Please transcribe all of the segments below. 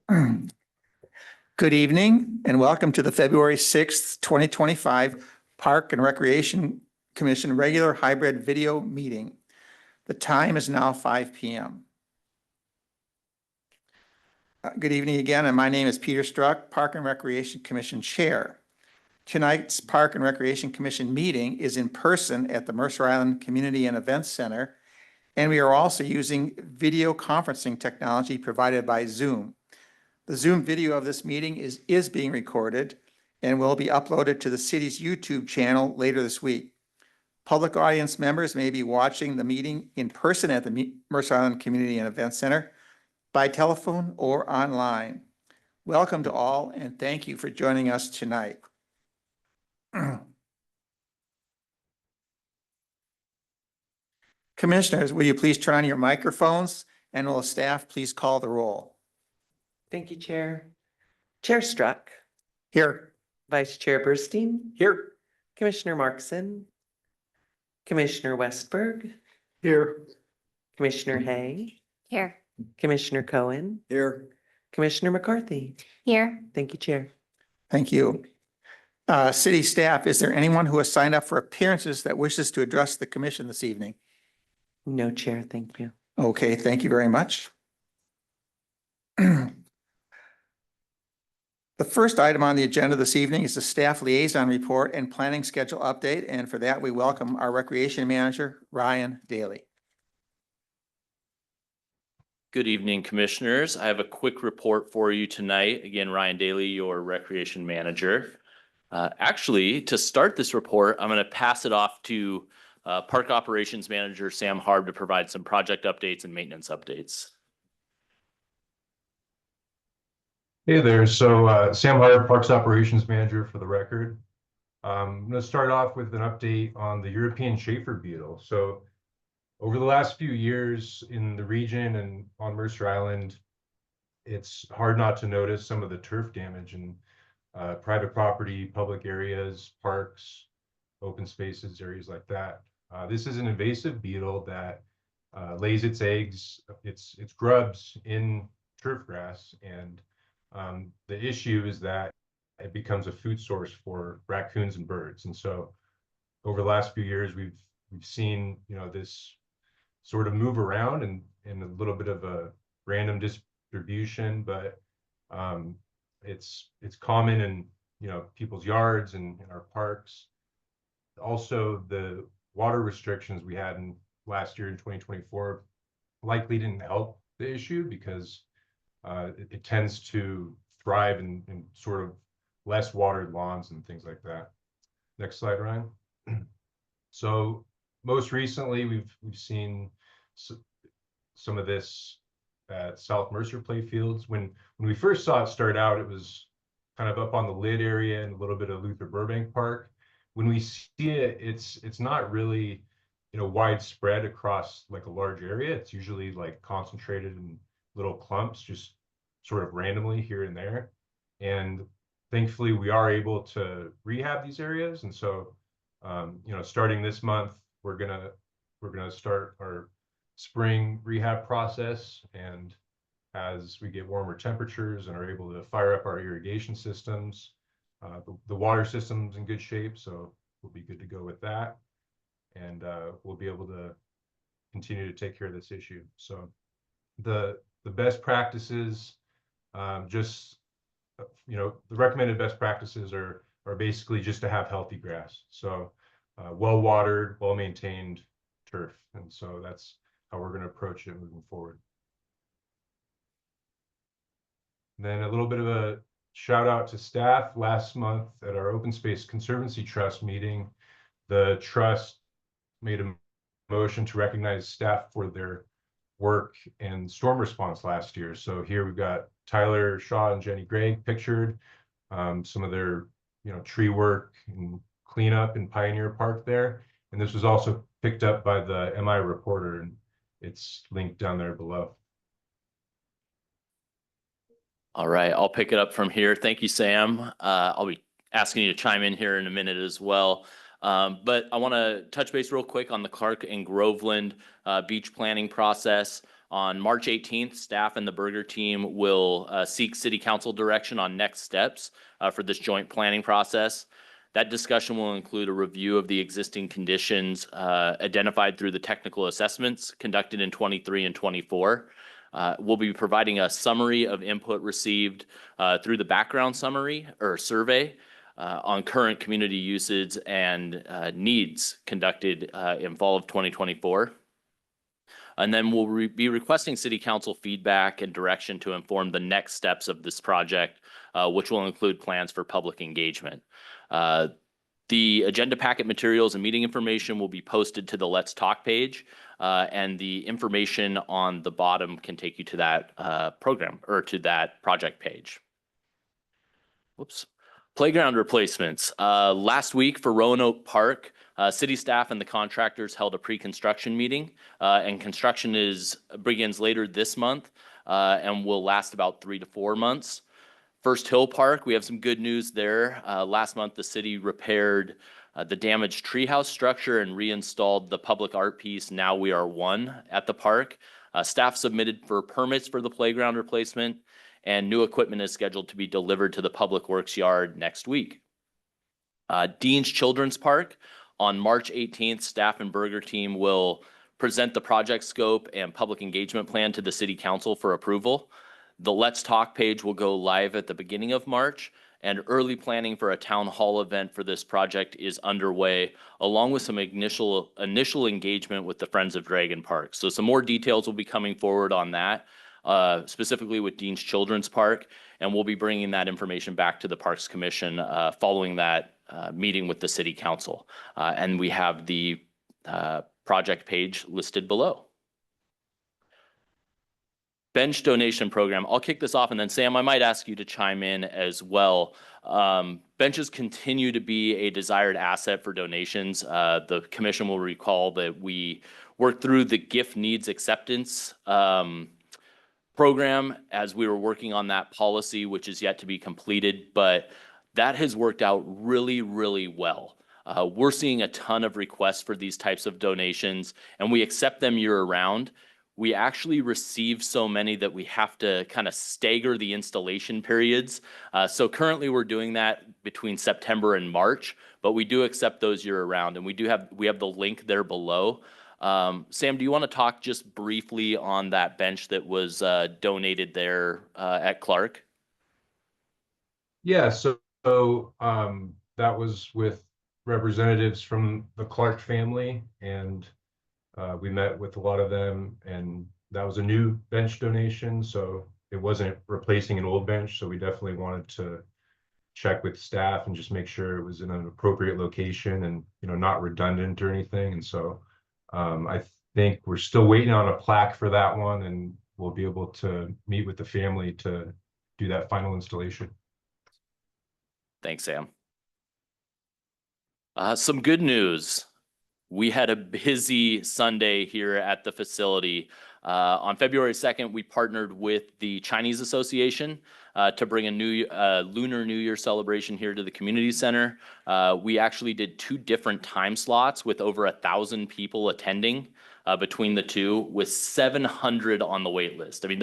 Good evening and welcome to the February 6th, 2025 Park and Recreation Commission regular hybrid video meeting. The time is now 5 p.m. Good evening again, and my name is Peter Struck, Park and Recreation Commission Chair. Tonight's Park and Recreation Commission meeting is in person at the Mercer Island Community and Events Center, and we are also using video conferencing technology provided by Zoom. The Zoom video of this meeting is being recorded and will be uploaded to the city's YouTube channel later this week. Public audience members may be watching the meeting in person at the Mercer Island Community and Events Center, by telephone or online. Welcome to all and thank you for joining us tonight. Commissioners, will you please turn on your microphones and will the staff please call the roll? Thank you, Chair. Chair Struck. Here. Vice Chair Burstein. Here. Commissioner Markson. Commissioner Westberg. Here. Commissioner Hay. Here. Commissioner Cohen. Here. Commissioner McCarthy. Here. Thank you, Chair. Thank you. City staff, is there anyone who has signed up for appearances that wishes to address the commission this evening? No, Chair. Thank you. Okay, thank you very much. The first item on the agenda this evening is the staff liaison report and planning schedule update. And for that, we welcome our recreation manager, Ryan Daly. Good evening, commissioners. I have a quick report for you tonight. Again, Ryan Daly, your recreation manager. Actually, to start this report, I'm going to pass it off to Park Operations Manager Sam Harb to provide some project updates and maintenance updates. Hey there. So Sam Harb, Parks Operations Manager for the record. I'm going to start off with an update on the European Schaefer beetle. So over the last few years in the region and on Mercer Island, it's hard not to notice some of the turf damage in private property, public areas, parks, open spaces, areas like that. This is an invasive beetle that lays its eggs, its grubs in turf grass, and the issue is that it becomes a food source for raccoons and birds. And so over the last few years, we've seen, this sort of move around and a little bit of a random distribution, but it's common in people's yards and in our parks. Also, the water restrictions we had in last year in 2024 likely didn't help the issue because it tends to thrive in sort of less watered lawns and things like that. Next slide, Ryan. So most recently, we've seen some of this at South Mercer playfields. When we first saw it start out, it was kind of up on the lid area and a little bit of Luther Burbank Park. When we see it, it's not really widespread across like a large area. It's usually like concentrated in little clumps, just sort of randomly here and there. And thankfully, we are able to rehab these areas. And so, starting this month, we're gonna start our spring rehab process, and as we get warmer temperatures and are able to fire up our irrigation systems, the water system's in good shape, so we'll be good to go with that, and we'll be able to continue to take care of this issue. So the best practices, the recommended best practices are basically just to have healthy grass, so well watered, well maintained turf, and so that's how we're going to approach it moving forward. Then a little bit of a shout out to staff. Last month at our Open Space Conservancy Trust meeting, the trust made a motion to recognize staff for their work in storm response last year. So here we've got Tyler Shaw and Jenny Gregg pictured, some of their tree work and cleanup in Pioneer Park there. And this was also picked up by the MI reporter, and it's linked down there below. All right, I'll pick it up from here. Thank you, Sam. I'll be asking you to chime in here in a minute as well. But I want to touch base real quick on the Clark and Groveland beach planning process. On March 18th, staff and the Burger team will seek city council direction on next steps for this joint planning process. That discussion will include a review of the existing conditions identified through the technical assessments conducted in 23 and 24. We'll be providing a summary of input received through the background summary or survey on current community usage and needs conducted in fall of 2024. And then we'll be requesting city council feedback and direction to inform the next steps of this project, which will include plans for public engagement. The agenda packet materials and meeting information will be posted to the Let's Talk page, and the information on the bottom can take you to that program or to that project page. Whoops. Playground replacements. Last week for Roanoke Park, city staff and the contractors held a pre-construction meeting, and construction begins later this month and will last about 3 to 4 months. First Hill Park, we have some good news there. Last month, the city repaired the damaged treehouse structure and reinstalled the public art piece, Now We Are One, at the park. Staff submitted for permits for the playground replacement, and new equipment is scheduled to be delivered to the Public Works Yard next week. Dean's Children's Park, on March 18th, staff and Burger team will present the project scope and public engagement plan to the city council for approval. The Let's Talk page will go live at the beginning of March, and early planning for a town hall event for this project is underway, along with some initial engagement with the Friends of Dragon Park. So some more details will be coming forward on that, specifically with Dean's Children's Park, and we'll be bringing that information back to the Parks Commission following that meeting with the city council. And we have the project page listed below. Bench donation program. I'll kick this off, and then Sam, I might ask you to chime in as well. Benches continue to be a desired asset for donations. The commission will recall that we worked through the gift needs acceptance program as we were working on that policy, which is yet to be completed, but that has worked out really, really well. We're seeing a ton of requests for these types of donations, and we accept them year round. We actually receive so many that we have to kind of stagger the installation periods. So currently we're doing that between September and March, but we do accept those year round, and we have the link there below. Sam, do you want to talk just briefly on that bench that was donated there at Clark? Yeah, so that was with representatives from the Clark family, and we met with a lot of them, and that was a new bench donation, so it wasn't replacing an old bench. So we definitely wanted to check with staff and just make sure it was in an appropriate location and, not redundant or anything. And so I think we're still waiting on a plaque for that one, and we'll be able to meet with the family to do that final installation. Thanks, Sam. Some good news. We had a busy Sunday here at the facility. On February 2nd, we partnered with the Chinese Association to bring a new Lunar New Year celebration here to the community center. We actually did 2 different time slots with over 1,000 people attending between the two, with 700 on the wait list. I mean,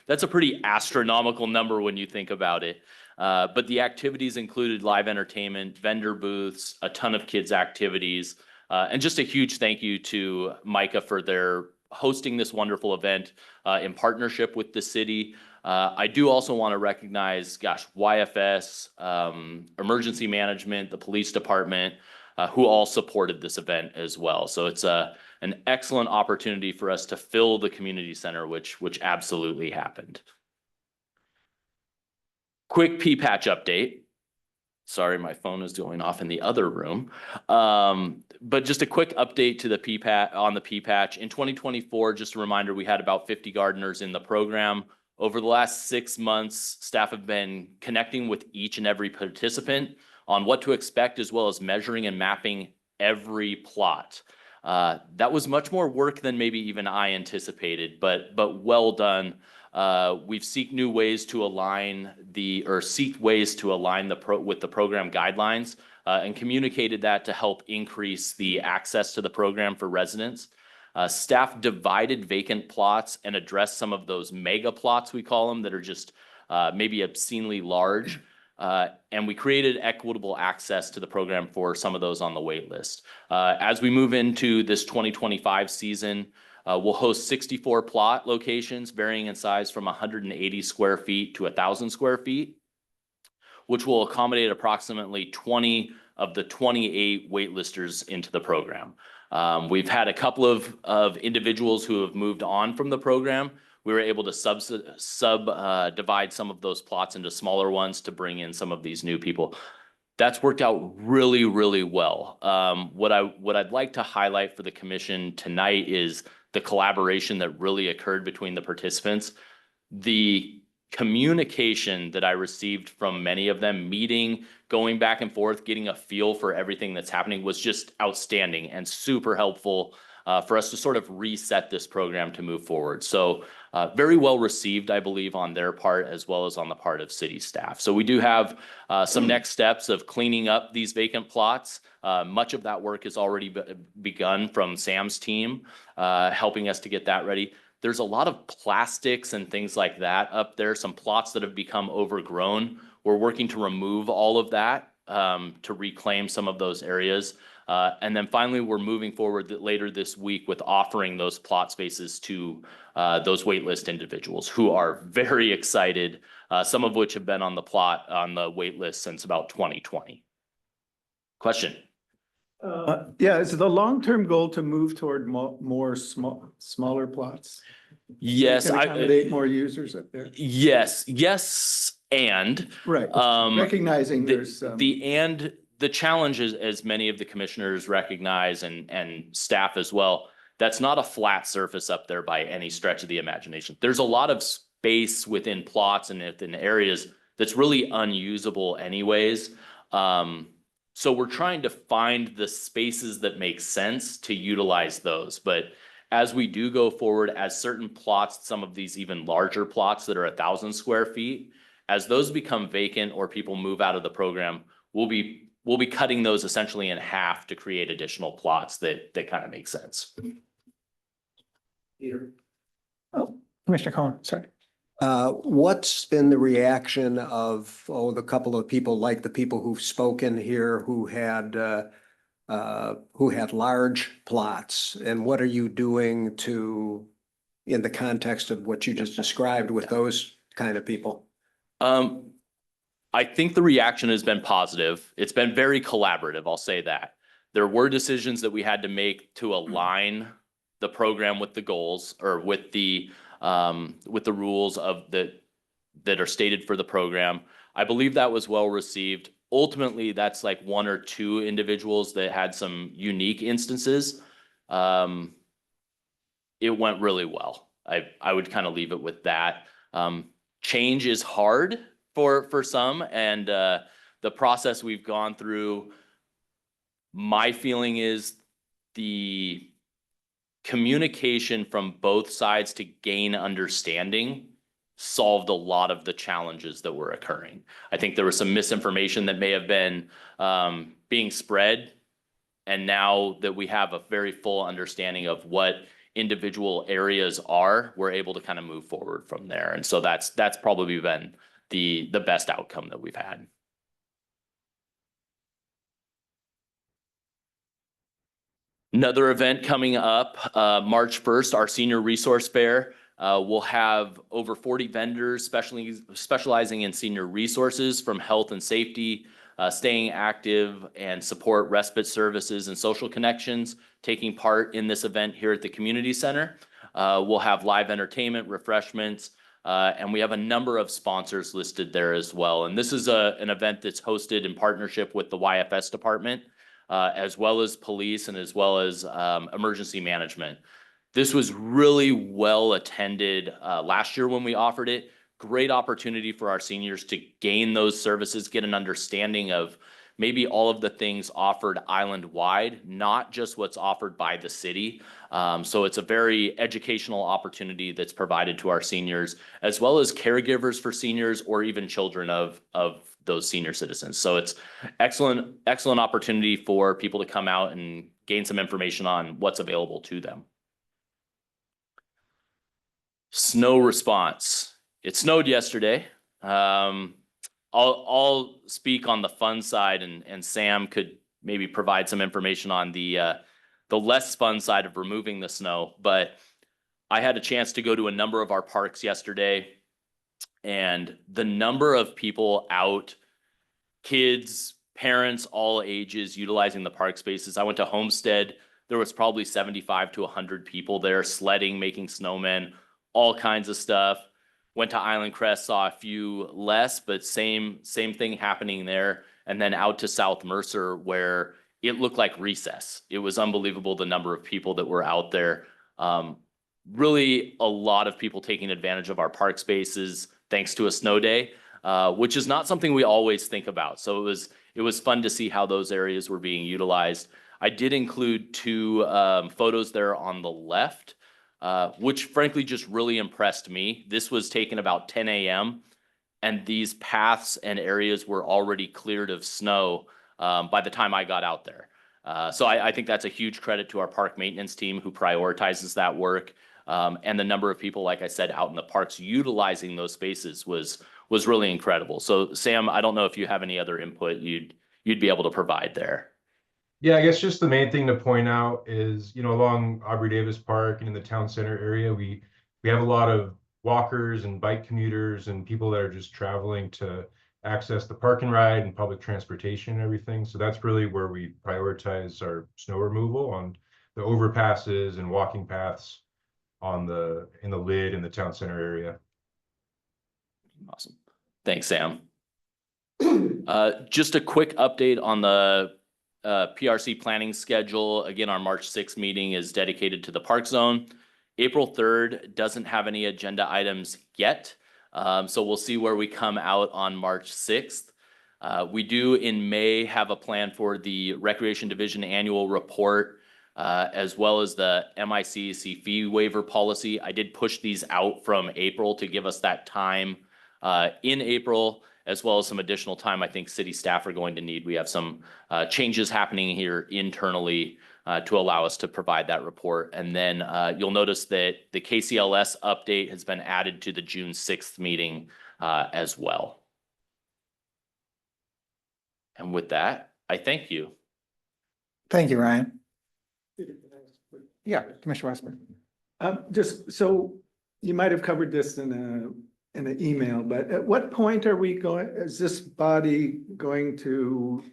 that's a pretty astronomical number when you think about it. But the activities included live entertainment, vendor booths, a ton of kids' activities. And just a huge thank you to Micah for their hosting this wonderful event in partnership with the city. I do also want to recognize, YFS, emergency management, the police department, who all supported this event as well. So it's an excellent opportunity for us to fill the community center, which absolutely happened. Quick P-patch update. Sorry, my phone is going off in the other room. But just a quick update to the P-patch on the P-patch. In 2024, just a reminder, we had about 50 gardeners in the program. Over the last 6 months, staff have been connecting with each and every participant on what to expect, as well as measuring and mapping every plot. That was much more work than maybe even I anticipated, but well done. We've seek ways to align with the program guidelines and communicated that to help increase the access to the program for residents. Staff divided vacant plots and addressed some of those mega plots, we call them, that are just maybe obscenely large. And we created equitable access to the program for some of those on the wait list. As we move into this 2025 season, we'll host 64 plot locations varying in size from 180 square feet to 1,000 square feet, which will accommodate approximately 20 of the 28 waitlisters into the program. We've had a couple of individuals who have moved on from the program. We were able to divide some of those plots into smaller ones to bring in some of these new people. That's worked out really, really well. What I'd like to highlight for the commission tonight is the collaboration that really occurred between the participants. The communication that I received from many of them, meeting, going back and forth, getting a feel for everything that's happening was just outstanding and super helpful for us to sort of reset this program to move forward. So very well received, I believe, on their part as well as on the part of city staff. So we do have some next steps of cleaning up these vacant plots. Much of that work has already begun from Sam's team, helping us to get that ready. There's a lot of plastics and things like that up there, some plots that have become overgrown. We're working to remove all of that to reclaim some of those areas. And then finally, we're moving forward later this week with offering those plot spaces to those waitlist individuals who are very excited, some of which have been on the waitlist since about 2020. Question? Yeah, is the long-term goal to move toward more smaller plots? Yes, Can accommodate more users up there? yes, and Right, recognizing there's the challenge is, as many of the commissioners recognize and staff as well, that's not a flat surface up there by any stretch of the imagination. There's a lot of space within plots and within areas that's really unusable anyways. So we're trying to find the spaces that make sense to utilize those. But as we do go forward, as certain plots, some of these even larger plots that are 1,000 square feet, as those become vacant or people move out of the program, we'll be cutting those essentially in half to create additional plots that kind of make sense. Peter. Oh, Commissioner Cohen, sorry. What's been the reaction of, the couple of people, like the people who've spoken here who had large plots? And what are you doing in the context of what you just described with those kind of people? I think the reaction has been positive. It's been very collaborative, I'll say that. There were decisions that we had to make to align the program with the goals or with the rules that are stated for the program. I believe that was well received. Ultimately, that's like one or two individuals that had some unique instances. It went really well. I would kind of leave it with that. Change is hard for some, and the process we've gone through, my feeling is the communication from both sides to gain understanding solved a lot of the challenges that were occurring. I think there was some misinformation that may have been being spread, and now that we have a very full understanding of what individual areas are, we're able to kind of move forward from there. And so that's probably been the best outcome that we've had. Another event coming up, March 1st, our Senior Resource Fair. We'll have over 40 vendors specializing in senior resources, from health and safety, staying active and support respite services and social connections, taking part in this event here at the community center. We'll have live entertainment, refreshments, and we have a number of sponsors listed there as well. And this is an event that's hosted in partnership with the YFS department, as well as police and as well as emergency management. This was really well attended last year when we offered it. Great opportunity for our seniors to gain those services, get an understanding of maybe all of the things offered island-wide, not just what's offered by the city. So it's a very educational opportunity that's provided to our seniors, as well as caregivers for seniors or even children of those senior citizens. So it's excellent opportunity for people to come out and gain some information on what's available to them. Snow response. It snowed yesterday. I'll speak on the fun side, and Sam could maybe provide some information on the less fun side of removing the snow. But I had a chance to go to a number of our parks yesterday, and the number of people out, kids, parents, all ages, utilizing the park spaces. I went to Homestead. There was probably 75 to 100 people there sledding, making snowmen, all kinds of stuff. Went to Island Crest, saw a few less, but same thing happening there. And then out to South Mercer, where it looked like recess. It was unbelievable the number of people that were out there. Really a lot of people taking advantage of our park spaces thanks to a snow day, which is not something we always think about. So it was fun to see how those areas were being utilized. I did include two photos there on the left, which frankly just really impressed me. This was taken about 10 a.m. and these paths and areas were already cleared of snow by the time I got out there. So I think that's a huge credit to our park maintenance team who prioritizes that work. And the number of people, like I said, out in the parks utilizing those spaces was really incredible. So Sam, I don't know if you have any other input you'd be able to provide there. Yeah, I guess just the main thing to point out is, along Aubrey Davis Park and in the town center area, we have a lot of walkers and bike commuters and people that are just traveling to access the park and ride and public transportation and everything. So that's really where we prioritize our snow removal on the overpasses and walking paths in the lid in the town center area. Awesome. Thanks, Sam. Just a quick update on the PRC planning schedule. Again, our March 6th meeting is dedicated to the park zone. April 3rd doesn't have any agenda items yet. So we'll see where we come out on March 6th. We do in May have a plan for the Recreation Division annual report, as well as the MICC fee waiver policy. I did push these out from April to give us that time in April, as well as some additional time I think city staff are going to need. We have some changes happening here internally to allow us to provide that report. And then you'll notice that the KCLS update has been added to the June 6th meeting as well. And with that, I thank you. Thank you, Ryan. Yeah, Commissioner Westberg. Just so you might have covered this in an email, but at what point are we going, is this body going to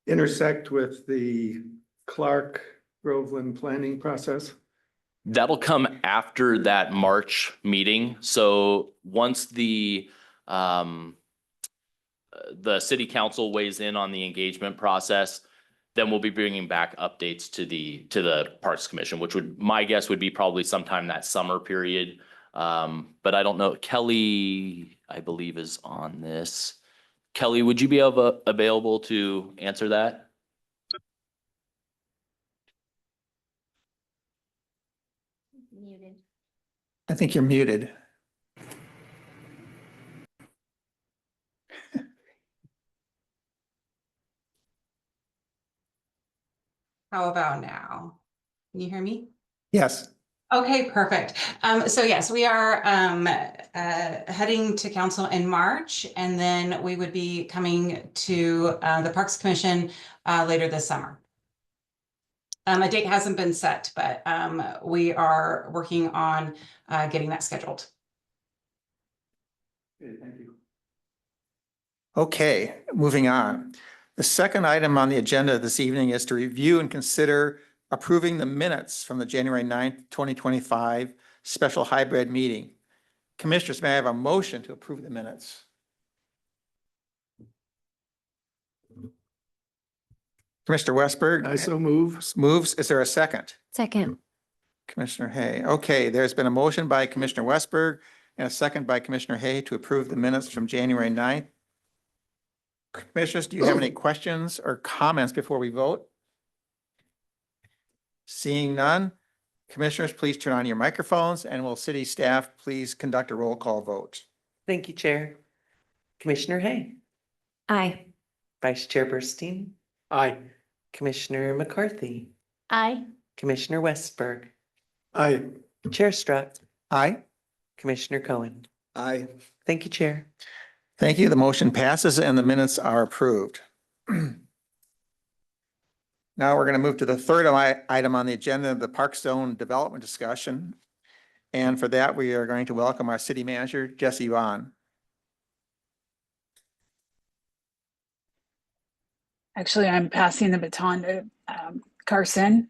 intersect with the Clark Groveland planning process? That'll come after that March meeting. So once the city council weighs in on the engagement process, then we'll be bringing back updates to the Parks Commission, which my guess would be probably sometime that summer period. But I don't know. Kelly, I believe, is on this. Kelly, would you be available to answer that? Muted. I think you're muted. How about now? Can you hear me? Yes. Okay, perfect. So yes, we are heading to council in March, and then we would be coming to the Parks Commission later this summer. A date hasn't been set, but we are working on getting that scheduled. Okay, thank you. Okay, moving on. The second item on the agenda this evening is to review and consider approving the minutes from the January 9th, 2025 special hybrid meeting. Commissioners, may I have a motion to approve the minutes? Commissioner Westberg? I so move. Moves. Is there a second? Second. Commissioner Hay. Okay, there's been a motion by Commissioner Westberg and a second by Commissioner Hay to approve the minutes from January 9th. Commissioners, do you have any questions or comments before we vote? Seeing none, commissioners, please turn on your microphones, and will city staff please conduct a roll call vote? Thank you, Chair. Commissioner Hay, Aye. Vice Chair Burstein, Aye. Commissioner McCarthy, Aye. Commissioner Westberg, Aye. Chair Struck, Aye. Commissioner Cohen. I, Thank you, Chair. Thank you. The motion passes and the minutes are approved. Now we're going to move to the third item on the agenda, the Park Zone Development discussion. And for that, we are going to welcome our city manager, Jesse Vaughn. Actually, I'm passing the baton to Carson.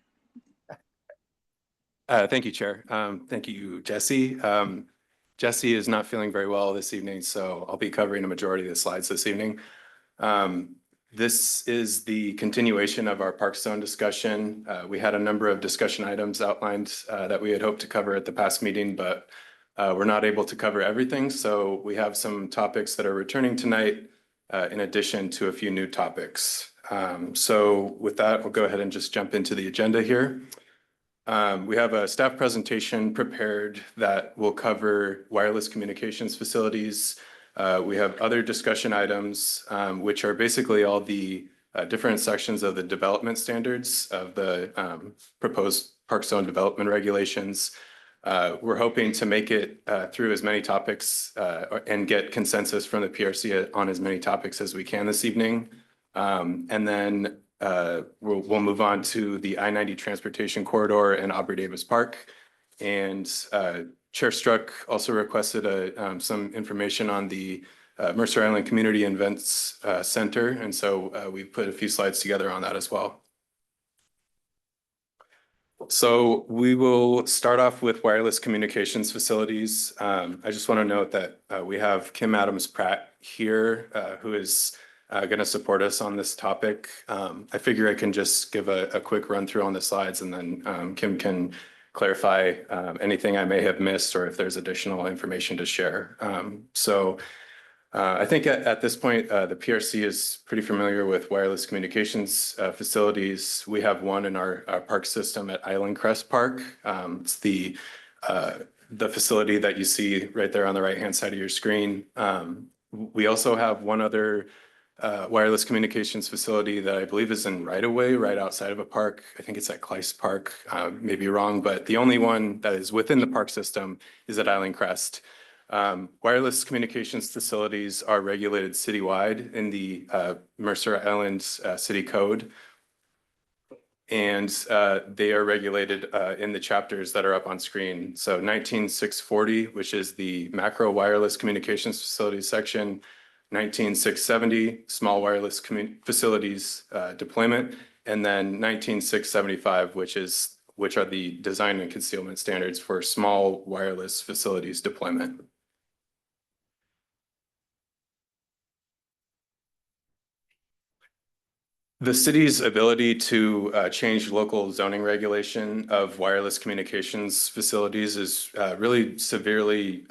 Thank you, Chair. Thank you, Jesse. Jesse is not feeling very well this evening, so I'll be covering a majority of the slides this evening. This is the continuation of our Park Zone discussion. We had a number of discussion items outlined that we had hoped to cover at the past meeting, but we're not able to cover everything. So we have some topics that are returning tonight in addition to a few new topics. So with that, we'll go ahead and just jump into the agenda here. We have a staff presentation prepared that will cover wireless communications facilities. We have other discussion items, which are basically all the different sections of the development standards of the proposed Park Zone development regulations. We're hoping to make it through as many topics and get consensus from the PRC on as many topics as we can this evening. And then we'll move on to the I-90 transportation corridor and Aubrey Davis Park. And Chair Struck also requested some information on the Mercer Island Community Events Center. And so we put a few slides together on that as well. So we will start off with wireless communications facilities. I just want to note that we have Kim Adams Pratt here, who is going to support us on this topic. I figure I can just give a quick run through on the slides, and then Kim can clarify anything I may have missed or if there's additional information to share. I think at this point, the PRC is pretty familiar with wireless communications facilities. We have one in our park system at Island Crest Park. It's the facility that you see right there on the right-hand side of your screen. We also have one other wireless communications facility that I believe is in right-of-way, right outside of a park. I think it's at Kleist Park, may be wrong, but the only one that is within the park system is at Island Crest. Wireless communications facilities are regulated citywide in the Mercer Island City Code. And they are regulated in the chapters that are up on screen. So 19640, which is the macro wireless communications facilities section, 19670, small wireless facilities deployment, and then 19675, which are the design and concealment standards for small wireless facilities deployment. The city's ability to change local zoning regulation of wireless communications facilities is really severely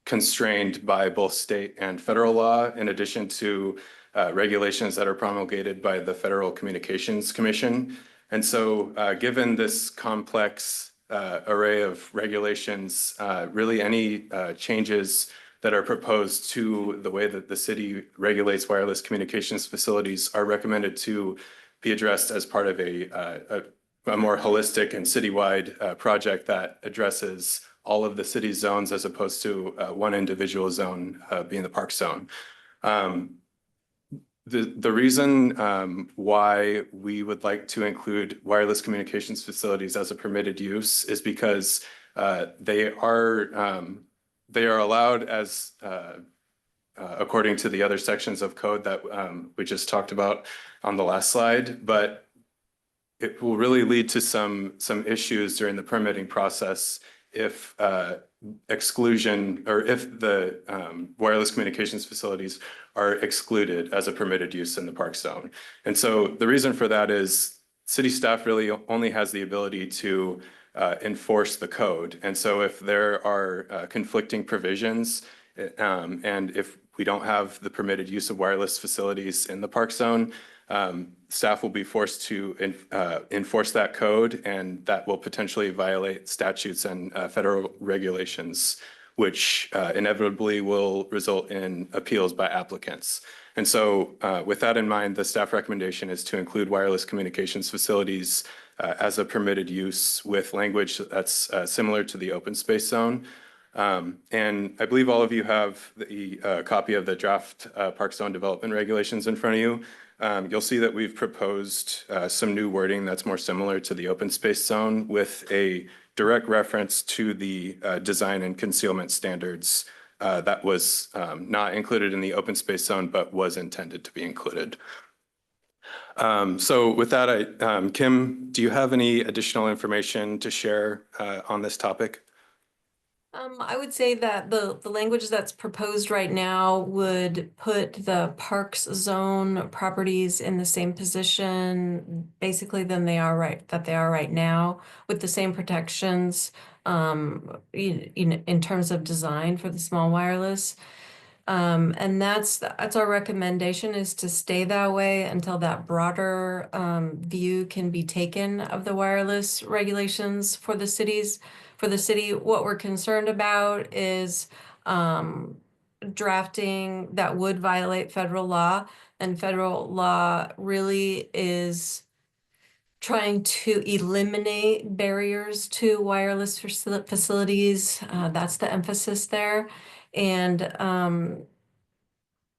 constrained by both state and federal law, in addition to regulations that are promulgated by the Federal Communications Commission. And so given this complex array of regulations, really any changes that are proposed to the way that the city regulates wireless communications facilities are recommended to be addressed as part of a more holistic and citywide project that addresses all of the city's zones as opposed to one individual zone being the park zone. The reason why we would like to include wireless communications facilities as a permitted use is because they are allowed as according to the other sections of code that we just talked about on the last slide, but it will really lead to some issues during the permitting process if exclusion or if the wireless communications facilities are excluded as a permitted use in the park zone. And so the reason for that is city staff really only has the ability to enforce the code. And so if there are conflicting provisions and if we don't have the permitted use of wireless facilities in the park zone, staff will be forced to enforce that code, and that will potentially violate statutes and federal regulations, which inevitably will result in appeals by applicants. And so with that in mind, the staff recommendation is to include wireless communications facilities as a permitted use with language that's similar to the open space zone. And I believe all of you have the copy of the draft Park Zone Development Regulations in front of you. You'll see that we've proposed some new wording that's more similar to the open space zone with a direct reference to the design and concealment standards that was not included in the open space zone, but was intended to be included. So with that, Kim, do you have any additional information to share on this topic? I would say that the language that's proposed right now would put the parks zone properties in the same position basically than they are right now, with the same protections in terms of design for the small wireless. And that's our recommendation, is to stay that way until that broader view can be taken of the wireless regulations for the city. What we're concerned about is drafting that would violate federal law, and federal law really is trying to eliminate barriers to wireless facilities. That's the emphasis there. And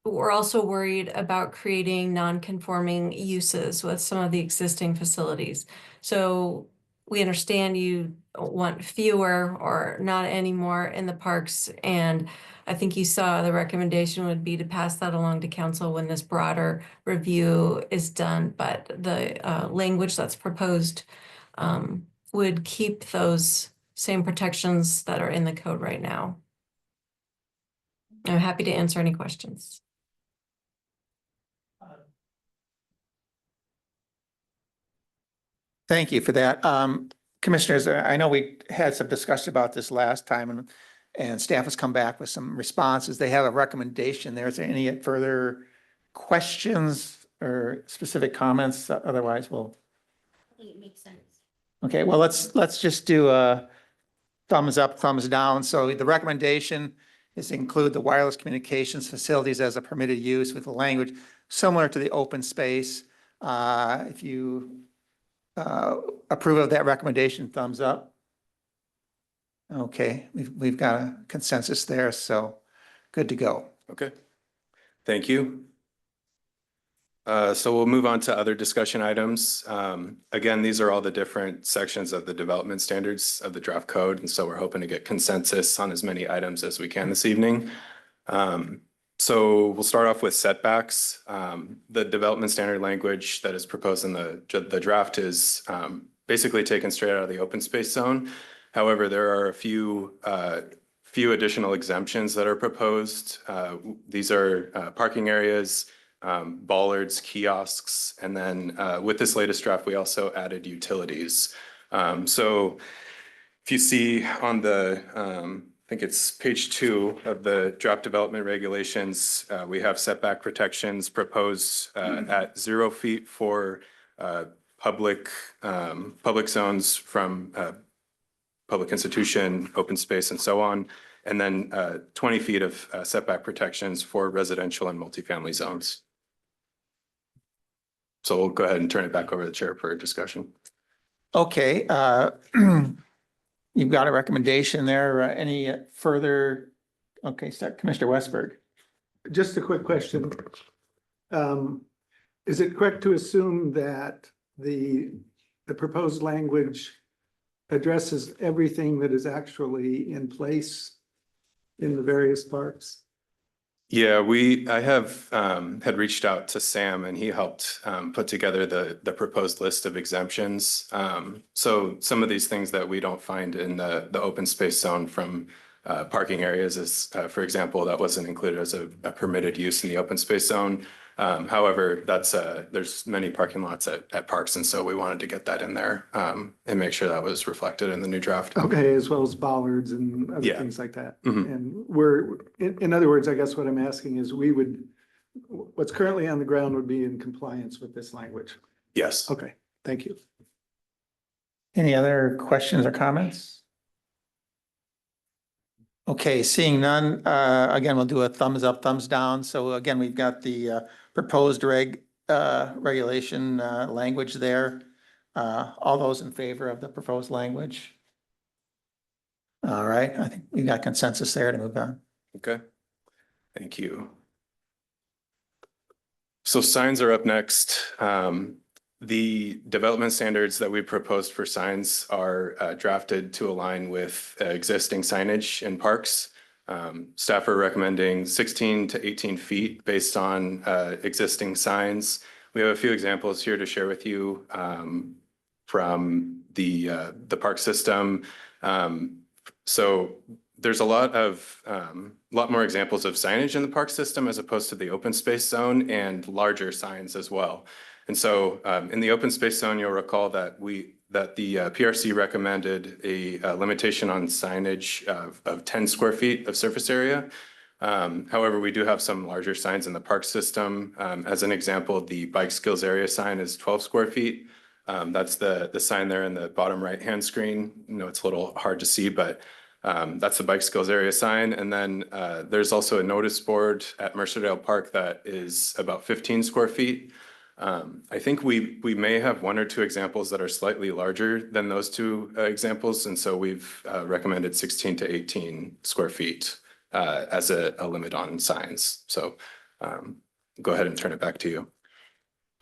we're also worried about creating non-conforming uses with some of the existing facilities. So we understand you want fewer or not anymore in the parks. And I think you saw the recommendation would be to pass that along to council when this broader review is done. But the language that's proposed would keep those same protections that are in the code right now. I'm happy to answer any questions. Thank you for that. Commissioners, I know we had some discussion about this last time, and staff has come back with some responses. They have a recommendation there. Is there any further questions or specific comments? Otherwise, we'll. I think it makes sense. Okay, well, let's just do a thumbs up, thumbs down. So the recommendation is to include the wireless communications facilities as a permitted use with the language similar to the open space. If you approve of that recommendation, thumbs up. Okay, we've got a consensus there, so good to go. Okay, thank you. So we'll move on to other discussion items. Again, these are all the different sections of the development standards of the draft code, and so we're hoping to get consensus on as many items as we can this evening. So we'll start off with setbacks. The development standard language that is proposed in the draft is basically taken straight out of the open space zone. However, there are a few additional exemptions that are proposed. These are parking areas, bollards, kiosks, and then with this latest draft, we also added utilities. So if you see on the I think it's page 2 of the draft development regulations. We have setback protections proposed at 0 feet for public zones from public institution, open space, and so on, and then 20 feet of setback protections for residential and multifamily zones. So we'll go ahead and turn it back over to the chair for discussion. Okay, you've got a recommendation there. Any further? Okay, so Commissioner Westberg. Just a quick question. Is it correct to assume that the proposed language addresses everything that is actually in place in the various parks? Yeah, I have had reached out to Sam, and he helped put together the proposed list of exemptions. So some of these things that we don't find in the open space zone from parking areas is, for example, that wasn't included as a permitted use in the open space zone. However, there's many parking lots at parks, and so we wanted to get that in there and make sure that was reflected in the new draft. Okay, as well as bollards and other things like that. And in other words, I guess what I'm asking is what's currently on the ground would be in compliance with this language. Yes. Okay, thank you. Any other questions or comments? Okay, seeing none, again, we'll do a thumbs up, thumbs down. So again, we've got the proposed regulation language there. All those in favor of the proposed language? All right, I think we got consensus there to move on. Okay, thank you. So signs are up next. The development standards that we proposed for signs are drafted to align with existing signage in parks. Staff are recommending 16 to 18 feet based on existing signs. We have a few examples here to share with you from the park system. So there's a lot more examples of signage in the park system as opposed to the open space zone, and larger signs as well. And so in the open space zone, you'll recall that the PRC recommended a limitation on signage of 10 square feet of surface area. However, we do have some larger signs in the park system. As an example, the bike skills area sign is 12 square feet. That's the sign there in the bottom right-hand screen. You know, it's a little hard to see, but that's the bike skills area sign. And then there's also a notice board at Mercerdale Park that is about 15 square feet. I think we may have one or two examples that are slightly larger than those two examples. And so we've recommended 16 to 18 square feet as a limit on signs. So go ahead and turn it back to you.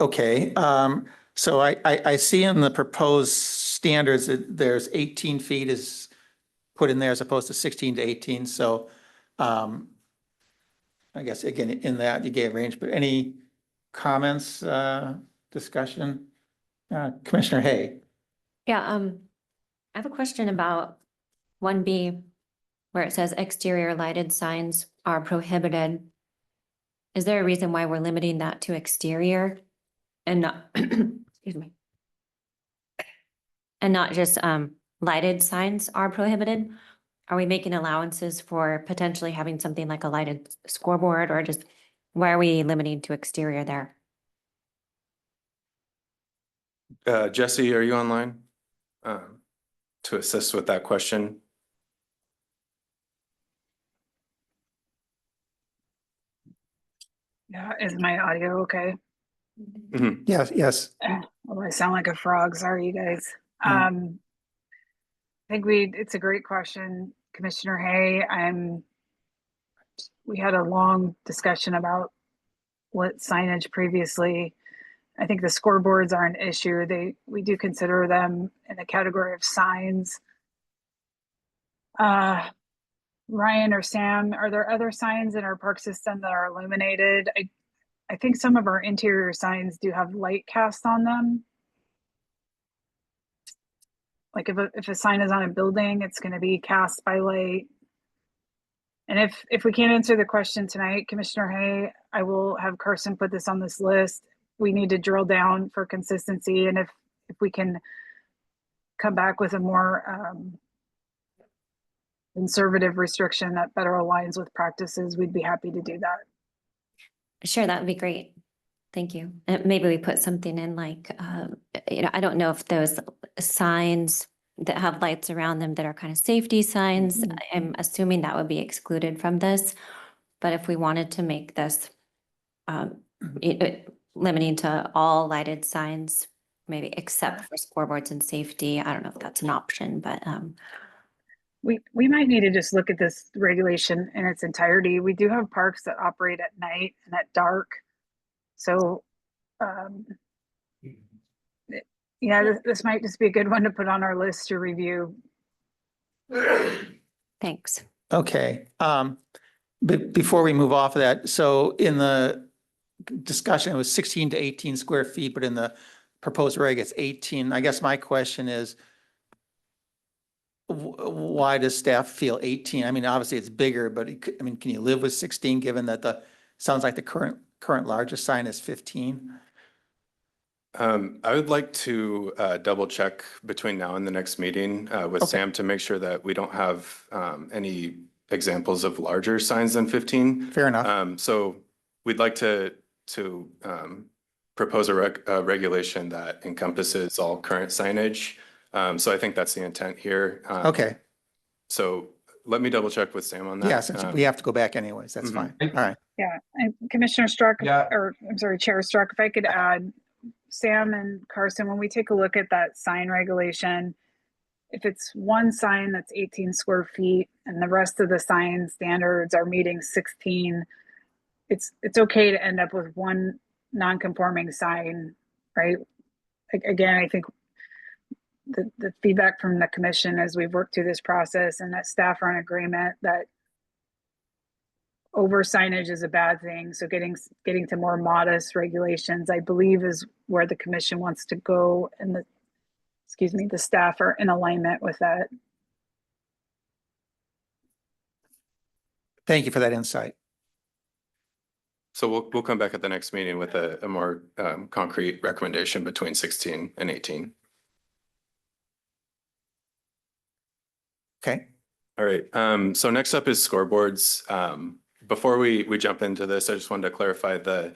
Okay, so I see in the proposed standards that there's 18 feet is put in there as opposed to 16 to 18. So I guess again, in that you gave range, but any comments, discussion? Commissioner Hay? Yeah, I have a question about 1B, where it says exterior lighted signs are prohibited. Is there a reason why we're limiting that to exterior and not, excuse me, and not just lighted signs are prohibited? Are we making allowances for potentially having something like a lighted scoreboard, or just why are we limiting to exterior there? Jesse, are you online to assist with that question? Yeah, is my audio okay? Mhm. Yes, yes. Well, I sound like a frog. Sorry, you guys. Mm. I think it's a great question, Commissioner Hay. We had a long discussion about what signage previously. I think the scoreboards are an issue. We do consider them in the category of signs. Ryan or Sam, are there other signs in our park system that are illuminated? I think some of our interior signs do have light cast on them. Like if a sign is on a building, it's going to be cast by light. And if we can't answer the question tonight, Commissioner Hay, I will have Carson put this on this list. We need to drill down for consistency. And if we can come back with a more conservative restriction that better aligns with practices, we'd be happy to do that. Sure, that would be great. Thank you. Maybe we put something in like, I don't know if those signs that have lights around them that are kind of safety signs, I'm assuming that would be excluded from this. But if we wanted to make this limiting to all lighted signs, maybe except for scoreboards and safety, I don't know if that's an option, but we might need to just look at this regulation in its entirety. We do have parks that operate at night and at dark. So, yeah, this might just be a good one to put on our list to review. thanks. Okay, but before we move off of that, so in the discussion, it was 16 to 18 square feet, but in the proposed reg, it's 18. I guess my question is, why does staff feel 18? I mean, obviously it's bigger, but I mean, can you live with 16 given that sounds like the current largest sign is 15? I would like to double check between now and the next meeting with Sam to make sure that we don't have any examples of larger signs than 15. Fair enough. So we'd like to propose a regulation that encompasses all current signage. So I think that's the intent here. Okay, So let me double check with Sam on that. yeah, since we have to go back anyways, that's fine. All right. Yeah, and Commissioner Struck, Yeah. or I'm sorry, Chair Struck, if I could add, Sam and Carson, when we take a look at that sign regulation, if it's one sign that's 18 square feet and the rest of the sign standards are meeting 16, it's okay to end up with one non-conforming sign, right? Again, I think the feedback from the commission as we've worked through this process and that staff are in agreement that over signage is a bad thing. So getting to more modest regulations, I believe, is where the commission wants to go, and the staff are in alignment with that. Thank you for that insight. So we'll come back at the next meeting with a more concrete recommendation between 16 and 18. Okay. All right. So next up is scoreboards. Before we jump into this, I just wanted to clarify the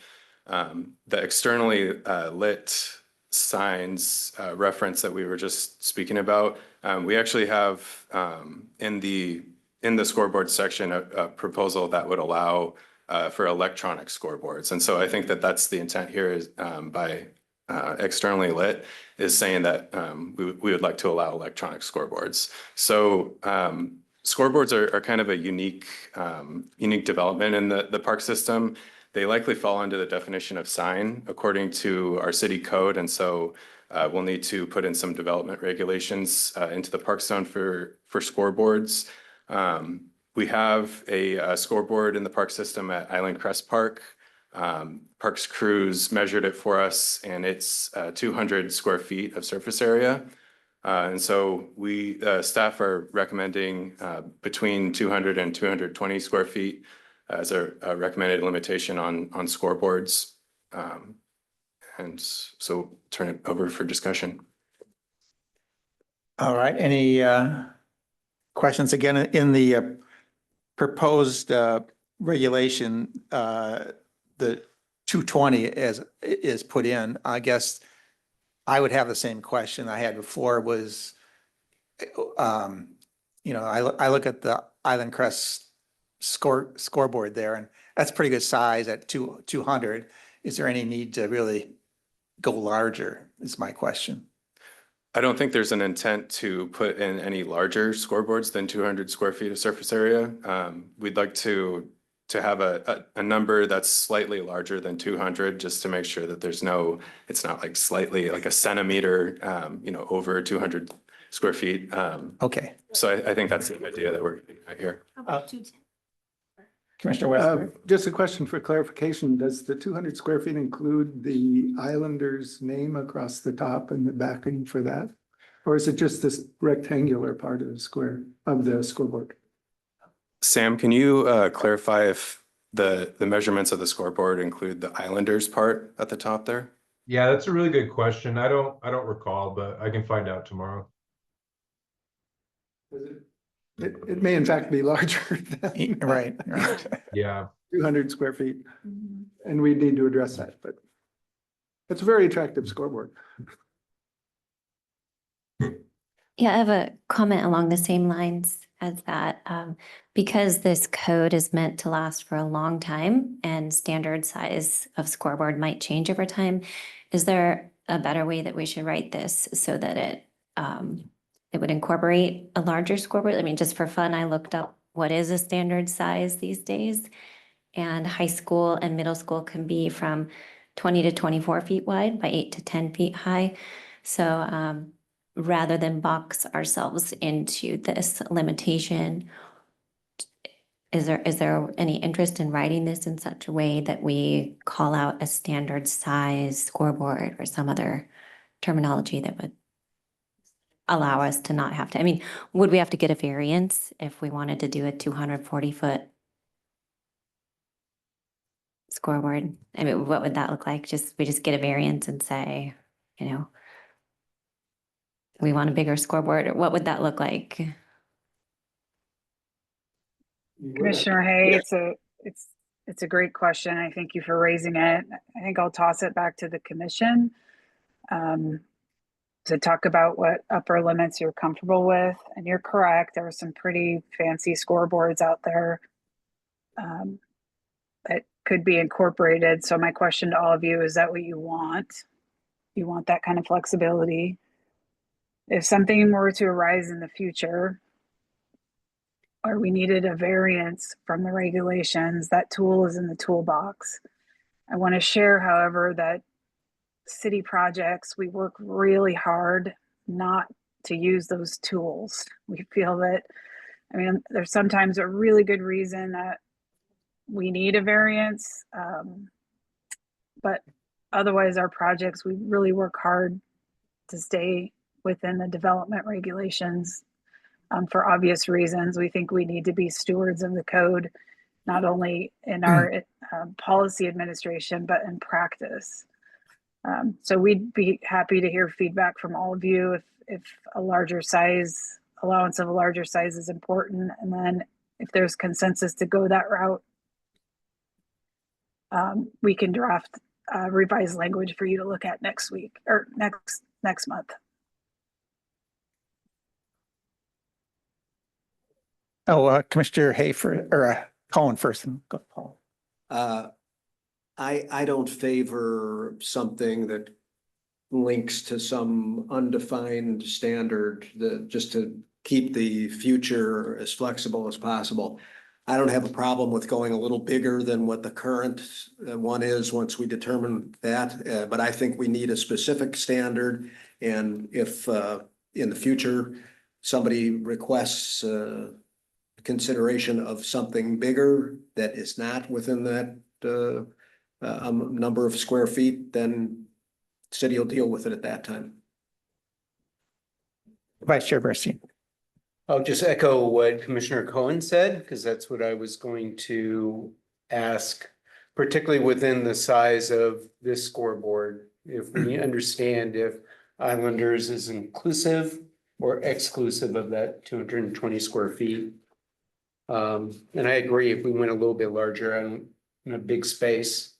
externally lit signs reference that we were just speaking about. We actually have in the scoreboard section a proposal that would allow for electronic scoreboards. And so I think that that's the intent here is by externally lit is saying that we would like to allow electronic scoreboards. So scoreboards are kind of a unique development in the park system. They likely fall under the definition of sign according to our city code. And so we'll need to put in some development regulations into the park zone for scoreboards. We have a scoreboard in the park system at Island Crest Park. Parks crews measured it for us, and it's 200 square feet of surface area. And so we, staff are recommending between 200 and 220 square feet as a recommended limitation on scoreboards. And so turn it over for discussion. All right. Any questions? Again, in the proposed regulation, the 220 is put in. I guess I would have the same question I had before was, I look at the Island Crest scoreboard there, and that's pretty good size at 200. Is there any need to really go larger is my question. I don't think there's an intent to put in any larger scoreboards than 200 square feet of surface area. We'd like to have a number that's slightly larger than 200, just to make sure that it's not like slightly like a centimeter, over 200 square feet. Okay. So I think that's the idea that we're at here. Commissioner West. Just a question for clarification. Does the 200 square feet include the Islanders name across the top and the backing for that? Or is it just this rectangular part of the scoreboard? Sam, can you clarify if the measurements of the scoreboard include the Islanders part at the top there? Yeah, that's a really good question. I don't recall, but I can find out tomorrow. It may in fact be larger than Right. Yeah. 200 square feet. And we need to address that, but it's a very attractive scoreboard. Yeah, I have a comment along the same lines as that. Because this code is meant to last for a long time and standard size of scoreboard might change over time, is there a better way that we should write this so that it would incorporate a larger scoreboard? I mean, just for fun, I looked up what is a standard size these days. And high school and middle school can be from 20 to 24 feet wide by 8 to 10 feet high. So rather than box ourselves into this limitation, is there any interest in writing this in such a way that we call out a standard size scoreboard or some other terminology that would allow us to not have to, I mean, would we have to get a variance if we wanted to do a 240-foot scoreboard? I mean, what would that look like? We just get a variance and say, we want a bigger scoreboard, or what would that look like? Commissioner Hay, it's a great question. I thank you for raising it. I think I'll toss it back to the commission to talk about what upper limits you're comfortable with. And you're correct, there are some pretty fancy scoreboards out there that could be incorporated. So my question to all of you, is that what you want? you want that kind of flexibility. If something were to arise in the future, or we needed a variance from the regulations, that tool is in the toolbox. I want to share, however, that city projects, we work really hard not to use those tools. We feel that, I mean, there's sometimes a really good reason that we need a variance, but otherwise our projects, we really work hard to stay within the development regulations. For obvious reasons, we think we need to be stewards of the code, not only in our policy administration, but in practice. So we'd be happy to hear feedback from all of you if a larger size, allowance of a larger size is important. And then if there's consensus to go that route, we can draft revised language for you to look at next week or next month. Commissioner Hayford or Cohen first. Go, Paul. I don't favor something that links to some undefined standard that just to keep the future as flexible as possible. I don't have a problem with going a little bigger than what the current one is once we determine that, but I think we need a specific standard. And if in the future somebody requests consideration of something bigger that is not within that number of square feet, then city will deal with it at that time. Vice Chair Bernstein. I'll just echo what Commissioner Cohen said, because that's what I was going to ask, particularly within the size of this scoreboard. If we understand if Islanders is inclusive or exclusive of that 220 square feet. And I agree, if we went a little bit larger in a big space.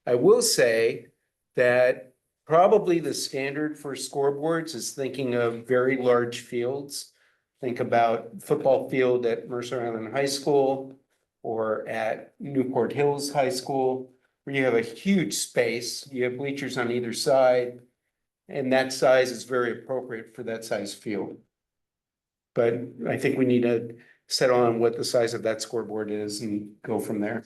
I will say that probably the standard for scoreboards is thinking of very large fields. Think about football field at Mercer Island High School or at Newport Hills High School, where you have a huge space, you have bleachers on either side, and that size is very appropriate for that size field. But I think we need to settle on what the size of that scoreboard is and go from there.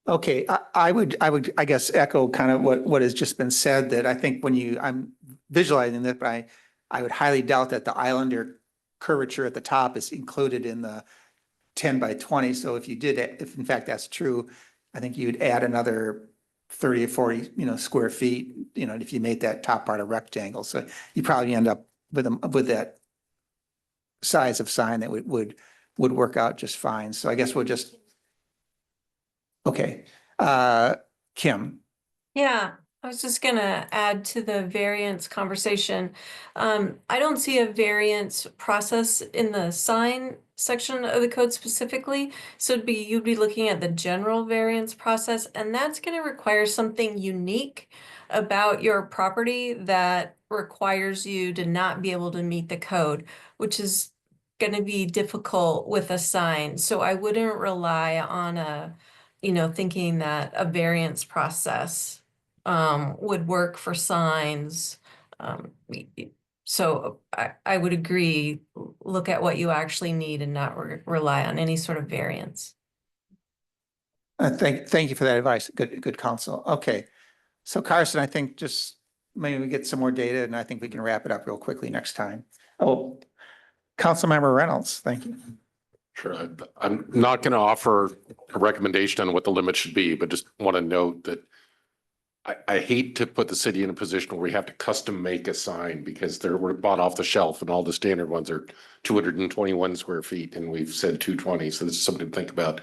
Okay, I would, I guess, echo kind of what has just been said, that I think when I'm visualizing that, but I would highly doubt that the Islander curvature at the top is included in the 10 by 20. So if you did, if in fact that's true, I think you'd add another 30 or 40, square feet, if you made that top part a rectangle. So you probably end up with that size of sign that would work out just fine. So I guess we'll just, okay. Kim. Yeah, I was just gonna add to the variance conversation. I don't see a variance process in the sign section of the code specifically. So you'd be looking at the general variance process, and that's gonna require something unique about your property that requires you to not be able to meet the code, which is gonna be difficult with a sign. So I wouldn't rely on thinking that a variance process would work for signs. So I would agree, look at what you actually need and not rely on any sort of variance. Thank you for that advice. Good counsel. Okay. So Carson, I think just maybe we get some more data and I think we can wrap it up real quickly next time. Oh, Councilmember Reynolds, thank you. Sure. I'm not going to offer a recommendation on what the limit should be, but just want to note that I hate to put the city in a position where we have to custom make a sign because we're bought off the shelf and all the standard ones are 221 square feet and we've said 220. So this is something to think about.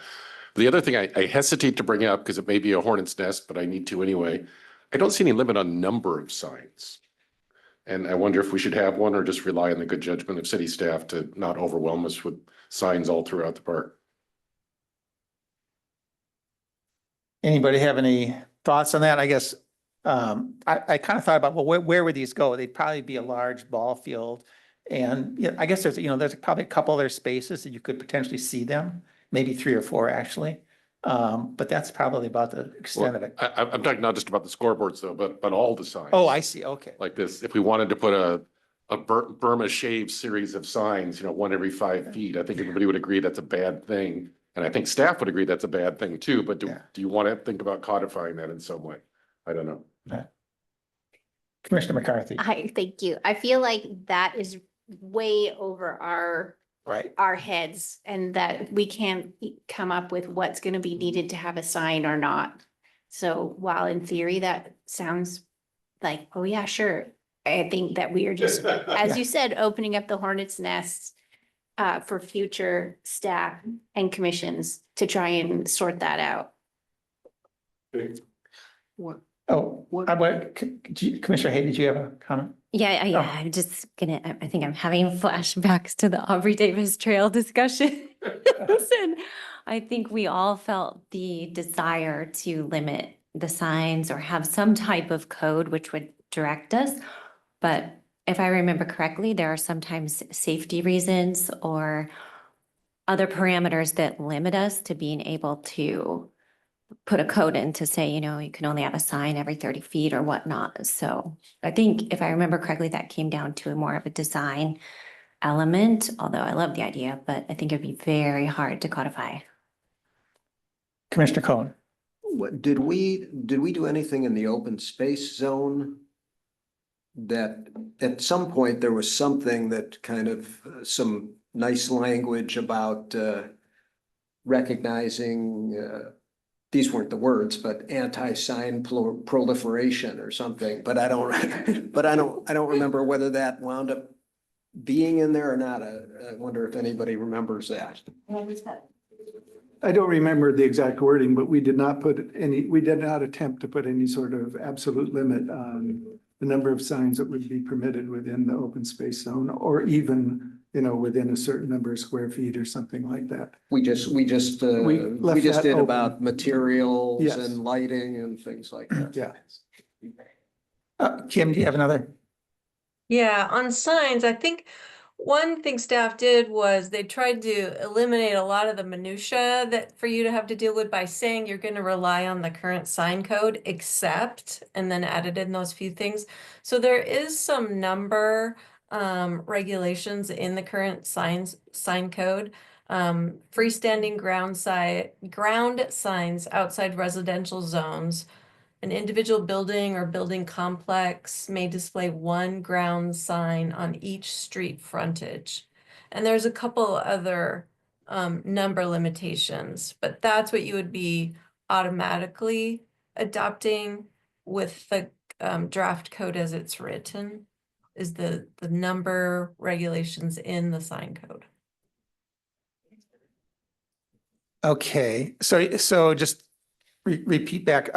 The other thing I hesitate to bring up because it may be a hornet's nest, but I need to anyway. I don't see any limit on number of signs. And I wonder if we should have one or just rely on the good judgment of city staff to not overwhelm us with signs all throughout the park. Anybody have any thoughts on that? I guess I kind of thought about, well, where would these go? They'd probably be a large ball field. And I guess there's probably a couple other spaces that you could potentially see them, maybe 3 or 4 actually. But that's probably about the extent of it. I'm talking not just about the scoreboards though, but all the signs. Oh, I see. Okay. Like this, if we wanted to put a Burma shave series of signs, one every 5 feet, I think everybody would agree that's a bad thing. And I think staff would agree that's a bad thing too, but do you want to think about codifying that in some way? I don't know. Commissioner McCarthy. Hi, thank you. I feel like that is way over our heads and that we can't come up with what's going to be needed to have a sign or not. So while in theory that sounds like, oh yeah, sure. I think that we are just, as you said, opening up the hornet's nest for future staff and commissions to try and sort that out. Commissioner Hay, did you have a comment? Yeah, I'm just I think I'm having flashbacks to the Aubrey Davis Trail discussion. And I think we all felt the desire to limit the signs or have some type of code which would direct us. But if I remember correctly, there are sometimes safety reasons or other parameters that limit us to being able to put a code in to say, you can only have a sign every 30 feet or whatnot. So I think if I remember correctly, that came down to more of a design element, although I love the idea, but I think it'd be very hard to codify. Commissioner Cohen. Did we do anything in the open space zone? That at some point there was something that kind of some nice language about recognizing these weren't the words, but anti-sign proliferation or something. But I don't remember whether that wound up being in there or not. I wonder if anybody remembers that. I don't remember the exact wording, but we did not attempt to put any sort of absolute limit on the number of signs that would be permitted within the open space zone, or even, within a certain number of square feet or something like that. We just did about materials and lighting and things like that. Yeah. Kim, do you have another? Yeah, on signs, I think one thing staff did was they tried to eliminate a lot of the minutia that for you to have to deal with by saying you're going to rely on the current sign code, except, and then added in those few things. So there is some number regulations in the current sign code. Freestanding ground signs outside residential zones. An individual building or building complex may display one ground sign on each street frontage. And there's a couple other number limitations, but that's what you would be automatically adopting with the draft code as it's written, is the number regulations in the sign code. Okay, so just repeat back.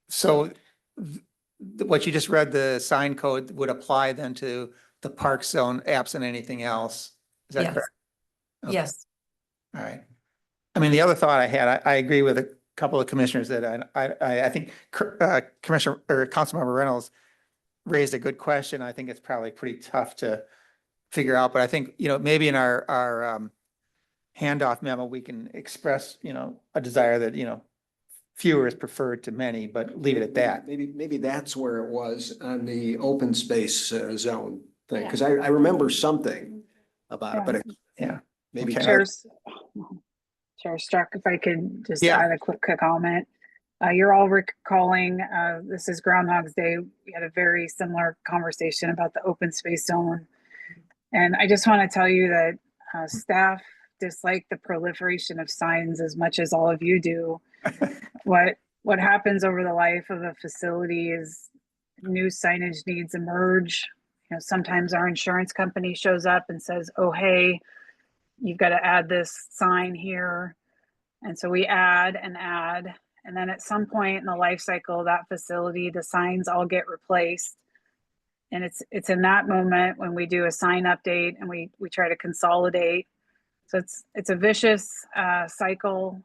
So what you just read, the sign code would apply then to the park zone absent anything else. Is that Yes. correct? Okay. Yes. All right. I mean, the other thought I had, I agree with a couple of commissioners that I think Commissioner or Councilmember Reynolds raised a good question. I think it's probably pretty tough to figure out, but I think, maybe in our handoff memo, we can express, a desire that, fewer is preferred to many, but leave it at that. Maybe that's where it was on the open space zone thing, because I remember something about it, but maybe. Okay. Chair Struck, if I could just Yeah. add a quick comment. You're all recalling, this is Groundhog's Day. We had a very similar conversation about the open space zone. And I just want to tell you that staff dislike the proliferation of signs as much as all of you do. What happens over the life of a facility is new signage needs emerge. Sometimes our insurance company shows up and says, oh, hey, you've got to add this sign here. And so we add. And then at some point in the life cycle of that facility, the signs all get replaced. And it's in that moment when we do a sign update and we try to consolidate. So it's a vicious cycle.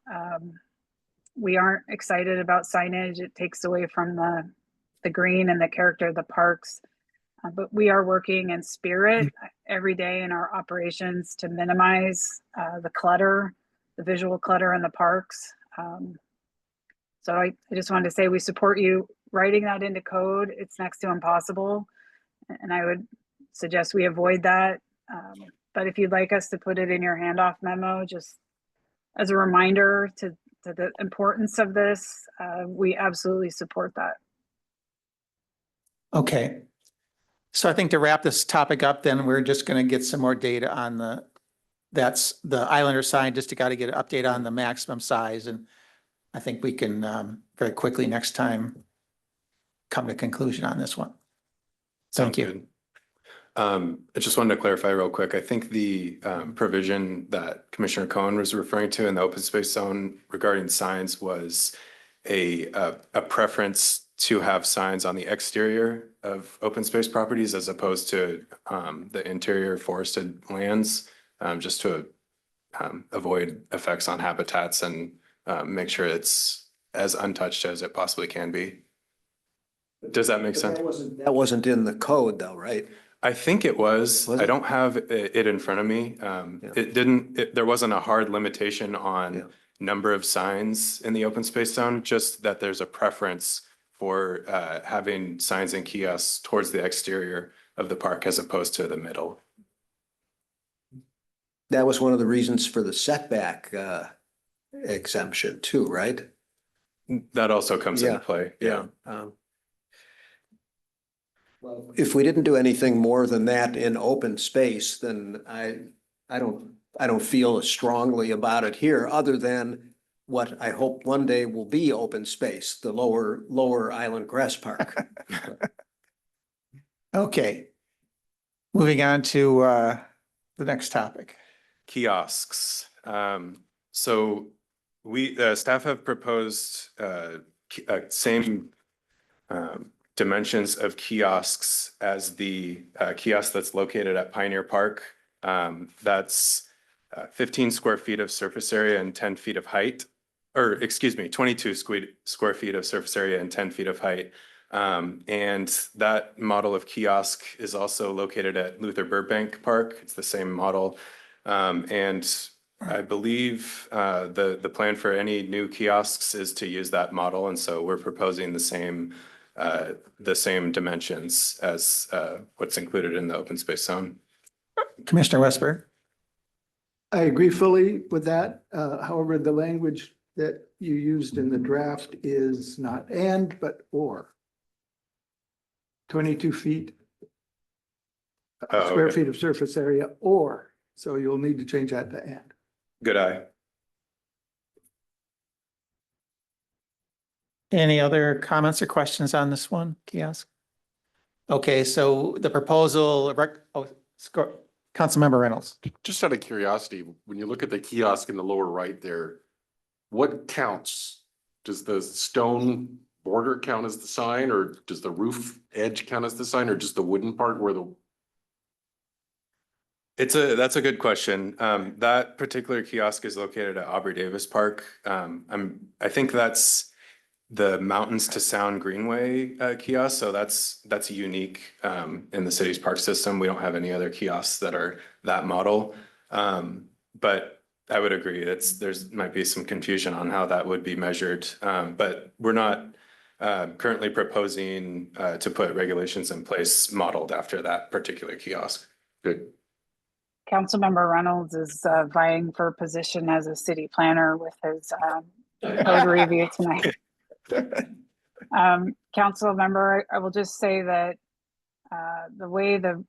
We aren't excited about signage. It takes away from the green and the character of the parks. But we are working in spirit every day in our operations to minimize the clutter, the visual clutter in the parks. So I just wanted to say we support you writing that into code. It's next to impossible. And I would suggest we avoid that. But if you'd like us to put it in your handoff memo, just as a reminder to the importance of this, we absolutely support that. Okay. So I think to wrap this topic up, then we're just going to get some more data on that's the Islander sign, just to got to get an update on the maximum size. And I think we can very quickly next time come to conclusion on this one. Thank Sounds you. good. I just wanted to clarify real quick. I think the provision that Commissioner Cohen was referring to in the open space zone regarding signs was a preference to have signs on the exterior of open space properties as opposed to the interior forested lands, just to avoid effects on habitats and make sure it's as untouched as it possibly can be. Does that make sense? That wasn't in the code though, right? I think it was. Was I it? don't have it in front of me. It didn't, there wasn't a hard limitation on number of signs in the open space zone, just that there's a preference for having signs and kiosks towards the exterior of the park as opposed to the middle. That was one of the reasons for the setback exemption too, right? That also comes into Yeah, play. Yeah. Well, if we didn't do anything more than that in open space, then I don't feel as strongly about it here, other than what I hope one day will be open space, the lower Island Grass Park. Okay. Moving on to the next topic. Kiosks. So staff have proposed same dimensions of kiosks as the kiosk that's located at Pioneer Park. That's 15 square feet of surface area and 10 feet of height, or excuse me, 22 square feet of surface area and 10 feet of height. And that model of kiosk is also located at Luther Burbank Park. It's the same model. And I believe the plan for any new kiosks is to use that model. And so we're proposing the same dimensions as what's included in the open space zone. Commissioner Westberg. I agree fully with that. However, the language that you used in the draft is not and, but or. 22 feet. Square feet of surface area or, so you'll need to change that to and. Good eye. Any other comments or questions on this one, kiosk? Okay, so the proposal, Councilmember Reynolds. Just out of curiosity, when you look at the kiosk in the lower right there, what counts? Does the stone border count as the sign, or does the roof edge count as the sign, or just the wooden part where the? That's a good question. That particular kiosk is located at Aubrey Davis Park. I think that's the Mountains to Sound Greenway kiosk. So that's unique in the city's park system. We don't have any other kiosks that are that model. But I would agree, there's might be some confusion on how that would be measured. But we're not currently proposing to put regulations in place modeled after that particular kiosk. Good. Councilmember Reynolds is vying for position as a city planner with his code review tonight. Council member, I will just say that the way the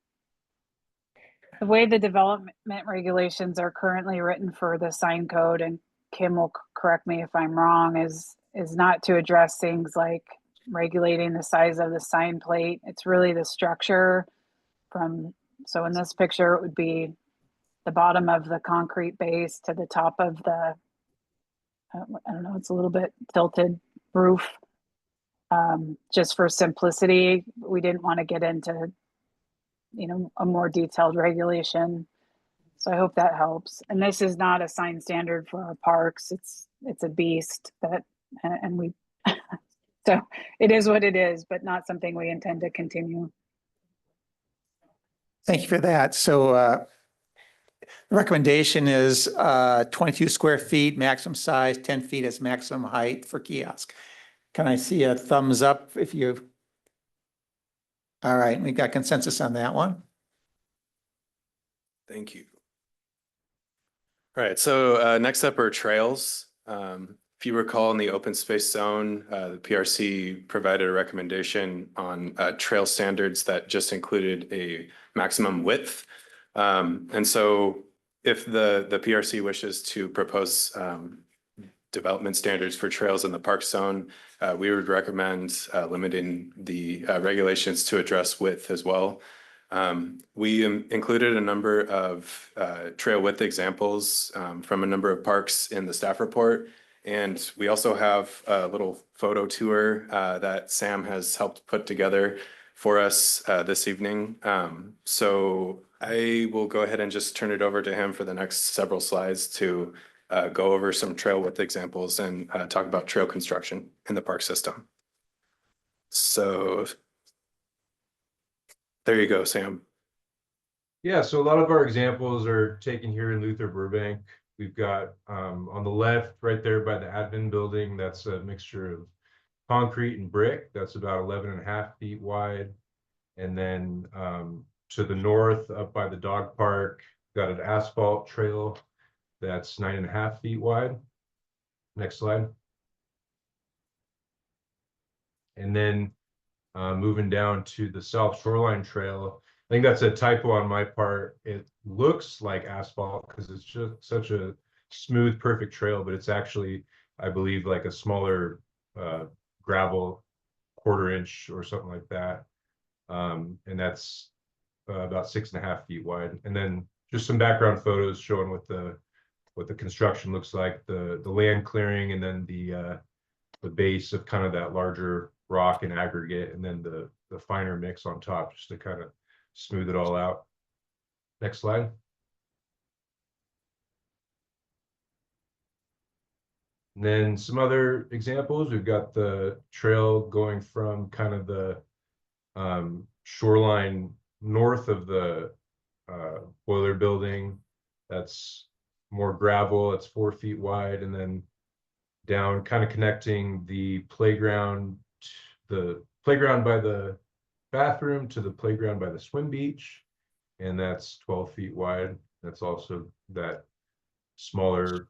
development regulations are currently written for the sign code, and Kim will correct me if I'm wrong, is not to address things like regulating the size of the sign plate. It's really the structure so in this picture, it would be the bottom of the concrete base to the top of the, I don't know, it's a little bit tilted roof. Just for simplicity, we didn't want to get into, a more detailed regulation. So I hope that helps. And this is not a sign standard for our parks. It's a beast and we, so it is what it is, but not something we intend to continue. Thank you for that. So The recommendation is 22 square feet, maximum size, 10 feet as maximum height for kiosk. Can I see a thumbs up if you? All right, we got consensus on that one. Thank you. All right, so next up are trails. If you recall, in the open space zone, the PRC provided a recommendation on trail standards that just included a maximum width. And so if the PRC wishes to propose development standards for trails in the park zone, we would recommend limiting the regulations to address width as well. We included a number of trail width examples from a number of parks in the staff report. And we also have a little photo tour that Sam has helped put together for us this evening. So I will go ahead and just turn it over to him for the next several slides to go over some trail width examples and talk about trail construction in the park system. So there you go, Sam. Yeah, so a lot of our examples are taken here in Luther Burbank. We've got on the left, right there by the admin building, that's a mixture of concrete and brick. That's about 11.5 feet wide. And then to the north, up by the dog park, got an asphalt trail that's 9.5 feet wide. Next slide. And then moving down to the South Shoreline Trail, I think that's a typo on my part. It looks like asphalt because it's just such a smooth, perfect trail, but it's actually, I believe, like a smaller gravel 1/4 inch or something like that. And that's about 6.5 feet wide. And then just some background photos showing what the construction looks like, the land clearing, and then the base of kind of that larger rock and aggregate, and then the finer mix on top, just to kind of smooth it all out. Next slide. And then some other examples. We've got the trail going from kind of the shoreline north of the boiler building. That's more gravel. It's 4 feet wide, and then down, kind of connecting the playground by the bathroom to the playground by the swim beach, and that's 12 feet wide. That's also that smaller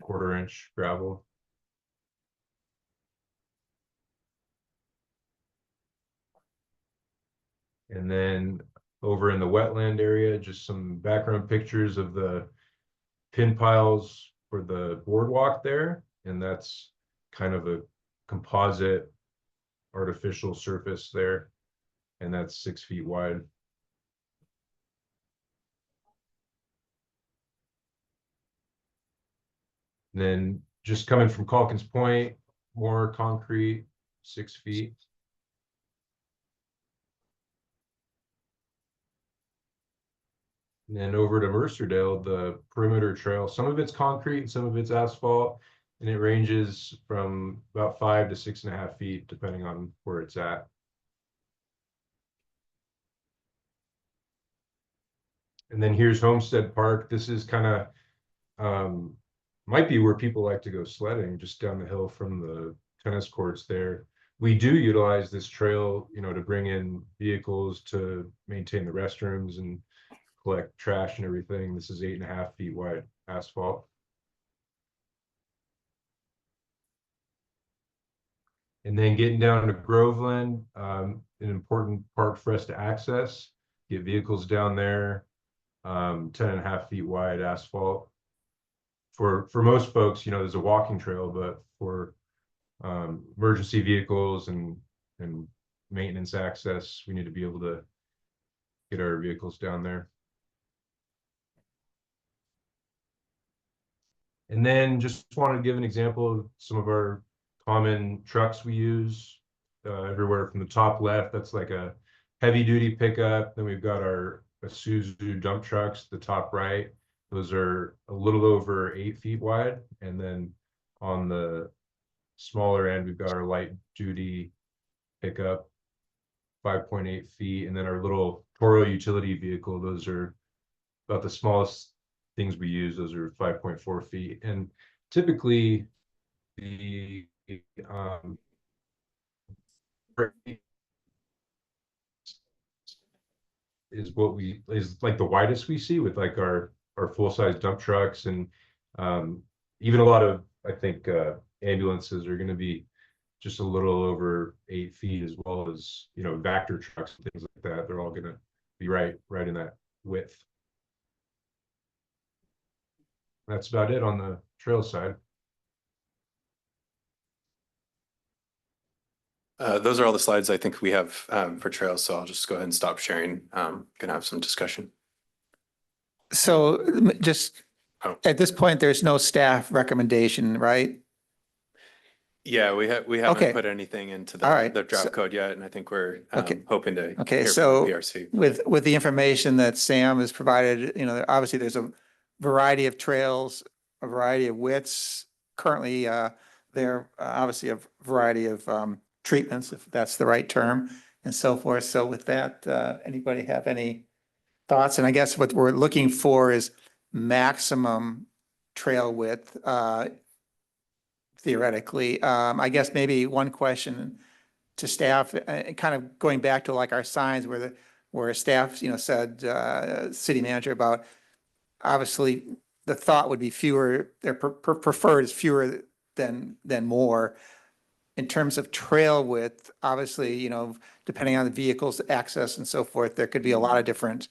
1/4 inch gravel. And then over in the wetland area, just some background pictures of the pin piles for the boardwalk there, and that's kind of a composite artificial surface there, and that's 6 feet wide. And then just coming from Calkins Point, more concrete, 6 feet. And then over to Mercerdale, the perimeter trail, some of it's concrete, some of it's asphalt, and it ranges from about 5 to 6.5 feet, depending on where it's at. And then here's Homestead Park. This is kind of, might be where people like to go sledding, just down the hill from the tennis courts there. We do utilize this trail, to bring in vehicles to maintain the restrooms and collect trash and everything. This is 8.5 feet wide asphalt. And then getting down to Groveland, an important park for us to access, get vehicles down there, 10.5 feet wide asphalt. For most folks, there's a walking trail, but for emergency vehicles and maintenance access, we need to be able to get our vehicles down there. And then just wanted to give an example of some of our common trucks we use everywhere from the top left. That's like a heavy duty pickup. Then we've got our Isuzu dump trucks, the top right. Those are a little over 8 feet wide. And then on the smaller end, we've got our light duty pickup, 5.8 feet. And then our little Toro utility vehicle, those are about the smallest things we use, those are 5.4 feet. And typically the is like the widest we see with like our full-size dump trucks, and even a lot of, I think, ambulances are going to be just a little over 8 feet, as well as, you know, Vector trucks and things like that. They're all going to be right in that width. That's about it on the trail side. Those are all the slides I think we have for trails, so I'll just go ahead and stop sharing. Gonna have some discussion. So just Oh. at this point, there's no staff recommendation, right? Yeah, we Okay. haven't put anything into All right. the draft So- code yet, and I think we're Okay. hoping to Okay, hear from so the PRC. with the information that Sam has provided, you know, obviously there's a variety of trails, a variety of widths. Currently, there are obviously a variety of treatments, if that's the right term, and so forth. So with that, anybody have any thoughts? And I guess what we're looking for is maximum trail width, theoretically. I guess maybe one question to staff, kind of going back to like our signs where staff, you know, said, city manager about, obviously, the thought would be fewer, their preferred is fewer than more. In terms of trail width, obviously, you know, depending on the vehicles, access and so forth, there could be a lot of different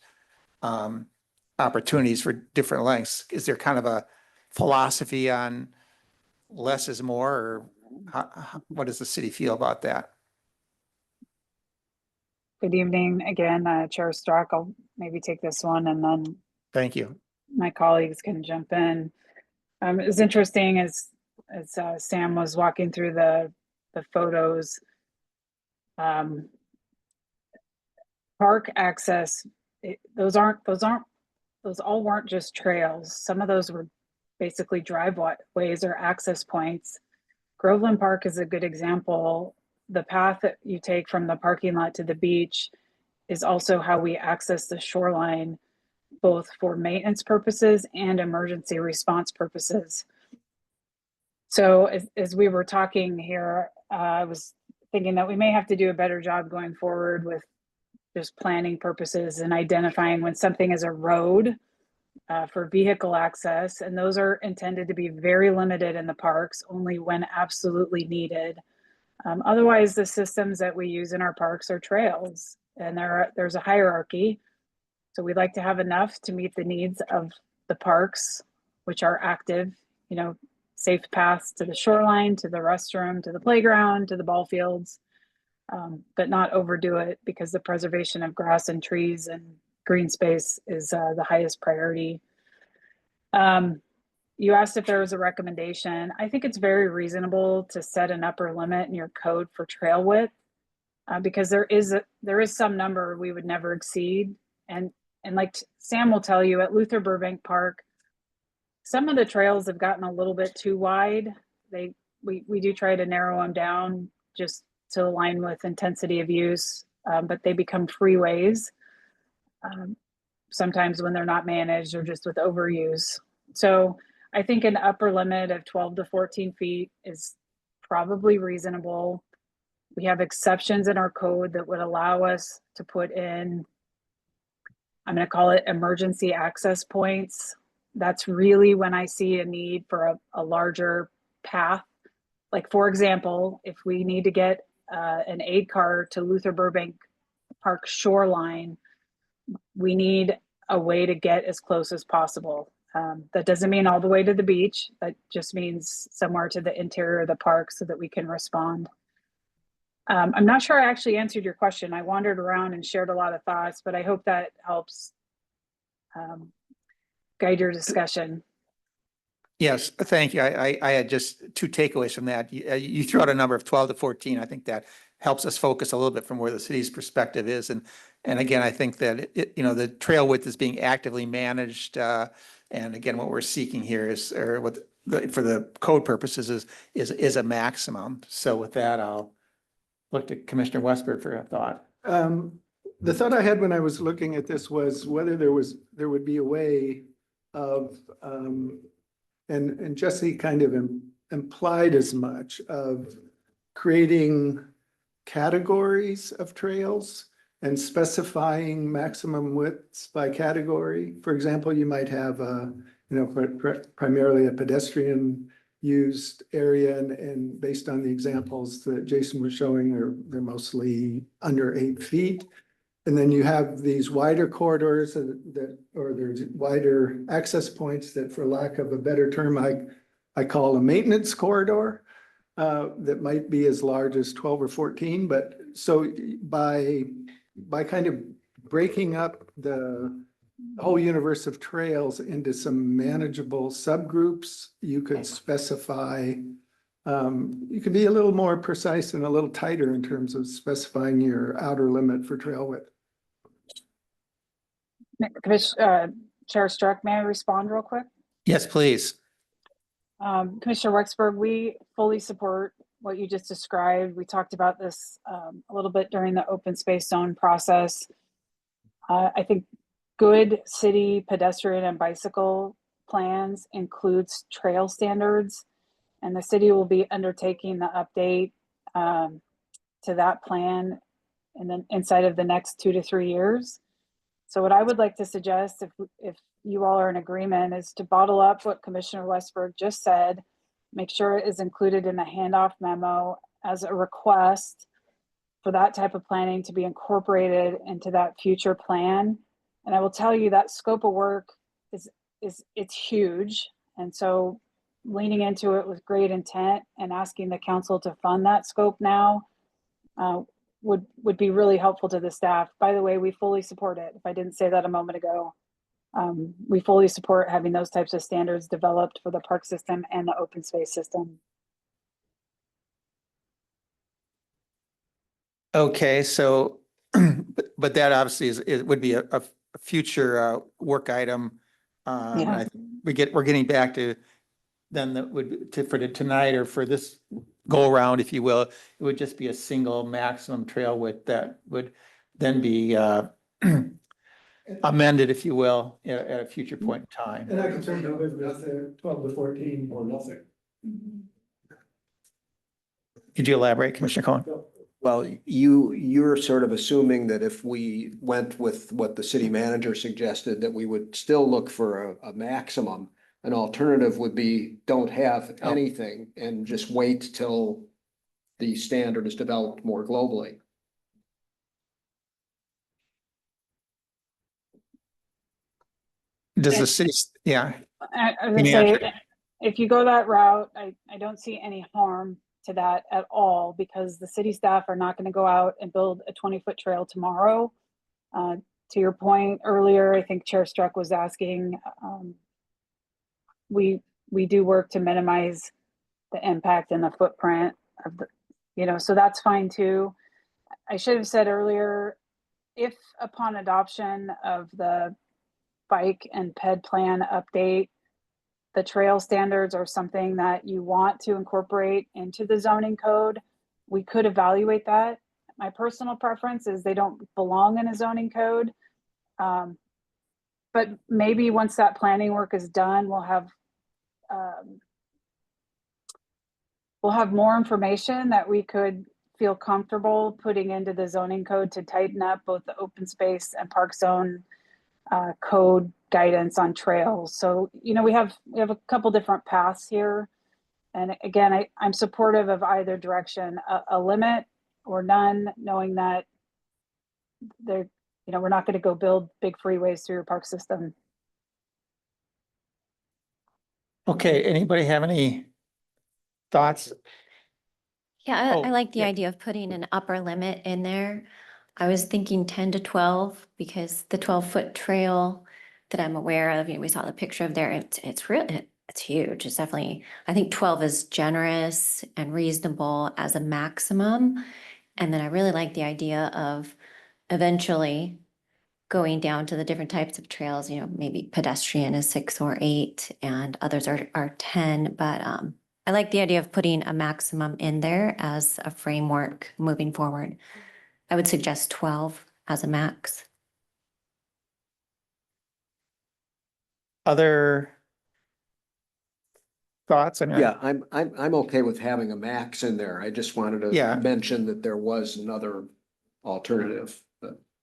opportunities for different lengths. Is there kind of a philosophy on less is more, or what does the city feel about that? Good evening again, Chair Strzok. I'll maybe take this one and then Thank you. my colleagues can jump in. It's interesting as Sam was walking through the photos. Park access, those all weren't just trails. Some of those were basically driveways or access points. Groveland Park is a good example. The path that you take from the parking lot to the beach is also how we access the shoreline, both for maintenance purposes and emergency response purposes. So as we were talking here, I was thinking that we may have to do a better job going forward with just planning purposes and identifying when something is a road for vehicle access, and those are intended to be very limited in the parks, only when absolutely needed. Otherwise, the systems that we use in our parks are trails, and there's a hierarchy. So we'd like to have enough to meet the needs of the parks, which are active, you know, safe paths to the shoreline, to the restroom, to the playground, to the ball fields, but not overdo it, because the preservation of grass and trees and green space is the highest priority. You asked if there was a recommendation. I think it's very reasonable to set an upper limit in your code for trail width, because there is some number we would never exceed. And like Sam will tell you, at Luther Burbank Park, some of the trails have gotten a little bit too wide. We do try to narrow them down just to align with intensity of use, but they become freeways sometimes when they're not managed or just with overuse. So I think an upper limit of 12 to 14 feet is probably reasonable. We have exceptions in our code that would allow us to put in, I'm going to call it emergency access points. That's really when I see a need for a larger path. Like, for example, if we need to get an aid car to Luther Burbank Park shoreline, we need a way to get as close as possible. That doesn't mean all the way to the beach. That just means somewhere to the interior of the park so that we can respond. I'm not sure I actually answered your question. I wandered around and shared a lot of thoughts, but I hope that helps guide your discussion. Yes, thank you. I had just two takeaways from that. You threw out a number of 12 to 14. I think that helps us focus a little bit from where the city's perspective is. And again, I think that you know, the trail width is being actively managed. And again, what we're seeking here is, or what for the code purposes is a maximum. So with that, I'll look to Commissioner Westberg for a thought. The thought I had when I was looking at this was whether there would be a way of, and Jesse kind of implied as much of creating categories of trails and specifying maximum widths by category. For example, you might have primarily a pedestrian used area, and based on the examples that Jason was showing, they're mostly under 8 feet. And then you have these wider corridors or there's wider access points that, for lack of a better term, I call a maintenance corridor, that might be as large as 12 or 14. But so by kind of breaking up the whole universe of trails into some manageable subgroups, you could specify, you could be a little more precise and a little tighter in terms of specifying your outer limit for trail width. Chair Struck, may I respond real quick? Yes, please. Commissioner Wexberg, we fully support what you just described. We talked about this a little bit during the open space zone process. I think good city pedestrian and bicycle plans includes trail standards, and the city will be undertaking the update to that plan and then inside of the next 2 to 3 years. So what I would like to suggest, if you all are in agreement, is to bottle up what Commissioner Westberg just said, make sure it is included in the handoff memo as a request for that type of planning to be incorporated into that future plan. And I will tell you that scope of work it's huge. And so leaning into it with great intent and asking the council to fund that scope now would be really helpful to the staff. By the way, we fully support it. If I didn't say that a moment ago, we fully support having those types of standards developed for the park system and the open space system. Okay, so, but that obviously it would be a future work item. Yeah. We're getting back to then that would for tonight or for this go around, if you will, it would just be a single maximum trail width that would then be amended, if you will, at a future point in time. And I can certainly live with the 12 to 14 or nothing. Could you elaborate, Commissioner Cohen? Well, you're sort of assuming that if we went with what the city manager suggested, that we would still look for a maximum. An alternative would be don't have anything and just wait till the standard is developed more globally. Does the city, yeah. I was gonna say, if you go that route, I don't see any harm to that at all, because the city staff are not going to go out and build a 20-foot trail tomorrow. To your point earlier, I think Chair Struck was asking, we do work to minimize the impact and the footprint of the, so that's fine too. I should have said earlier, if upon adoption of the bike and ped plan update, the trail standards are something that you want to incorporate into the zoning code, we could evaluate that. My personal preference is they don't belong in a zoning code. But maybe once that planning work is done, we'll have more information that we could feel comfortable putting into the zoning code to tighten up both the open space and park zone code guidance on trails. So, we have a couple different paths here. And again, I'm supportive of either direction, a limit or none, knowing that we're not going to go build big freeways through your park system. Okay, anybody have any thoughts? Yeah, Oh, I like the yeah. idea of putting an upper limit in there. I was thinking 10 to 12 because the 12-foot trail that I'm aware of, we saw the picture of there, it's really, it's huge. It's definitely, I think 12 is generous and reasonable as a maximum. And then I really like the idea of eventually going down to the different types of trails, maybe pedestrian is 6 or 8 and others are 10, but I like the idea of putting a maximum in there as a framework moving forward. I would suggest 12 as a max. Other thoughts? Yeah, I'm okay with having a max in there. I just wanted Yeah. to mention that there was another alternative.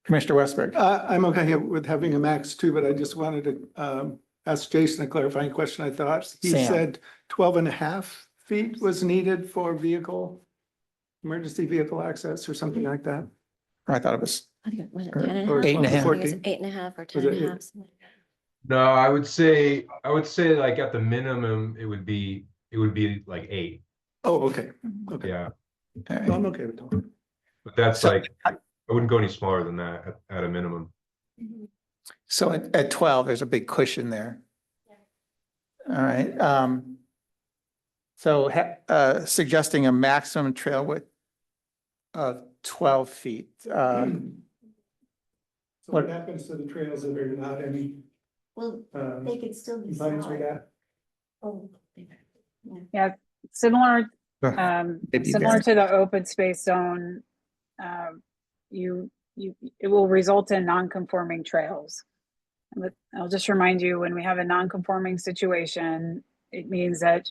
Commissioner Westberg. I'm okay with having a max too, but I just wanted to ask Jason a clarifying question. I thought he Sam. said 12.5 feet was needed for emergency vehicle access or something like that. I thought it was, I think it was Or- 10 and a or half. 8.5. I think it's 14. 8.5 or Was 10 and it a half. something like that. No, I would say like at the minimum, it would be like 8. Oh, okay, okay. Yeah, No, I'm okay with that. but that's So- like, I wouldn't go any smaller than that at a minimum. so at 12, there's a big cushion there. All right, so suggesting a maximum trail width of 12 feet. So what happens to the trails that are not any Well, they could still be compliance with smaller. that? Oh. Yeah, similar, It'd be similar very- to the open space zone. It will result in non-conforming trails. But I'll just remind you, when we have a non-conforming situation, it means that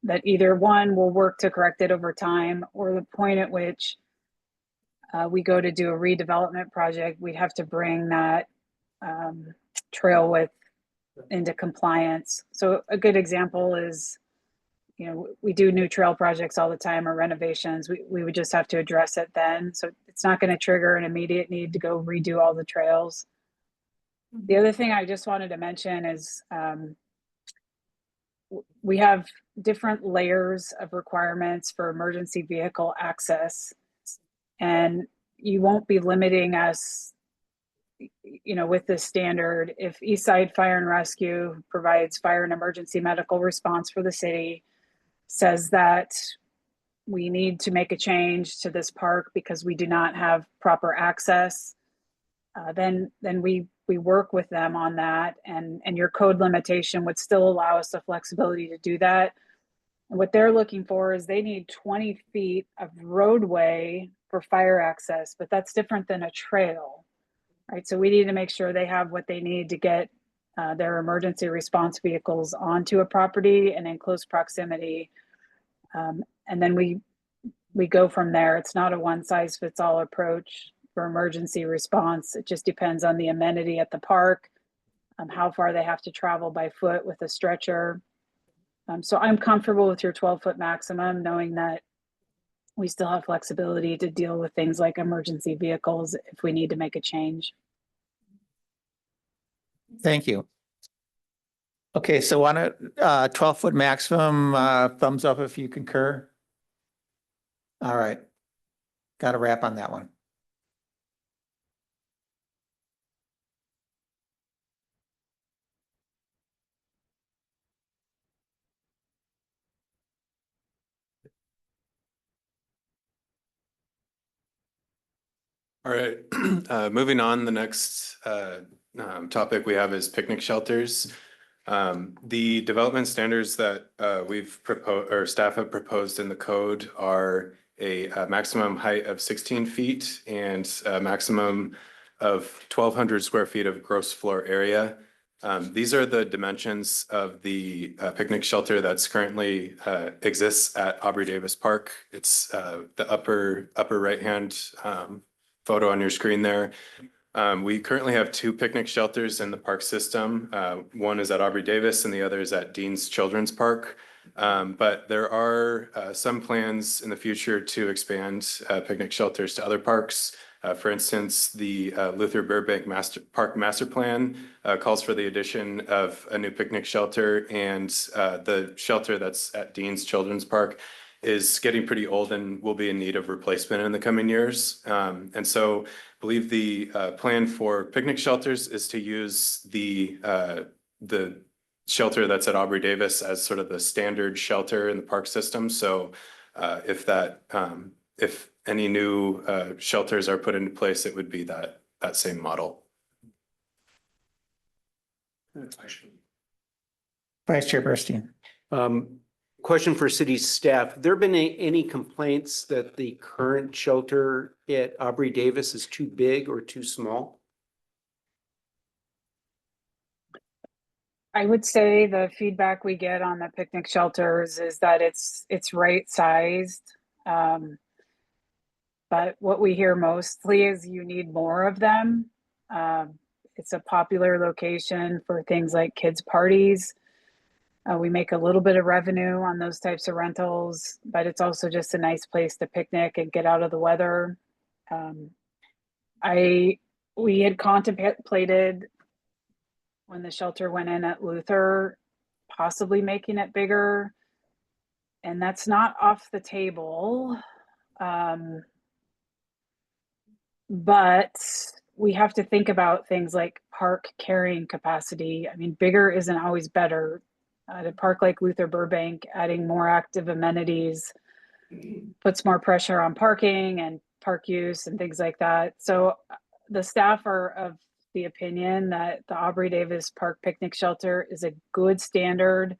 that either one will work to correct it over time, or the point at which we go to do a redevelopment project, we'd have to bring that trail width into compliance. So a good example is, you know, we do new trail projects all the time or renovations. We would just have to address it then. So it's not going to trigger an immediate need to go redo all the trails. The other thing I just wanted to mention is we have different layers of requirements for emergency vehicle access, and you won't be limiting us, you know, with this standard. If Eastside Fire and Rescue provides fire and emergency medical response for the city, says that we need to make a change to this park because we do not have proper access, then we work with them on that, and your code limitation would still allow us the flexibility to do that. And what they're looking for is they need 20 feet of roadway for fire access, but that's different than a trail, right? So we need to make sure they have what they need to get their emergency response vehicles onto a property and in close proximity. And then we go from there. It's not a one size fits all approach for emergency response. It just depends on the amenity at the park, how far they have to travel by foot with a stretcher. So I'm comfortable with your 12-foot maximum, knowing that we still have flexibility to deal with things like emergency vehicles if we need to make a change. Thank you. Okay, so on a 12-foot maximum, thumbs up if you concur. All right. Got a wrap on that one. All right, moving on, the next topic we have is picnic shelters. The development standards that we've proposed, or staff have proposed in the code, are a maximum height of 16 feet and a maximum of 1,200 square feet of gross floor area. These are the dimensions of the picnic shelter that's currently exists at Aubrey Davis Park. It's the upper right-hand photo on your screen there. We currently have 2 picnic shelters in the park system. One is at Aubrey Davis and the other is at Dean's Children's Park. But there are some plans in the future to expand picnic shelters to other parks. For instance, the Luther Burbank Park Master Plan calls for the addition of a new picnic shelter, and the shelter that's at Dean's Children's Park is getting pretty old and will be in need of replacement in the coming years. And so I believe the plan for picnic shelters is to use the shelter that's at Aubrey Davis as sort of the standard shelter in the park system. So if any new shelters are put into place, it would be that same model. Vice Chair Burstein. Question for city staff. There been any complaints that the current shelter at Aubrey Davis is too big or too small? I would say the feedback we get on the picnic shelters is that it's right sized. But what we hear mostly is you need more of them. It's a popular location for things like kids' parties. We make a little bit of revenue on those types of rentals, but it's also just a nice place to picnic and get out of the weather. We had contemplated when the shelter went in at Luther, possibly making it bigger, and that's not off the table. But we have to think about things like park carrying capacity. I mean, bigger isn't always better. At a park like Luther Burbank, adding more active amenities puts more pressure on parking and park use and things like that. So the staff are of the opinion that the Aubrey Davis Park Picnic Shelter is a good standard.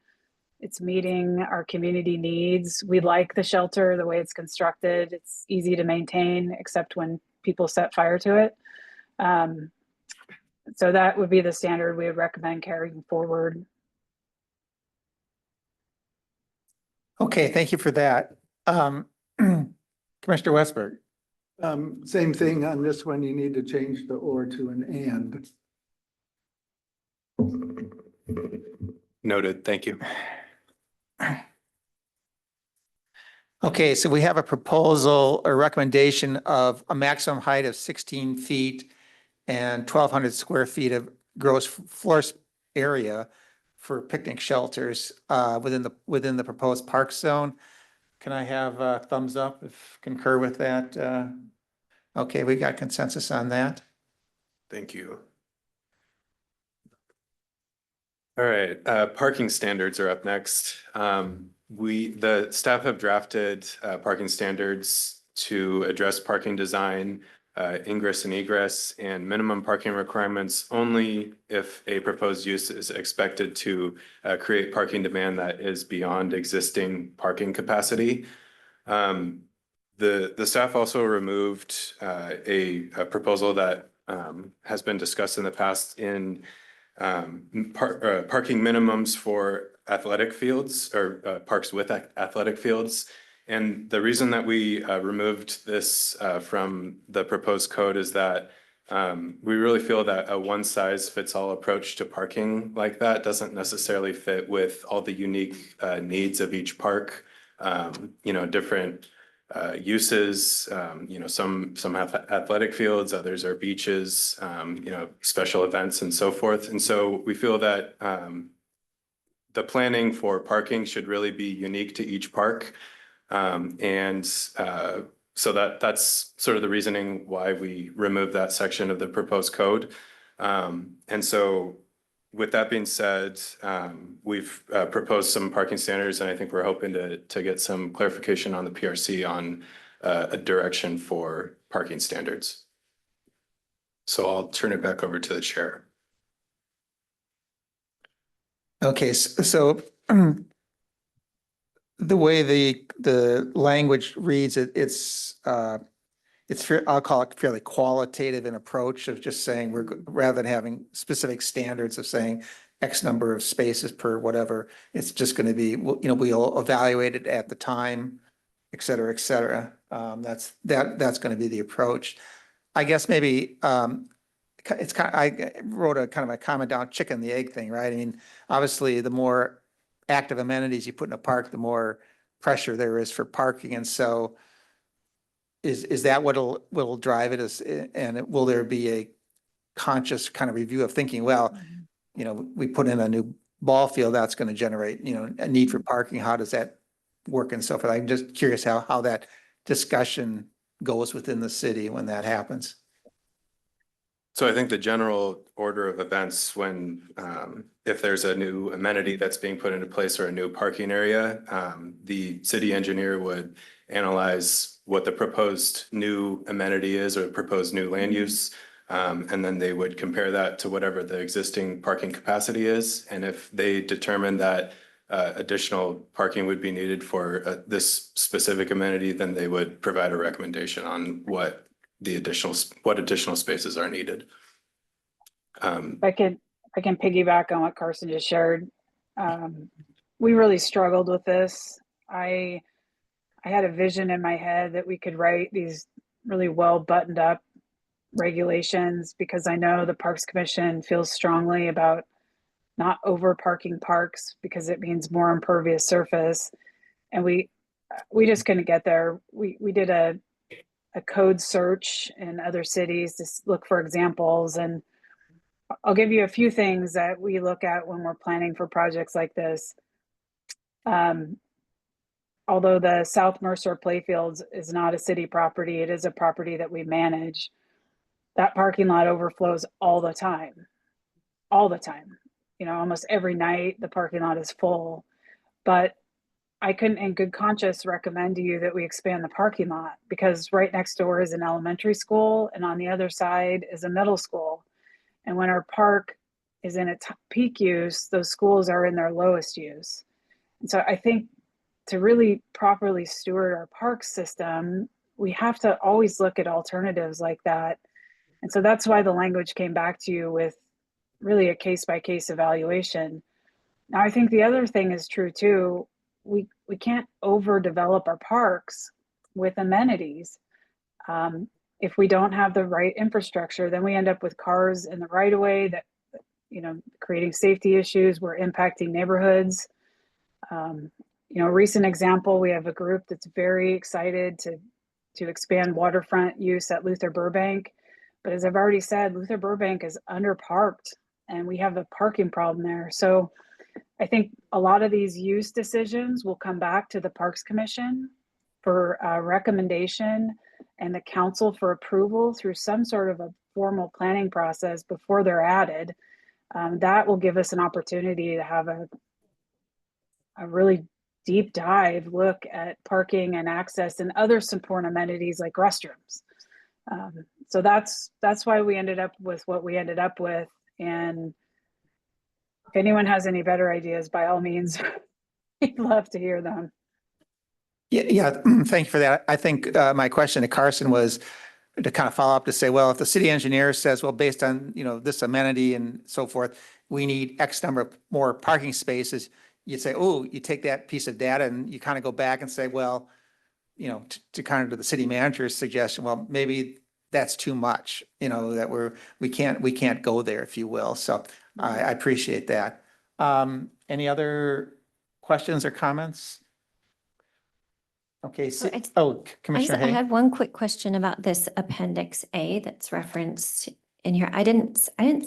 It's meeting our community needs. We like the shelter, the way it's constructed. It's easy to maintain, except when people set fire to it. So that would be the standard we would recommend carrying forward. Okay, thank you for that. Commissioner Westberg. Same thing on this one, you need to change the or to an and. Noted. Thank you. Okay, so we have a proposal or recommendation of a maximum height of 16 feet and 1,200 square feet of gross floor area for picnic shelters within the proposed park zone. Can I have a thumbs up if concur with that? Okay, we got consensus on that. Thank you. All right, parking standards are up next. The staff have drafted parking standards to address parking design, ingress and egress, and minimum parking requirements only if a proposed use is expected to create parking demand that is beyond existing parking capacity. The staff also removed a proposal that has been discussed in the past in parking minimums for athletic fields or parks with athletic fields. And the reason that we removed this from the proposed code is that we really feel that a one size fits all approach to parking like that doesn't necessarily fit with all the unique needs of each park. Different uses, some have athletic fields, others are beaches, special events and so forth. And so we feel that the planning for parking should really be unique to each park. So that's sort of the reasoning why we removed that section of the proposed code. And so with that being said, we've proposed some parking standards, and I think we're hoping to get some clarification on the PRC on a direction for parking standards. So I'll turn it back over to the chair. Okay, so the way the language reads, it's I'll call it fairly qualitative in approach of just saying rather than having specific standards of saying X number of spaces per whatever, it's just going to be, we'll evaluate it at the time, et cetera, et cetera. That's going to be the approach. I guess maybe it's kind of, I wrote a kind of a comment down, chicken and the egg thing, right? I mean, obviously the more active amenities you put in a park, the more pressure there is for parking. And so is that what will drive it, and will there be a conscious kind of review of thinking, well, we put in a new ball field, that's going to generate, a need for parking. How does that work and so forth? I'm just curious how that discussion goes within the city when that happens. So I think the general order of events when, if there's a new amenity that's being put into place or a new parking area, the city engineer would analyze what the proposed new amenity is or proposed new land use. And then they would compare that to whatever the existing parking capacity is. And if they determine that additional parking would be needed for this specific amenity, then they would provide a recommendation on what additional spaces are needed. If I could I can piggyback on what Carson just shared. We really struggled with this. I had a vision in my head that we could write these really well buttoned up regulations, because I know the Parks Commission feels strongly about not over parking parks because it means more impervious surface. And we just couldn't get there. We did a code search in other cities to look for examples, and I'll give you a few things that we look at when we're planning for projects like this. Although the South Mercer Playfields is not a city property, it is a property that we manage. That parking lot overflows all the time. All the time. You know, almost every night the parking lot is full. But I couldn't in good conscience recommend to you that we expand the parking lot, because right next door is an elementary school and on the other side is a middle school. And when our park is in its peak use, those schools are in their lowest use. And so I think to really properly steward our park system, we have to always look at alternatives like that. And so that's why the language came back to you with really a case by case evaluation. Now, I think the other thing is true too. We can't overdevelop our parks with amenities. If we don't have the right infrastructure, then we end up with cars in the right of way that, you know, creating safety issues. We're impacting neighborhoods. You know, recent example, we have a group that's very excited to expand waterfront use at Luther Burbank. But as I've already said, Luther Burbank is underparked and we have a parking problem there. So I think a lot of these use decisions will come back to the Parks Commission for a recommendation and the council for approval through some sort of a formal planning process before they're added. That will give us an opportunity to have a really deep dive look at parking and access and other support amenities like restrooms. So that's why we ended up with what we ended up with. And if anyone has any better ideas, by all means, we'd love to hear them. Yeah, thank you for that. I think my question to Carson was to kind of follow up to say, well, if the city engineer says, well, based on, you know, this amenity and so forth, we need X number of more parking spaces, you'd say, oh, you take that piece of data and you kind of go back and say, well, you know, to kind of to the city manager's suggestion, well, maybe that's too much, you know, that we can't go there, if you will. So I appreciate that. Any other questions or comments? Okay, So it's- Commissioner I Hay. had one quick question about this Appendix A that's referenced in here. I didn't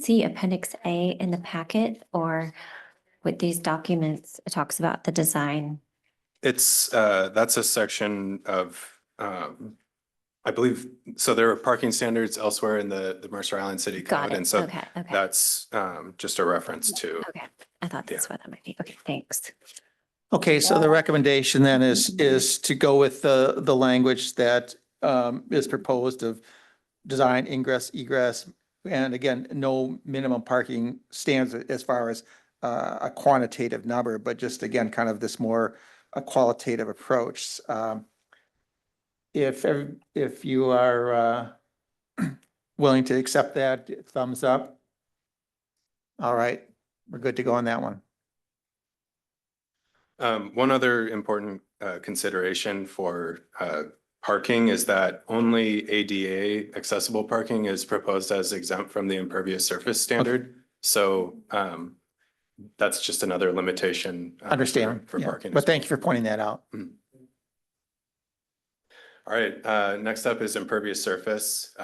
see Appendix A in the packet or with these documents. It talks about the design. It's, that's a section of, I believe, so there are parking standards elsewhere in the Mercer Island City Got Code. it. And so Okay. that's just a reference to. Okay. I thought that's what that might be. Okay, thanks. Okay, so the recommendation then is to go with the language that is proposed of design ingress, egress, and again, no minimum parking stands as far as a quantitative number, but just again, kind of this more a qualitative approach. If you are willing to accept that, thumbs up. All right, we're good to go on that one. One other important consideration for parking is that only ADA accessible parking is proposed as exempt from the impervious surface standard. So that's just another limitation. Understand, for yeah, parking. but thank you for pointing that out. All right, next up is impervious surface.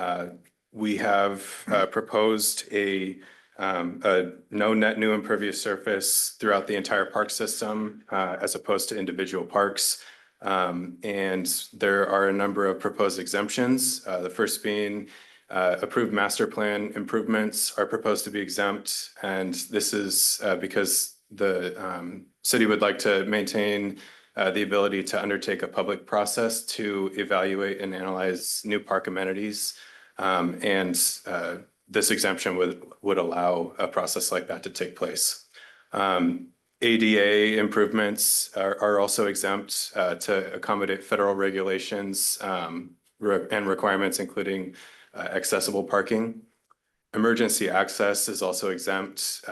We have proposed a no net new impervious surface throughout the entire park system as opposed to individual parks. And there are a number of proposed exemptions. The first being approved master plan improvements are proposed to be exempt. And this is because the city would like to maintain the ability to undertake a public process to evaluate and analyze new park amenities. And this exemption would allow a process like that to take place. ADA improvements are also exempt to accommodate federal regulations and requirements, including accessible parking. Emergency access is also exempt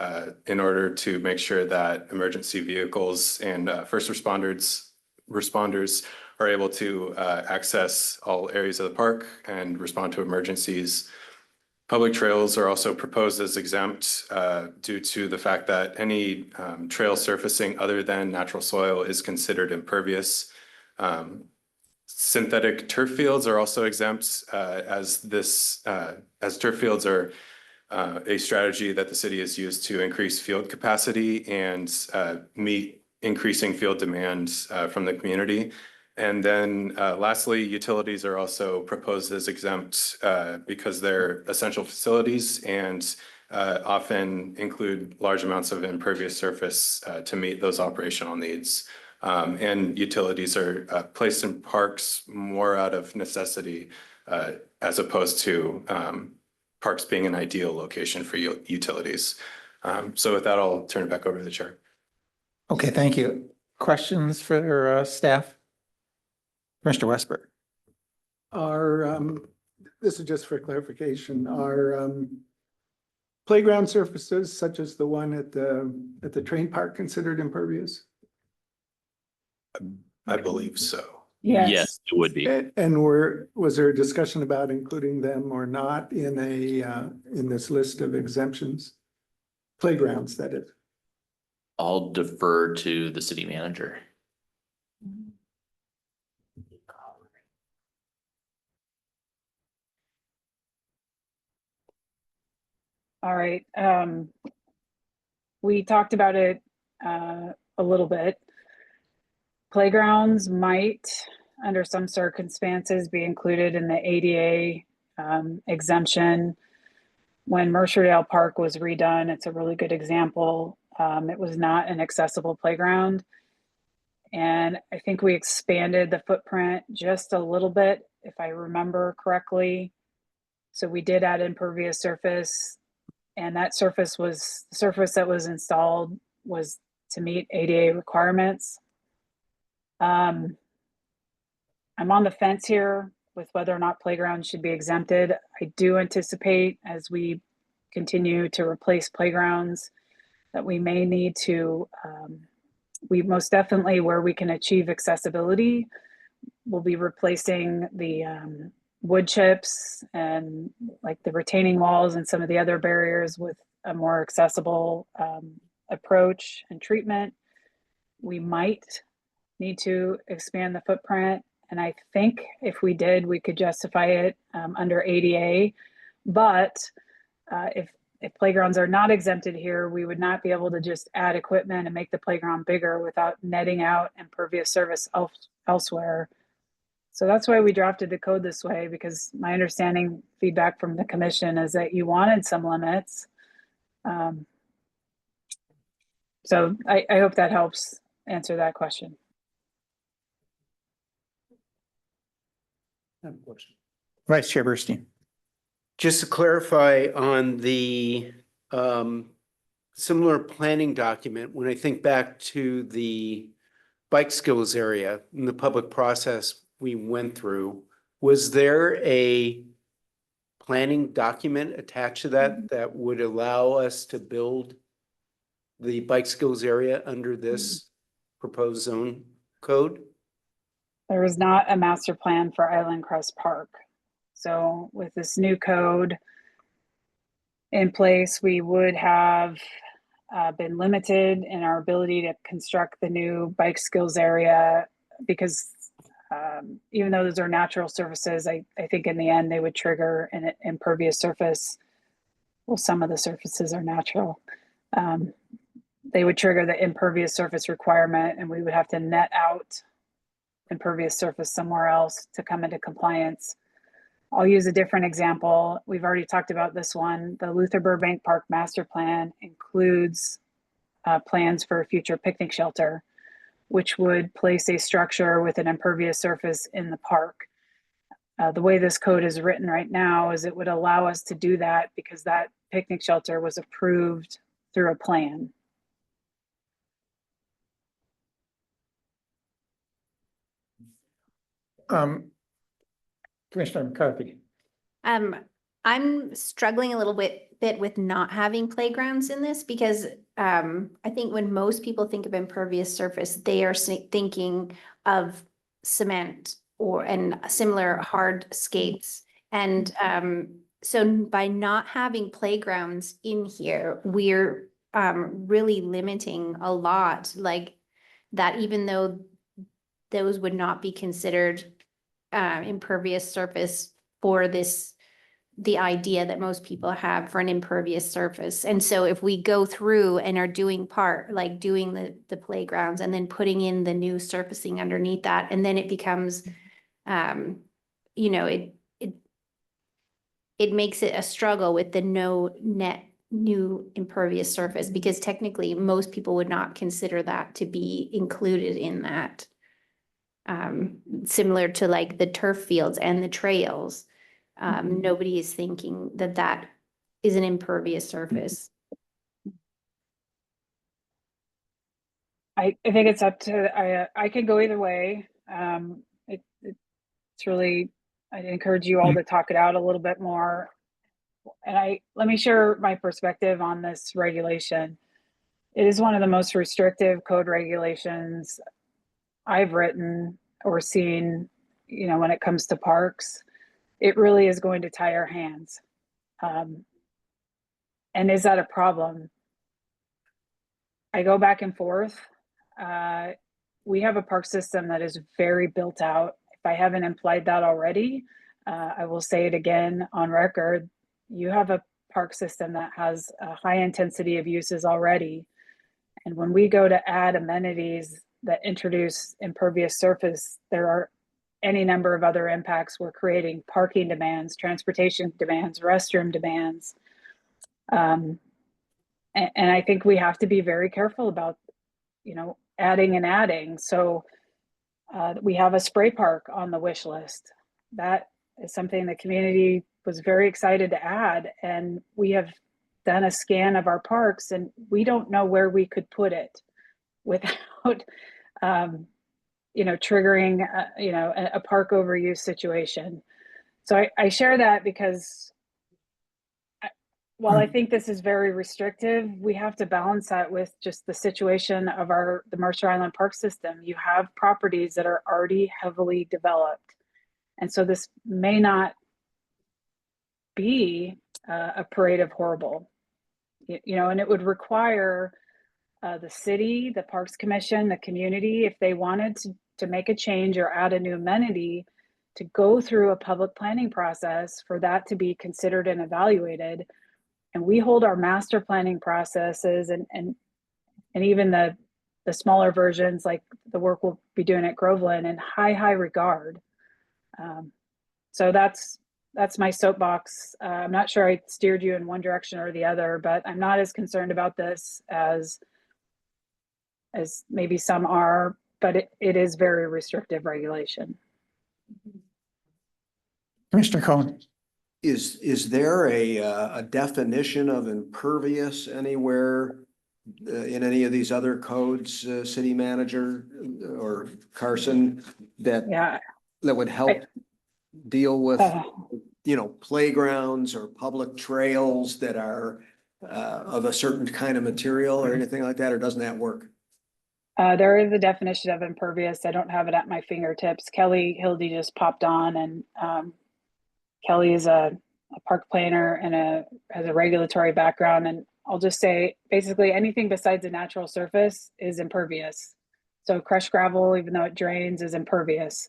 in order to make sure that emergency vehicles and first responders are able to access all areas of the park and respond to emergencies. Public trails are also proposed as exempt due to the fact that any trail surfacing other than natural soil is considered impervious. Synthetic turf fields are also exempt as turf fields are a strategy that the city has used to increase field capacity and meet increasing field demands from the community. And then lastly, utilities are also proposed as exempt because they're essential facilities and often include large amounts of impervious surface to meet those operational needs. And utilities are placed in parks more out of necessity as opposed to parks being an ideal location for utilities. So with that, I'll turn it back over to the chair. Okay, thank you. Questions for staff? Commissioner Westbrook. This is just for clarification, are playground surfaces such as the one at the train park considered impervious? I believe so. Yes, it would be. And was there a discussion about including them or not in in this list of exemptions? Playgrounds, that is. I'll defer to the city manager. All right. We talked about it a little bit. Playgrounds might, under some circumstances, be included in the ADA exemption. When Mercerdale Park was redone, it's a really good example. It was not an accessible playground. And I think we expanded the footprint just a little bit, if I remember correctly. So we did add impervious surface, and that surface was, the surface that was installed was to meet ADA requirements. I'm on the fence here with whether or not playgrounds should be exempted. I do anticipate, as we continue to replace playgrounds, that we may need to, we most definitely, where we can achieve accessibility, we'll be replacing the wood chips and like the retaining walls and some of the other barriers with a more accessible approach and treatment. We might need to expand the footprint. And I think if we did, we could justify it under ADA. But if playgrounds are not exempted here, we would not be able to just add equipment and make the playground bigger without netting out impervious surface elsewhere. So that's why we drafted the code this way, because my understanding feedback from the commission is that you wanted some limits. So I hope that helps answer that question. I have a question. Vice Chair Burstein. Just to clarify on the similar planning document, when I think back to the bike skills area in the public process we went through, was there a planning document attached to that that would allow us to build the bike skills area under this proposed zone code? There is not a master plan for Island Crest Park. So with this new code in place, we would have been limited in our ability to construct the new bike skills area, because even though those are natural surfaces, I think in the end they would trigger an impervious surface. Well, some of the surfaces are natural. They would trigger the impervious surface requirement, and we would have to net out impervious surface somewhere else to come into compliance. I'll use a different example. We've already talked about this one. The Luther Burbank Park Master Plan includes plans for a future picnic shelter, which would place a structure with an impervious surface in the park. The way this code is written right now is it would allow us to do that because that picnic shelter was approved through a plan. Commissioner McCarthy. I'm struggling a little bit with not having playgrounds in this because I think when most people think of impervious surface, they are thinking of cement and similar hard skates. And so by not having playgrounds in here, we're really limiting a lot, like that, even though those would not be considered impervious surface for the idea that most people have for an impervious surface. And so if we go through and are doing doing the playgrounds and then putting in the new surfacing underneath that, and then it becomes, you know, it makes it a struggle with the no net new impervious surface, because technically most people would not consider that to be included in that. Similar to like the turf fields and the trails. Nobody is thinking that that is an impervious surface. I think it's up to, I could go either way. It's really, I'd encourage you all to talk it out a little bit more. And let me share my perspective on this regulation. It is one of the most restrictive code regulations I've written or seen, you know, when it comes to parks. It really is going to tie our hands. And is that a problem? I go back and forth. We have a park system that is very built out. If I haven't implied that already, I will say it again on record. You have a park system that has a high intensity of uses already. And when we go to add amenities that introduce impervious surface, there are any number of other impacts. We're creating parking demands, transportation demands, restroom demands. And I think we have to be very careful about, you know, adding and adding. So we have a spray park on the wish list. That is something the community was very excited to add. And we have done a scan of our parks and we don't know where we could put it without, you know, triggering, you know, a park overuse situation. So I share that because while I think this is very restrictive, we have to balance that with just the situation of the Mercer Island Park system. You have properties that are already heavily developed. And so this may not be a parade of horrible, you know, and it would require the city, the Parks Commission, the community, if they wanted to make a change or add a new amenity, to go through a public planning process for that to be considered and evaluated. And we hold our master planning processes and even the smaller versions, like the work we'll be doing at Groveland, in high regard. So that's my soapbox. I'm not sure I steered you in one direction or the other, but I'm not as concerned about this as maybe some are, but it is very restrictive regulation. Commissioner Cohen. Is there a definition of impervious anywhere in any of these other codes, city manager or Carson, that would help deal with, you know, playgrounds or public trails that are of a certain kind of material or anything like that, or doesn't that work? There is a definition of impervious. I don't have it at my fingertips. Kelly Hildy just popped on, and Kelly is a park planner and has a regulatory background. And I'll just say, basically anything besides a natural surface is impervious. So crushed gravel, even though it drains, is impervious.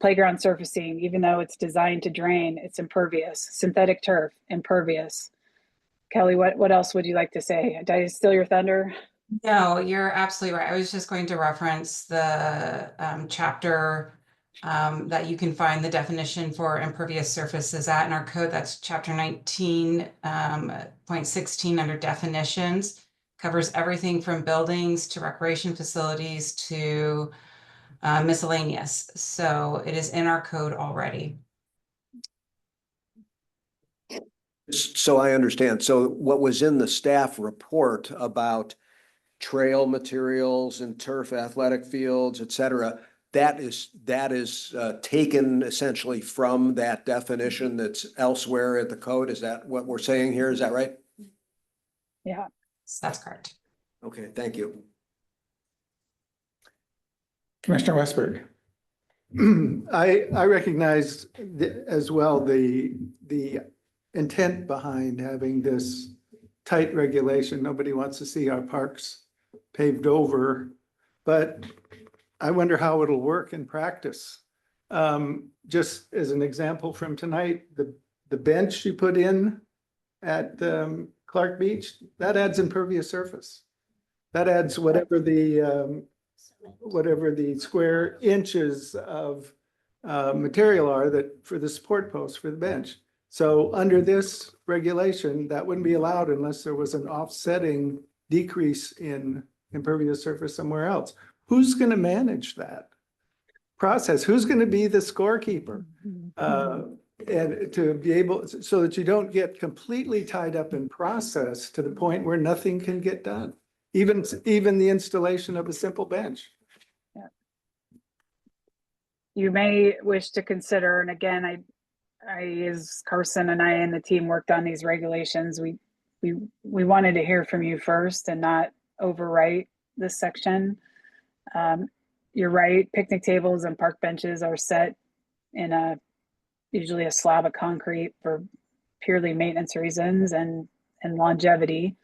Playground surfacing, even though it's designed to drain, it's impervious. Synthetic turf, impervious. Kelly, what else would you like to say? Did I steal your thunder? No, you're absolutely right. I was just going to reference the chapter that you can find the definition for impervious surfaces at in our code. That's chapter 19.16 under definitions. Covers everything from buildings to recreation facilities to miscellaneous. So it is in our code already. So I understand. So what was in the staff report about trail materials and turf athletic fields, et cetera, that is taken essentially from that definition that's elsewhere in the code. Is that what we're saying here? Is that right? Yeah. That's correct. Okay, thank you. Commissioner Westberg. I recognize as well the intent behind having this tight regulation. Nobody wants to see our parks paved over, but I wonder how it'll work in practice. Just as an example from tonight, the bench you put in at Clark Beach, that adds impervious surface. That adds whatever the square inches of material are that for the support posts for the bench. So under this regulation, that wouldn't be allowed unless there was an offsetting decrease in impervious surface somewhere else. Who's going to manage that process? Who's going to be the scorekeeper? And to be able, so that you don't get completely tied up in process to the point where nothing can get done, even the installation of a simple bench. You may wish to consider, and again, as Carson and I and the team worked on these regulations, we wanted to hear from you first and not overwrite this section. You're right, picnic tables and park benches are set in usually a slab of concrete for purely maintenance reasons and longevity.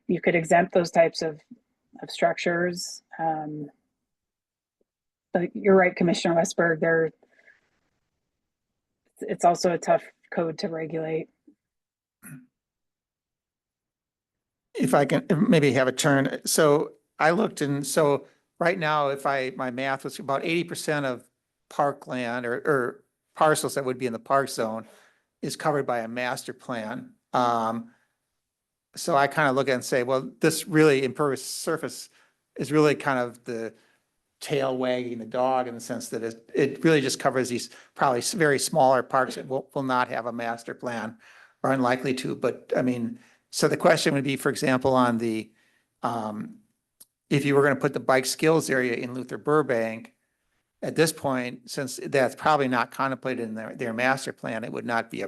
You could exempt those types of structures. But you're right, Commissioner Westberg, it's also a tough code to regulate. If I can maybe have a turn. So I looked and so right now, my math was about 80% of parkland or parcels that would be in the park zone is covered by a master plan. So I kind of look at it and say, well, this really impervious surface is really kind of the tail wagging the dog in the sense that it really just covers these probably very smaller parks that will not have a master plan or unlikely to. But I mean, so the question would be, for example, on the, if you were going to put the bike skills area in Luther Burbank, at this point, since that's probably not contemplated in their master plan, it would not be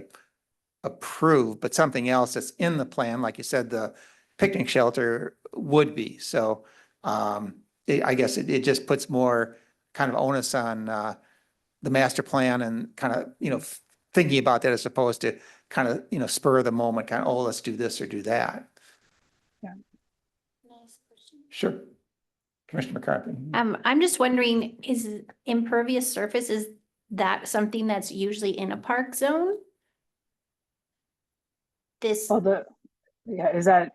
approved, but something else that's in the plan, like you said, the picnic shelter would be. So I guess it just puts more kind of onus on the master plan and kind of, thinking about that as opposed to kind of, spur of the moment, kind of, oh, let's do this or do that. Yeah. Sure. Commissioner McCarthy. I'm just wondering, is impervious surface, is that something that's usually in a park zone? This, Well, is that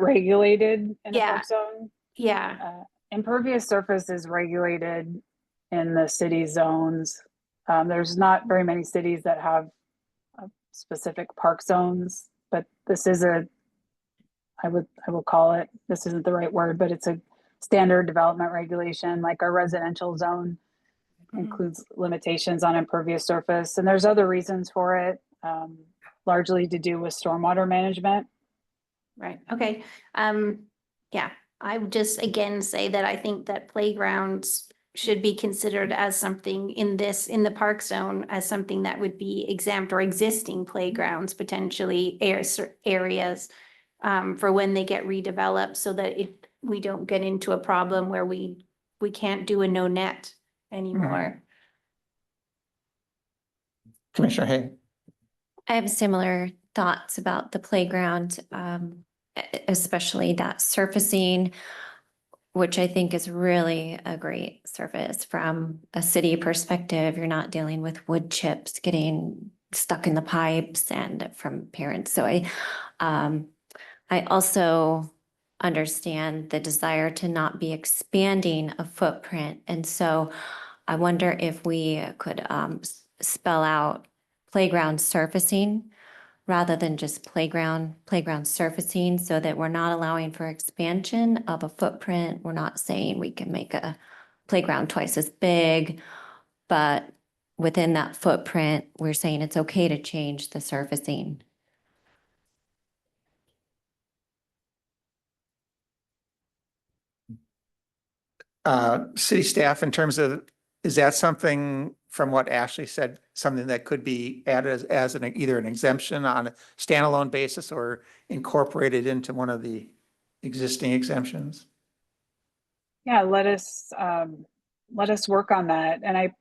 regulated in a Yeah. park zone? yeah, Impervious surface is regulated in the city zones. There's not very many cities that have specific park zones, but this is I will call it, this isn't the right word, but it's a standard development regulation, like our residential zone includes limitations on impervious surface. And there's other reasons for it, largely to do with stormwater management. right, okay. Yeah, I would just again say that I think that playgrounds should be considered as something in the park zone as something that would be exempt, or existing playgrounds, potentially areas for when they get redeveloped, so that we don't get into a problem where we can't do a no net anymore. Commissioner Hay. I have similar thoughts about the playground, especially that surfacing, which I think is really a great surface from a city perspective. You're not dealing with wood chips getting stuck in the pipes and from parents. So I also understand the desire to not be expanding a footprint. And so I wonder if we could spell out playground surfacing rather than just playground surfacing, so that we're not allowing for expansion of a footprint. We're not saying we can make a playground twice as big, but within that footprint, we're saying it's okay to change the surfacing. city staff in terms of, is that something from what Ashley said, something that could be added as an, either an exemption on a standalone basis or incorporated into one of the existing exemptions? Yeah, let us work on that. And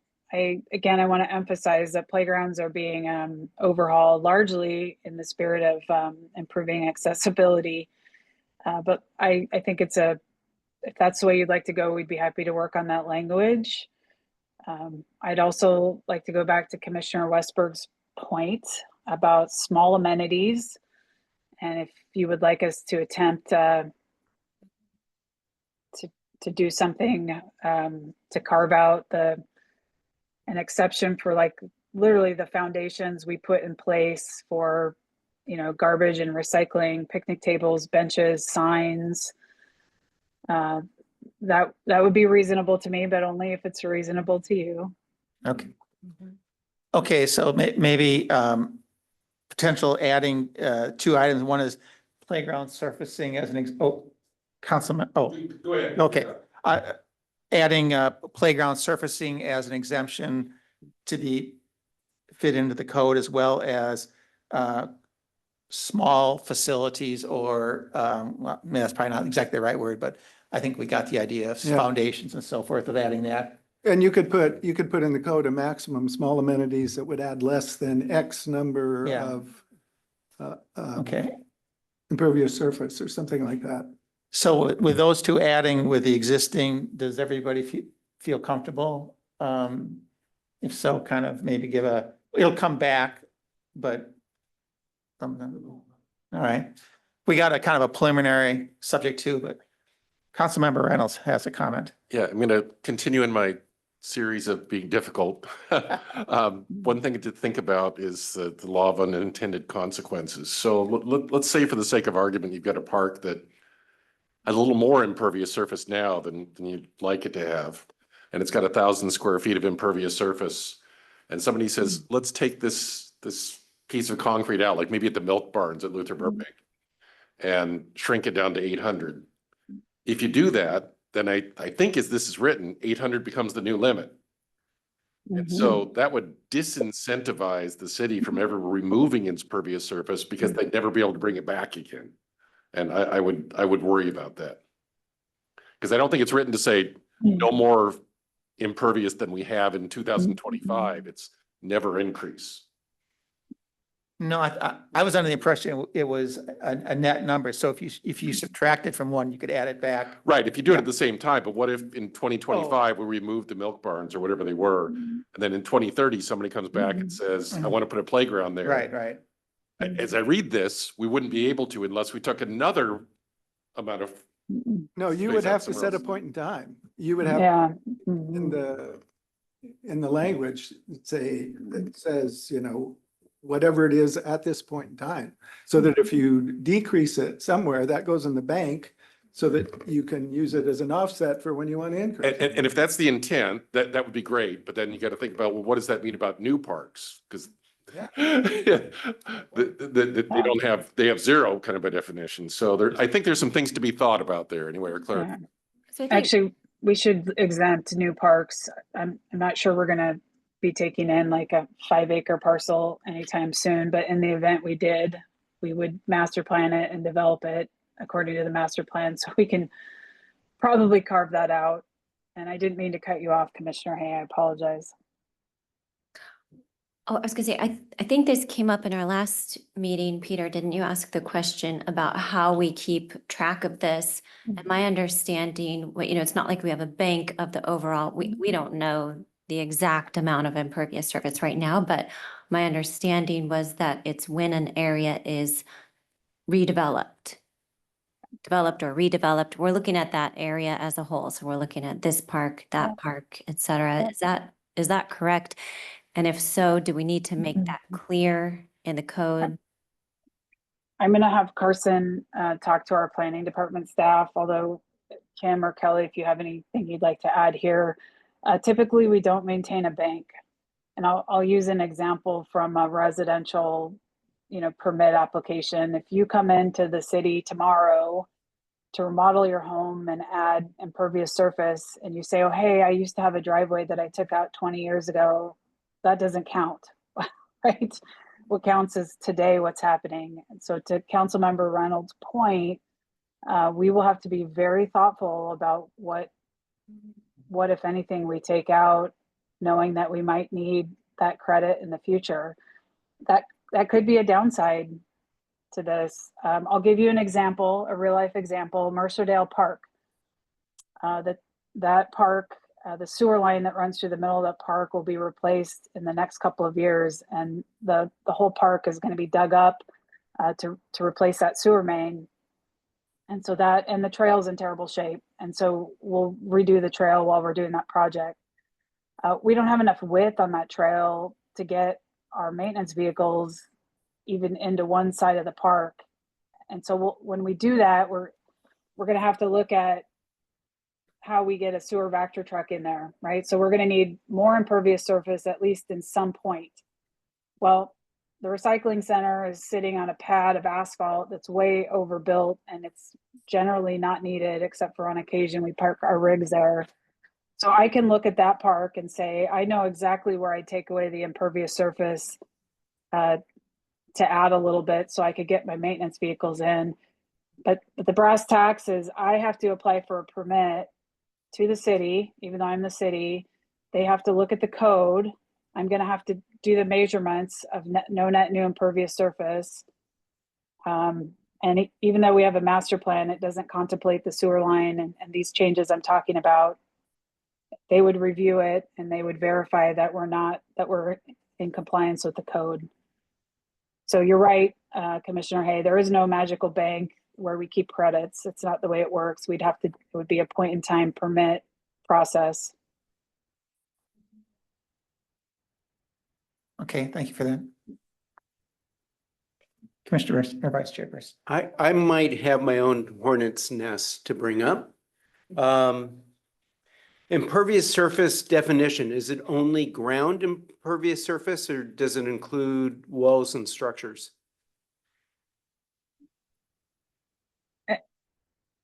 again, I want to emphasize that playgrounds are being overhauled largely in the spirit of improving accessibility. But I think if that's the way you'd like to go, we'd be happy to work on that language. I'd also like to go back to Commissioner Westberg's point about small amenities. And if you would like us to attempt to do something to carve out an exception for like literally the foundations we put in place for, you know, garbage and recycling, picnic tables, benches, signs. That would be reasonable to me, but only if it's reasonable to you. Okay. Okay, so maybe potential adding two items. One is playground surfacing as Councilman, Go ahead. okay. Adding playground surfacing as an exemption to fit into the code, as well as small facilities or, well, I mean, that's probably not exactly the right word, but I think we got the idea of Yeah. foundations and so forth of adding that. And you could put in the code a maximum small amenities that would add less than X number Yeah. of Okay. impervious surface or something like that. So with those two adding with the existing, does everybody feel comfortable? If so, kind of maybe it'll come back, but. All right. We got a kind of a preliminary subject too, but Councilmember Reynolds has a comment. Yeah, I'm gonna continue in my series of being difficult. One thing to think about is the law of unintended consequences. So let's say for the sake of argument, you've got a park that has a little more impervious surface now than you'd like it to have. And it's got 1,000 square feet of impervious surface. And somebody says, let's take this piece of concrete out, like maybe at the milk barns at Luther Burbank, and shrink it down to 800. If you do that, then I think as this is written, 800 becomes the new limit. And so that would disincentivize the city from ever removing its impervious surface because they'd never be able to bring it back again. And I would worry about that. Because I don't think it's written to say no more impervious than we have in 2025. It's never increase. No, I was under the impression it was a net number. So if you subtract it from one, you could add it back. Right, if you do it at the same time, but what if in 2025 we remove the milk barns or whatever they were, and then in 2030 somebody comes back and says, I want to put a playground there. Right. As I read this, we wouldn't be able to unless we took another amount of. No, you Space would out have to somewhere set a else. point in time. You would have Yeah. in the language, it says, you know, whatever it is at this point in time. So that if you decrease it somewhere, that goes in the bank so that you can use it as an offset for when you want to increase. And if that's the intent, that would be great, but then you got to think about, well, what does that mean about new parks? Because Yeah. they have zero kind of a definition. So I think there's some things to be thought about there anyway, or clear. Yeah. So I think, Actually, we should exempt new parks. I'm not sure we're gonna be taking in like a 5-acre parcel anytime soon, but in the event we did, we would master plan it and develop it according to the master plan. So we can probably carve that out. And I didn't mean to cut you off, Commissioner Hay. I apologize. oh, I was gonna say, I think this came up in our last meeting. Peter, didn't you ask the question about how we keep track of this? And my understanding, you know, it's not like we have a bank of the overall, we don't know the exact amount of impervious surface right now, but my understanding was that it's when an area is developed or redeveloped, we're looking at that area as a whole. So we're looking at this park, that park, et cetera. Is that correct? And if so, do we need to make that clear in the code? I'm gonna have Carson talk to our planning department staff, although Kim or Kelly, if you have anything you'd like to add here. Typically, we don't maintain a bank. And I'll use an example from a residential, you know, permit application. If you come into the city tomorrow to remodel your home and add impervious surface, and you say, oh, hey, I used to have a driveway that I took out 20 years ago, that doesn't count, right? What counts is today what's happening. And so to Councilmember Reynolds' point, we will have to be very thoughtful about what, if anything, we take out, knowing that we might need that credit in the future. That could be a downside to this. I'll give you an example, a real life example, Mercerdale Park. That park, the sewer line that runs through the middle of that park will be replaced in the next couple of years, and the whole park is going to be dug up to replace that sewer main. And so and the trail's in terrible shape. And so we'll redo the trail while we're doing that project. We don't have enough width on that trail to get our maintenance vehicles even into one side of the park. And so when we do that, we're going to have to look at how we get a sewer vector truck in there, right? So we're going to need more impervious surface, at least in some point. Well, the recycling center is sitting on a pad of asphalt that's way overbuilt, and it's generally not needed, except for on occasion we park our rigs there. So I can look at that park and say, I know exactly where I take away the impervious surface to add a little bit so I could get my maintenance vehicles in. But the brass tacks is I have to apply for a permit to the city, even though I'm the city. They have to look at the code. I'm going to have to do the measurements of no net new impervious surface. Even though we have a master plan, it doesn't contemplate the sewer line and these changes I'm talking about. They would review it and they would verify that we're in compliance with the code. So you're right, Commissioner Hay, there is no magical bank where we keep credits. It's not the way it works. It would be a point in time permit process. Okay, thank you for that. Commissioner or Vice Chairperson. I might have my own hornet's nest to bring up. Impervious surface definition, is it only ground impervious surface or does it include walls and structures?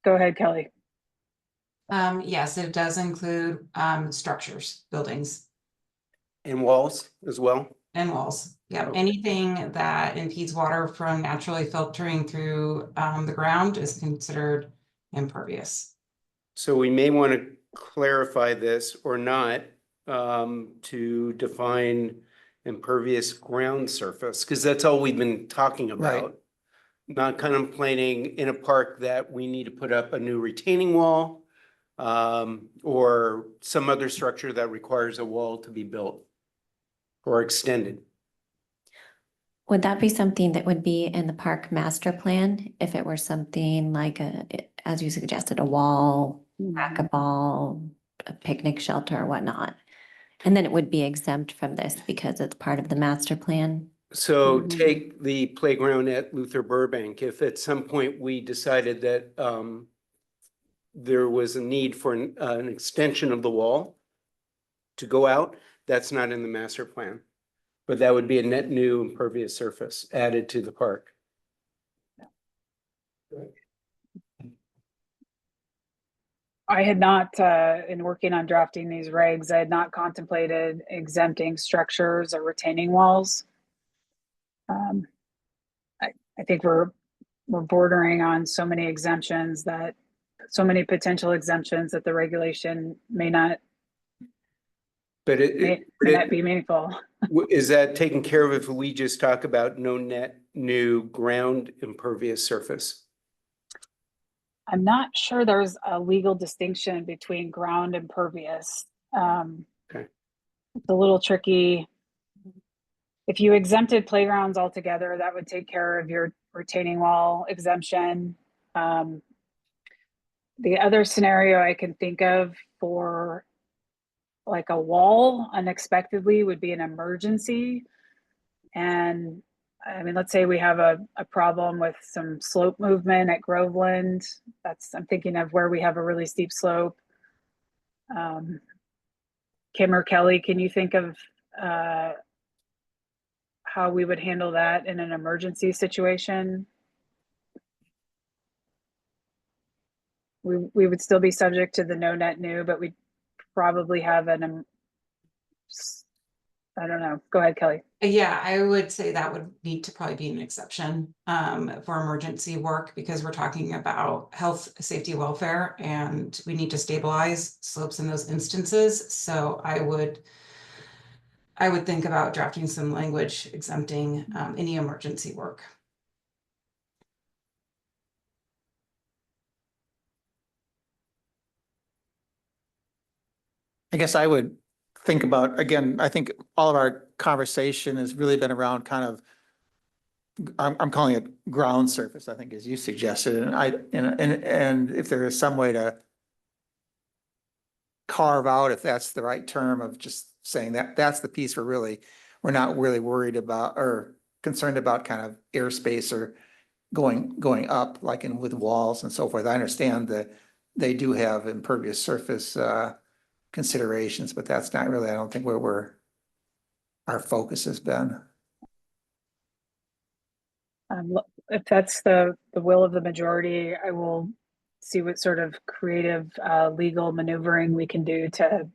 Go ahead, Kelly. Yes, it does include structures, buildings, And walls as well? and walls. Yeah, Okay. anything that impedes water from naturally filtering through the ground is considered impervious. So we may want to clarify this or not to define impervious ground surface, because that's all we've been talking about. Not contemplating in a park that we need to put up a new retaining wall or some other structure that requires a wall to be built or extended. Would that be something that would be in the park master plan if it were something like as you suggested, a wall, racquetball, a picnic shelter or whatnot? And then it would be exempt from this because it's part of the master plan? So take the playground at Luther Burbank. If at some point we decided that there was a need for an extension of the wall to go out, that's not in the master plan. But that would be a net new impervious surface added to the park. I had not, in working on drafting these regs, I had not contemplated exempting structures or retaining walls. I think we're bordering on so many exemptions so many potential exemptions that the regulation may not But may not be meaningful. is that taken care of if we just talk about no net new ground impervious surface? I'm not sure there's a legal distinction between ground and impervious. Okay. It's a little tricky. If you exempted playgrounds altogether, that would take care of your retaining wall exemption. The other scenario I can think of for like a wall unexpectedly would be an emergency. And I mean, let's say we have a problem with some slope movement at Groveland. I'm thinking of where we have a really steep slope. Kim or Kelly, can you think of how we would handle that in an emergency situation? we would still be subject to the no net new, but we'd probably have I don't know. Go ahead, Kelly. Yeah, I would say that would need to probably be an exception for emergency work because we're talking about health, safety, welfare, and we need to stabilize slopes in those instances. So I would think about drafting some language exempting any emergency work. I guess I would think about, again, I think all of our conversation has really been around kind of, I'm calling it ground surface, I think, as you suggested, and if there is some way to carve out, if that's the right term, of just saying that that's the piece we're not really worried about or concerned about kind of airspace or going up like in with walls and so forth. I understand that they do have impervious surface considerations, but that's not really, I don't think where our focus has been. If that's the will of the majority, I will see what sort of creative legal maneuvering we can do to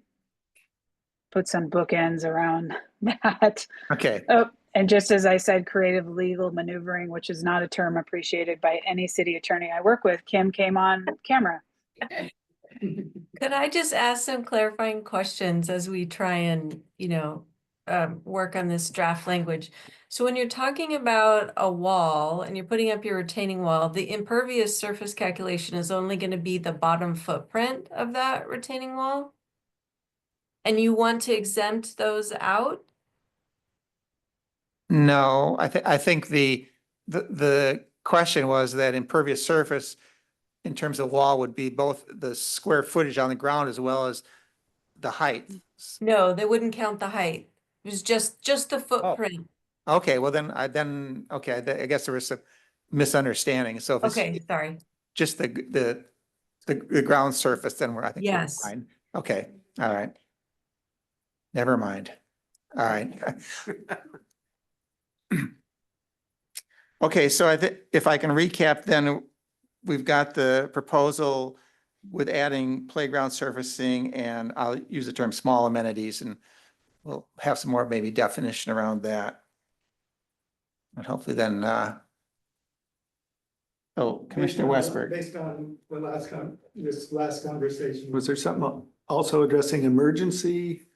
put some bookends around that. Okay. Oh, and just as I said, creative legal maneuvering, which is not a term appreciated by any city attorney I work with. Kim came on camera. Could I just ask some clarifying questions as we try and, work on this draft language? So when you're talking about a wall and you're putting up your retaining wall, the impervious surface calculation is only going to be the bottom footprint of that retaining wall? And you want to exempt those out? No, I think the question was that impervious surface in terms of wall would be both the square footage on the ground as well as the height. No, they wouldn't count the height. It was just the footprint. Okay, well okay, I guess there was some misunderstanding. So if Okay, it's sorry. just the ground surface, then I think we're Yes. fine. Okay, all right. Never mind. All right. Okay, so I think if I can recap, then we've got the proposal with adding playground surfacing, and I'll use the term small amenities, and we'll have some more maybe definition around that. And hopefully then, Commissioner Westberg. Based on this last conversation, was there something also addressing emergency?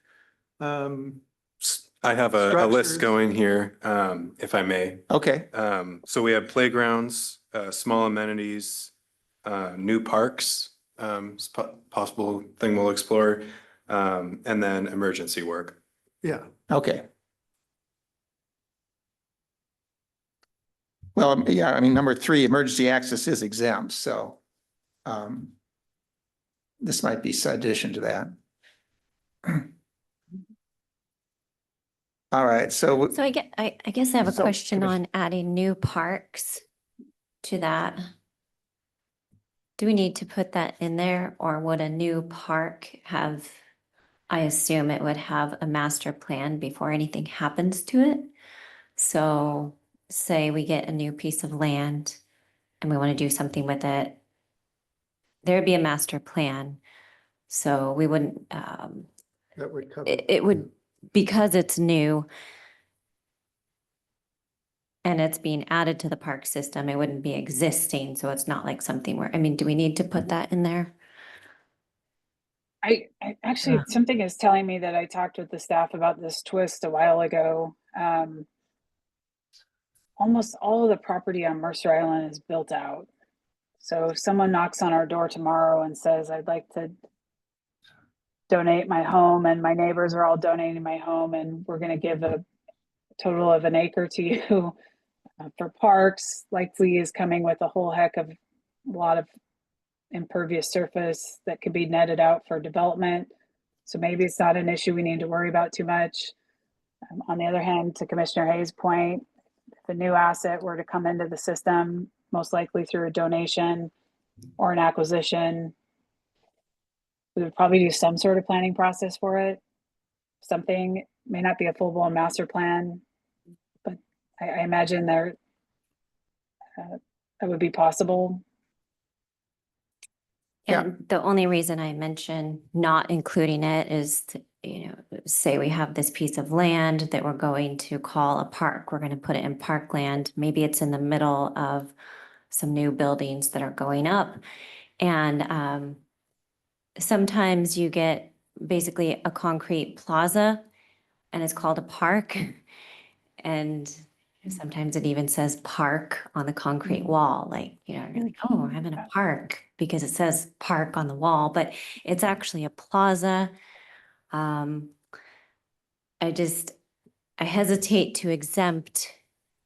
I have a list Structures. going here, if I may. Okay, So we have playgrounds, small amenities, new parks, possible thing we'll explore, and then emergency work. Yeah. okay. Well, yeah, I mean, number 3, emergency access is exempt, so this might be addition to that. All right, so So I guess I have a So, question Commissioner- on adding new parks to that. Do we need to put that in there, or would a new park have, I assume it would have a master plan before anything happens to it? So say we get a new piece of land and we want to do something with it, there'd be a master plan. So we wouldn't, That would cover. it would, because it's new and it's being added to the park system, it wouldn't be existing. So it's not like something where, I mean, do we need to put that in there? I actually, something is telling me that I talked with the staff about this twist a while ago. Almost all of the property on Mercer Island is built out. So if someone knocks on our door tomorrow and says, I'd like to donate my home, and my neighbors are all donating my home, and we're going to give a total of an acre to you for parks, likely is coming with a whole heck of a lot of impervious surface that could be netted out for development. So maybe it's not an issue we need to worry about too much. On the other hand, to Commissioner Hayes' point, if a new asset were to come into the system, most likely through a donation or an acquisition, we would probably do some sort of planning process for it. Something may not be a full-blown master plan, but I imagine that would be possible. Yeah. And the only reason I mention not including it is, say we have this piece of land that we're going to call a park, we're gonna put it in parkland, maybe it's in the middle of some new buildings that are going up. And sometimes you get basically a concrete plaza and it's called a park. And sometimes it even says park on the concrete wall, like, you're like, oh, I'm in a park because it says park on the wall, but it's actually a plaza. I hesitate to exempt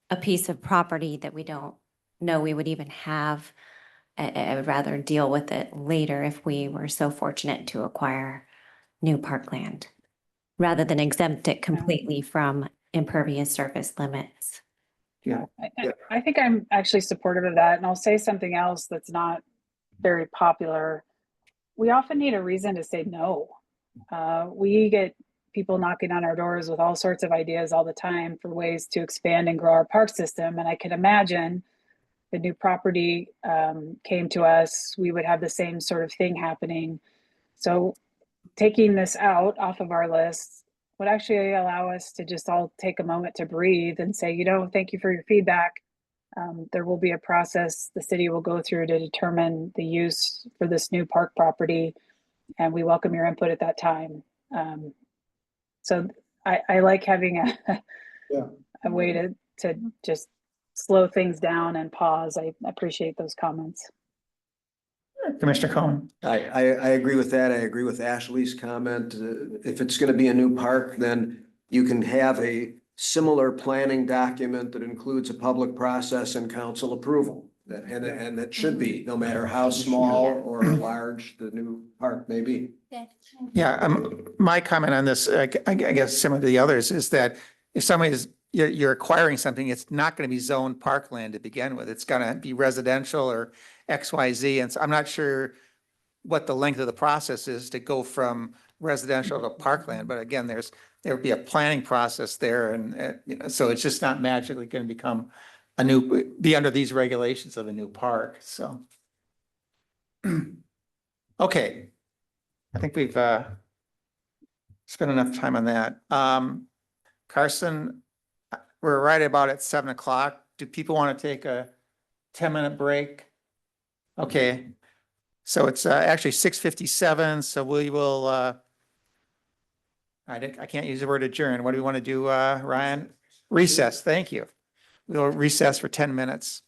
a piece of property that we don't know we would even have. I would rather deal with it later if we were so fortunate to acquire new parkland, rather than exempt it completely from impervious surface limits. Yeah. I think I'm actually supportive of that, and I'll say something else that's not very popular. We often need a reason to say no. We get people knocking on our doors with all sorts of ideas all the time for ways to expand and grow our park system, and I can imagine the new property came to us, we would have the same sort of thing happening. So taking this out off of our list would actually allow us to just all take a moment to breathe and say, thank you for your feedback. There will be a process the city will go through to determine the use for this new park property, and we welcome your input at that time. So I like having a way to just slow things down and pause. I appreciate those comments. Commissioner Cohen. I agree with that. I agree with Ashley's comment. If it's gonna be a new park, then you can have a similar planning document that includes a public process and council approval. And that should be, no matter how small or large the new park may be. Yeah, my comment on this, I guess similar to the others, is that if you're acquiring something, it's not going to be zoned parkland to begin with. It's going to be residential or XYZ. And so I'm not sure what the length of the process is to go from residential to parkland. But again, there would be a planning process there. And, so it's just not magically going to become be under these regulations of a new park. So. Okay. I think we've spent enough time on that. Carson, we're right about at 7 o'clock. Do people want to take a 10-minute break? Okay. So it's actually 6:57. So we will, I can't use the word adjourn. What do we want to do, Ryan? Recess. Thank you. We'll recess for 10 minutes.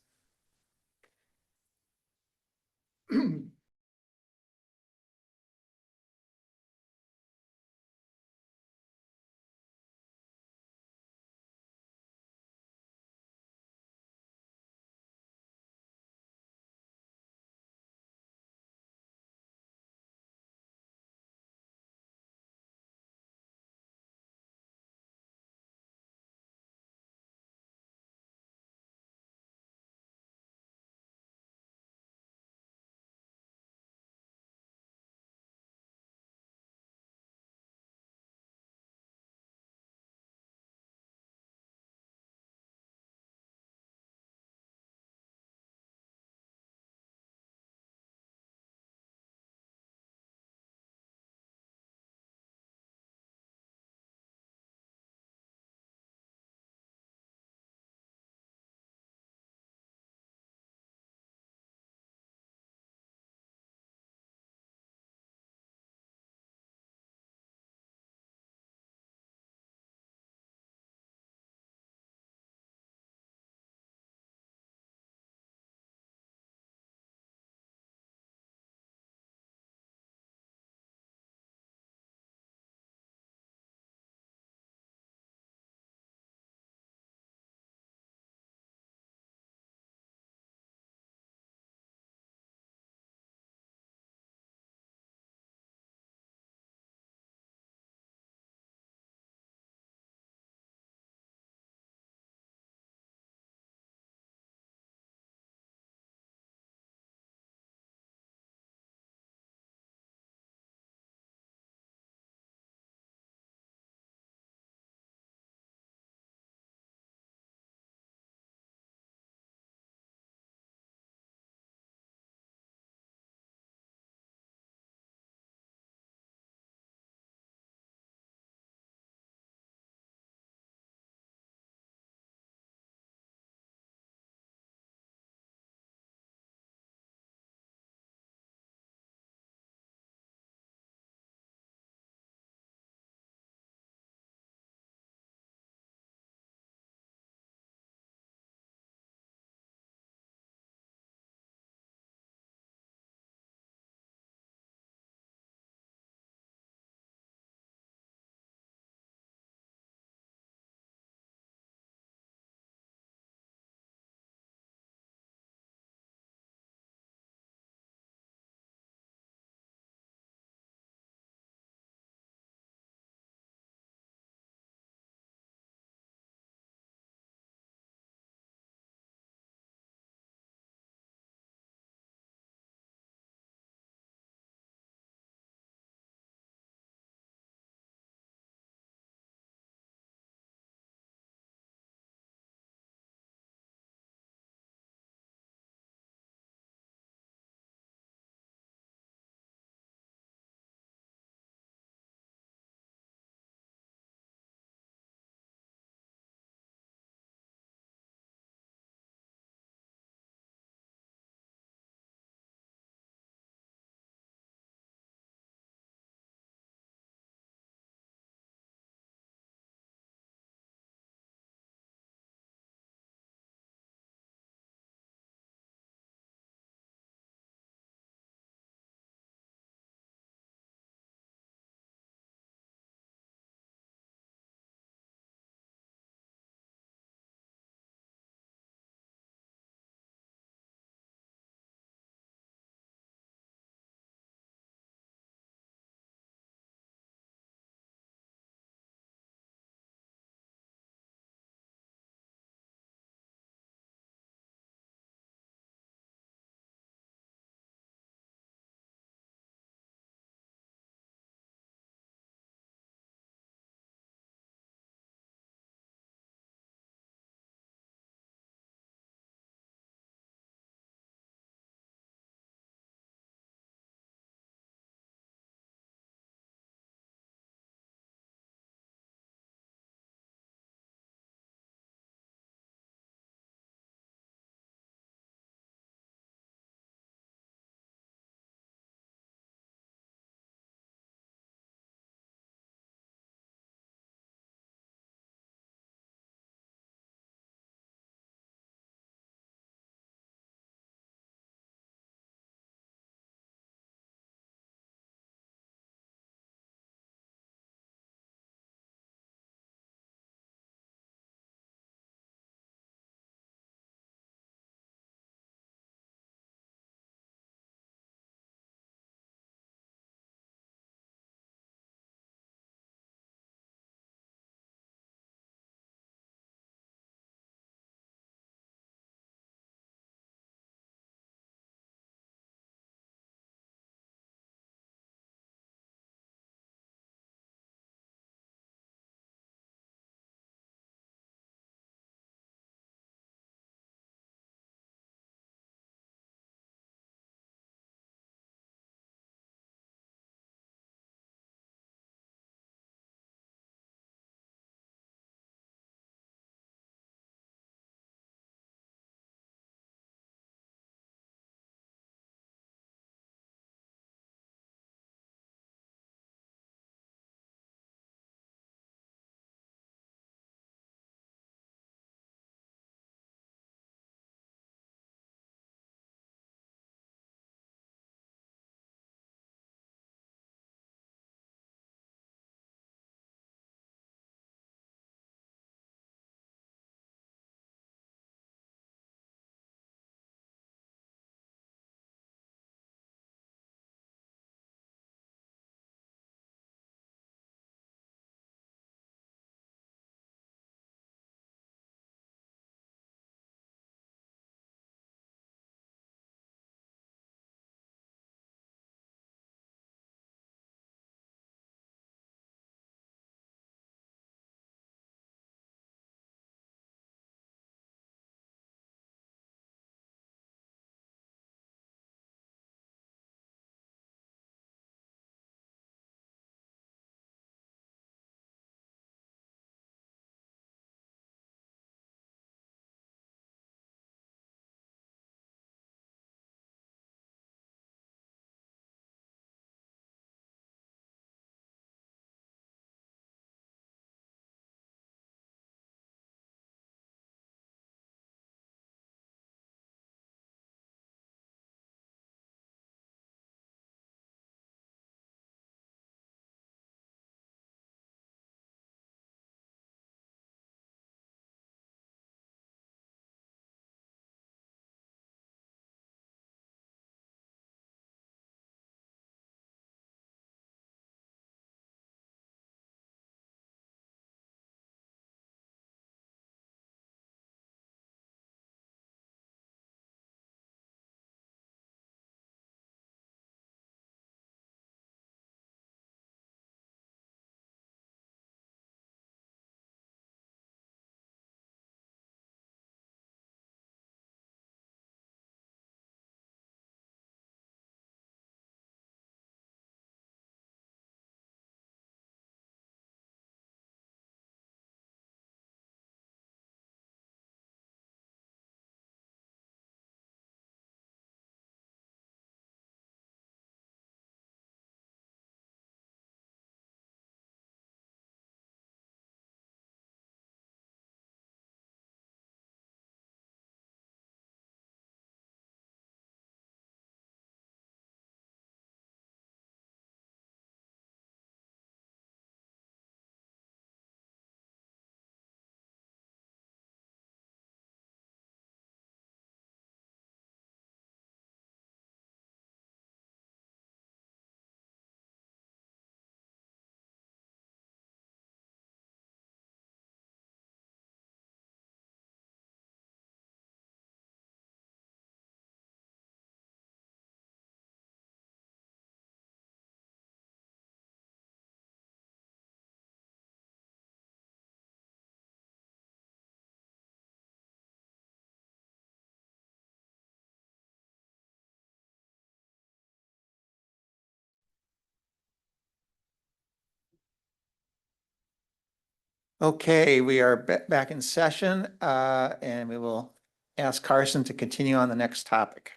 Okay, we are back in session, and we will ask Carson to continue on the next topic.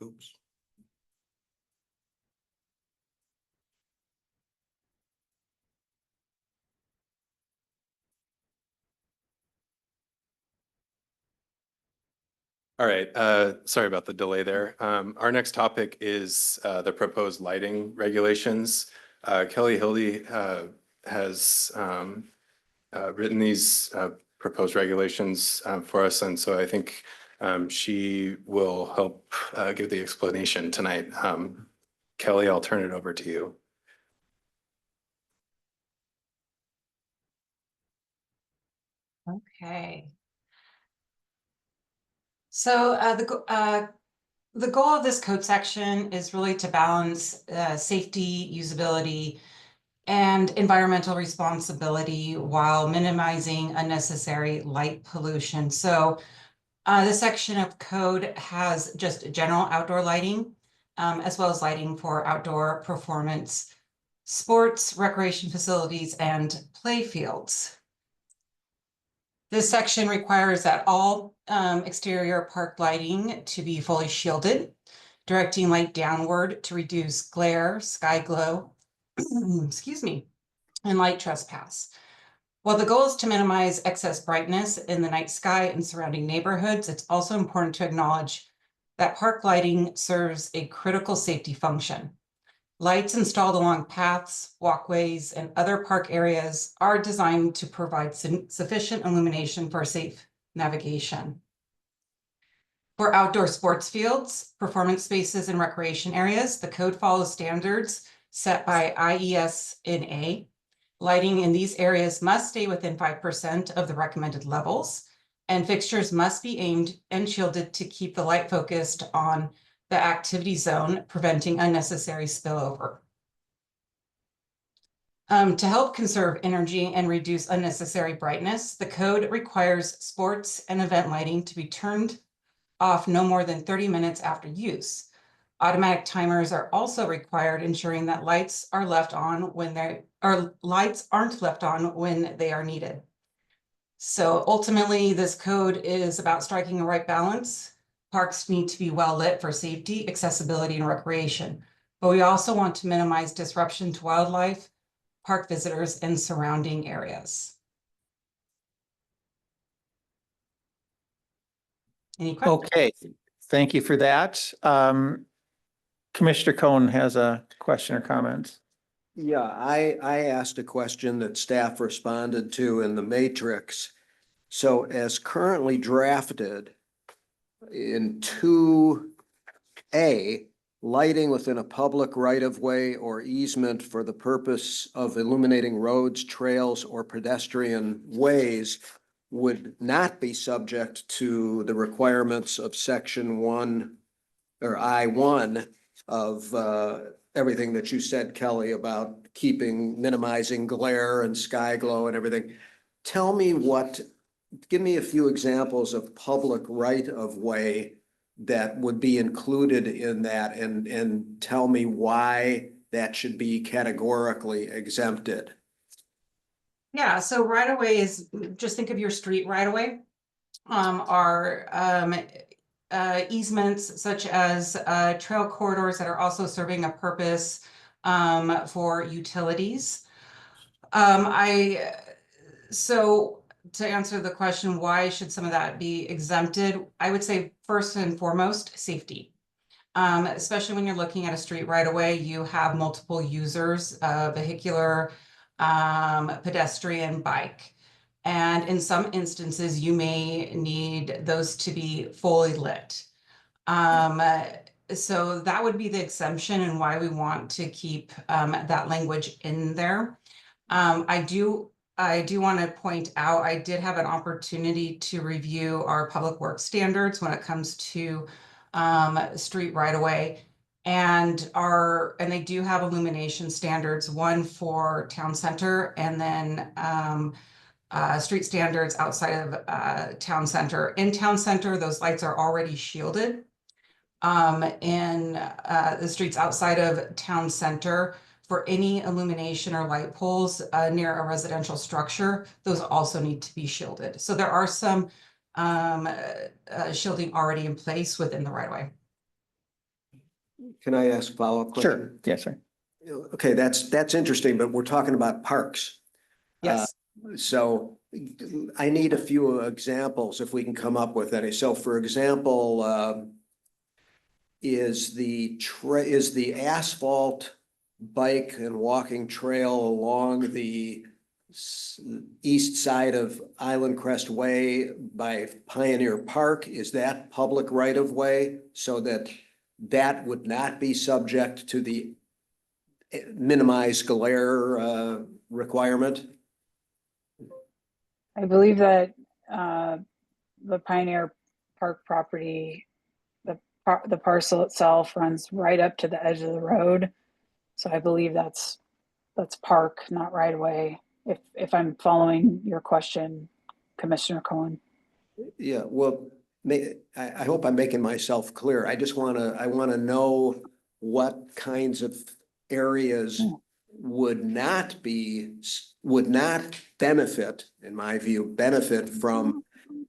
Oops. All right, sorry about the delay there. Our next topic is the proposed lighting regulations. Kelly Hildy has written these proposed regulations for us, and so I think she will help give the explanation tonight. Kelly, I'll turn it over to you. Okay. So the goal of this code section is really to balance safety, usability, and environmental responsibility while minimizing unnecessary light pollution. So this section of code has just general outdoor lighting, as well as lighting for outdoor performance, sports, recreation facilities, and play fields. This section requires that all exterior park lighting to be fully shielded, directing light downward to reduce glare, sky glow, excuse me, and light trespass. While the goal is to minimize excess brightness in the night sky and surrounding neighborhoods, it's also important to acknowledge that park lighting serves a critical safety function. Lights installed along paths, walkways, and other park areas are designed to provide sufficient illumination for safe navigation. For outdoor sports fields, performance spaces, and recreation areas, the code follows standards set by IESNA. Lighting in these areas must stay within 5% of the recommended levels, and fixtures must be aimed and shielded to keep the light focused on the activity zone, preventing unnecessary spillover. To help conserve energy and reduce unnecessary brightness, the code requires sports and event lighting to be turned off no more than 30 minutes after use. Automatic timers are also required, ensuring that lights are left on when lights aren't left on when they are needed. So ultimately, this code is about striking a right balance. Parks need to be well lit for safety, accessibility, and recreation. But we also want to minimize disruption to wildlife, park visitors, and surrounding areas. Any questions? Okay, thank you for that. Commissioner Cohen has a question or comment. Yeah, I asked a question that staff responded to in the matrix. So as currently drafted in 2A, lighting within a public right-of-way or easement for the purpose of illuminating roads, trails, or pedestrian ways would not be subject to the requirements of section 1 or I-1 of everything that you said, Kelly, about minimizing glare and sky glow and everything. Give me a few examples of public right-of-way that would be included in that, and tell me why that should be categorically exempted. Yeah, so right away is, just think of your street right away. Are easements such as trail corridors that are also serving a purpose for utilities. So to answer the question, why should some of that be exempted? I would say first and foremost, safety. Especially when you're looking at a street right away, you have multiple users, vehicular, pedestrian, bike. And in some instances, you may need those to be fully lit. So that would be the exemption and why we want to keep that language in there. I do want to point out, I did have an opportunity to review our public works standards when it comes to street right away. And they do have illumination standards, one for town center and then street standards outside of town center. In town center, those lights are already shielded. In the streets outside of town center, for any illumination or light poles near a residential structure, those also need to be shielded. So there are some shielding already in place within the right of way. Can I ask a follow-up question? Yes, sir. Okay, that's interesting, but we're talking about parks. Yes. So I need a few examples if we can come up with any. So for example, is the asphalt bike and walking trail along the east side of Island Crest Way by Pioneer Park, is that public right of way so that that would not be subject to the minimized glare requirement? I believe that the Pioneer Park property, the parcel itself runs right up to the edge of the road. So I believe that's park, not right away. If I'm following your question, Commissioner Cohen. Yeah, well, I hope I'm making myself clear. I wanna know what kinds of areas would not benefit, in my view, benefit from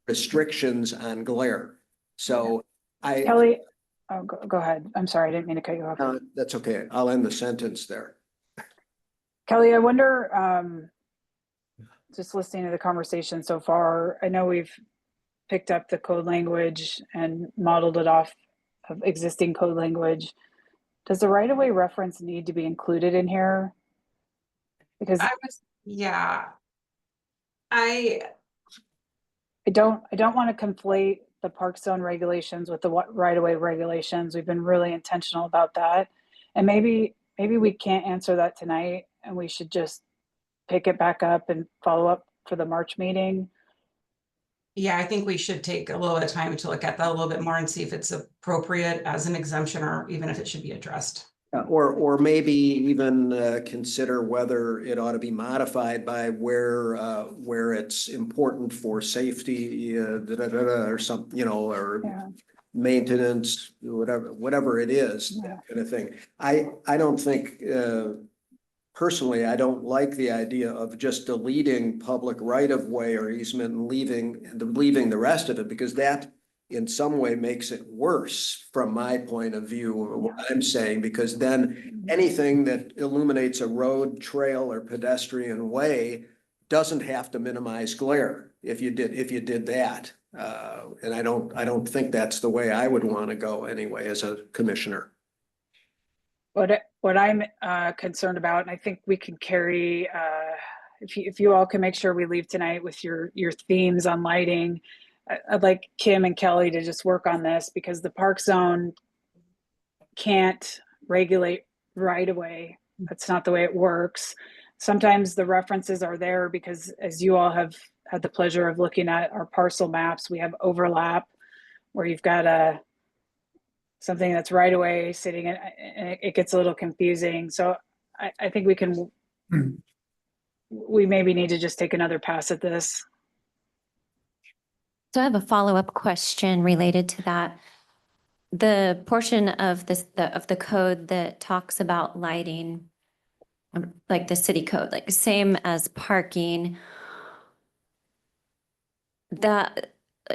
restrictions on glare. So Kelly, oh, go ahead. I'm sorry, I didn't mean to cut you off. That's okay. I'll end the sentence there. Kelly, I wonder, just listening to the conversation so far, I know we've picked up the code language and modeled it off of existing code language. Does the right-of-way reference need to be included in here? Because I don't want to conflate the park zone regulations with the right-of-way regulations. We've been really intentional about that. And maybe we can't answer that tonight and we should just pick it back up and follow up for the March meeting. Yeah, I think we should take a little bit of time to look at that a little bit more and see if it's appropriate as an exemption or even if it should be addressed. Or maybe even consider whether it ought to be modified by where it's important for safety, or something, or maintenance, whatever it is, that kind of thing. I don't think, personally, I don't like the idea of just deleting public right of way or easement and leaving the rest of it, because that in some way makes it worse from my point of view of what I'm saying, because then anything that illuminates a road, trail, or pedestrian way doesn't have to minimize glare if you did that. And I don't think that's the way I would want to go anyway as a commissioner. What I'm concerned about, and I think we can carry, if you all can make sure we leave tonight with your themes on lighting, I'd like Kim and Kelly to just work on this, because the park zone can't regulate right away. That's not the way it works. Sometimes the references are there because, as you all have had the pleasure of looking at our parcel maps, we have overlap where you've got something that's right away sitting in, and it gets a little confusing. So I think we maybe need to just take another pass at this. So I have a follow-up question related to that. The portion of the code that talks about lighting, like the city code, like same as parking,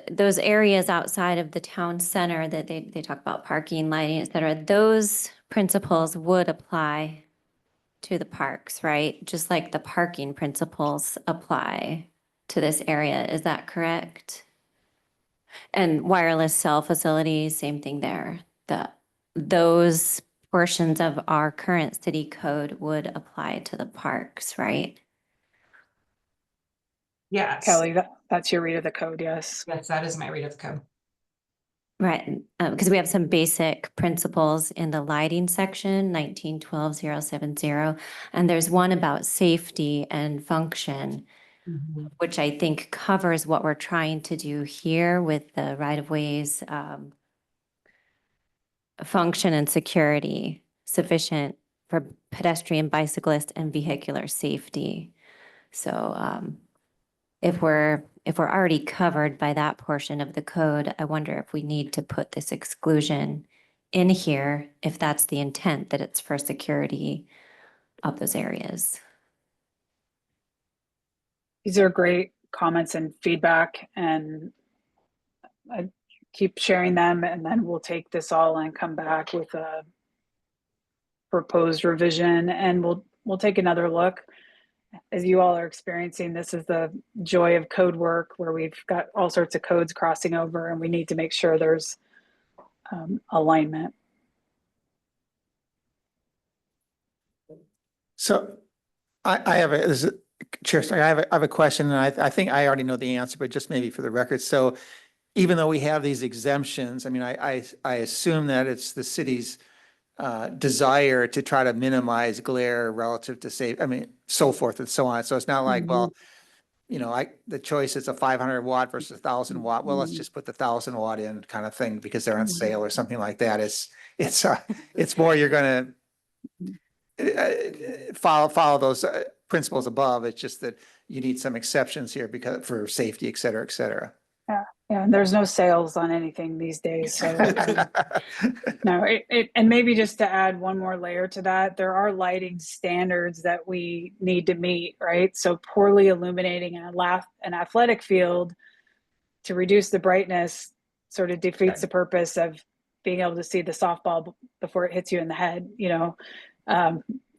those areas outside of the town center that they talk about parking, lighting, et cetera, those principles would apply to the parks, right? Just like the parking principles apply to this area. Is that correct? And wireless cell facilities, same thing there. Those portions of our current city code would apply to the parks, right? Yes. Kelly, that's your read of the code, yes? Yes, that is my read of the code. Right, because we have some basic principles in the lighting section, 1912-070, and there's one about safety and function, which I think covers what we're trying to do here with the right-of-ways, function and security sufficient for pedestrian, bicyclist, and vehicular safety. So if we're already covered by that portion of the code, I wonder if we need to put this exclusion in here, if that's the intent, that it's for security of those areas. These are great comments and feedback, and I keep sharing them, and then we'll take this all and come back with a proposed revision, and we'll take another look. As you all are experiencing, this is the joy of code work, where we've got all sorts of codes crossing over, and we need to make sure there's alignment. So I have Chair, sorry, I have a question, and I think I already know the answer, but just maybe for the record. So even though we have these exemptions, I mean, I assume that it's the city's desire to try to minimize glare relative to save, I mean, so forth and so on. So it's not like, well, you know, the choice is a 500 watt versus 1,000 watt. Well, let's just put the 1,000 watt in kind of thing because they're on sale or something like that. It's more you're going to follow those principles above. It's just that you need some exceptions here because for safety, et cetera, et cetera. Yeah, and there's no sales on anything these days. So no, and maybe just to add one more layer to that, there are lighting standards that we need to meet, right? So poorly illuminating an athletic field to reduce the brightness sort of defeats the purpose of being able to see the softball before it hits you in the head, you know?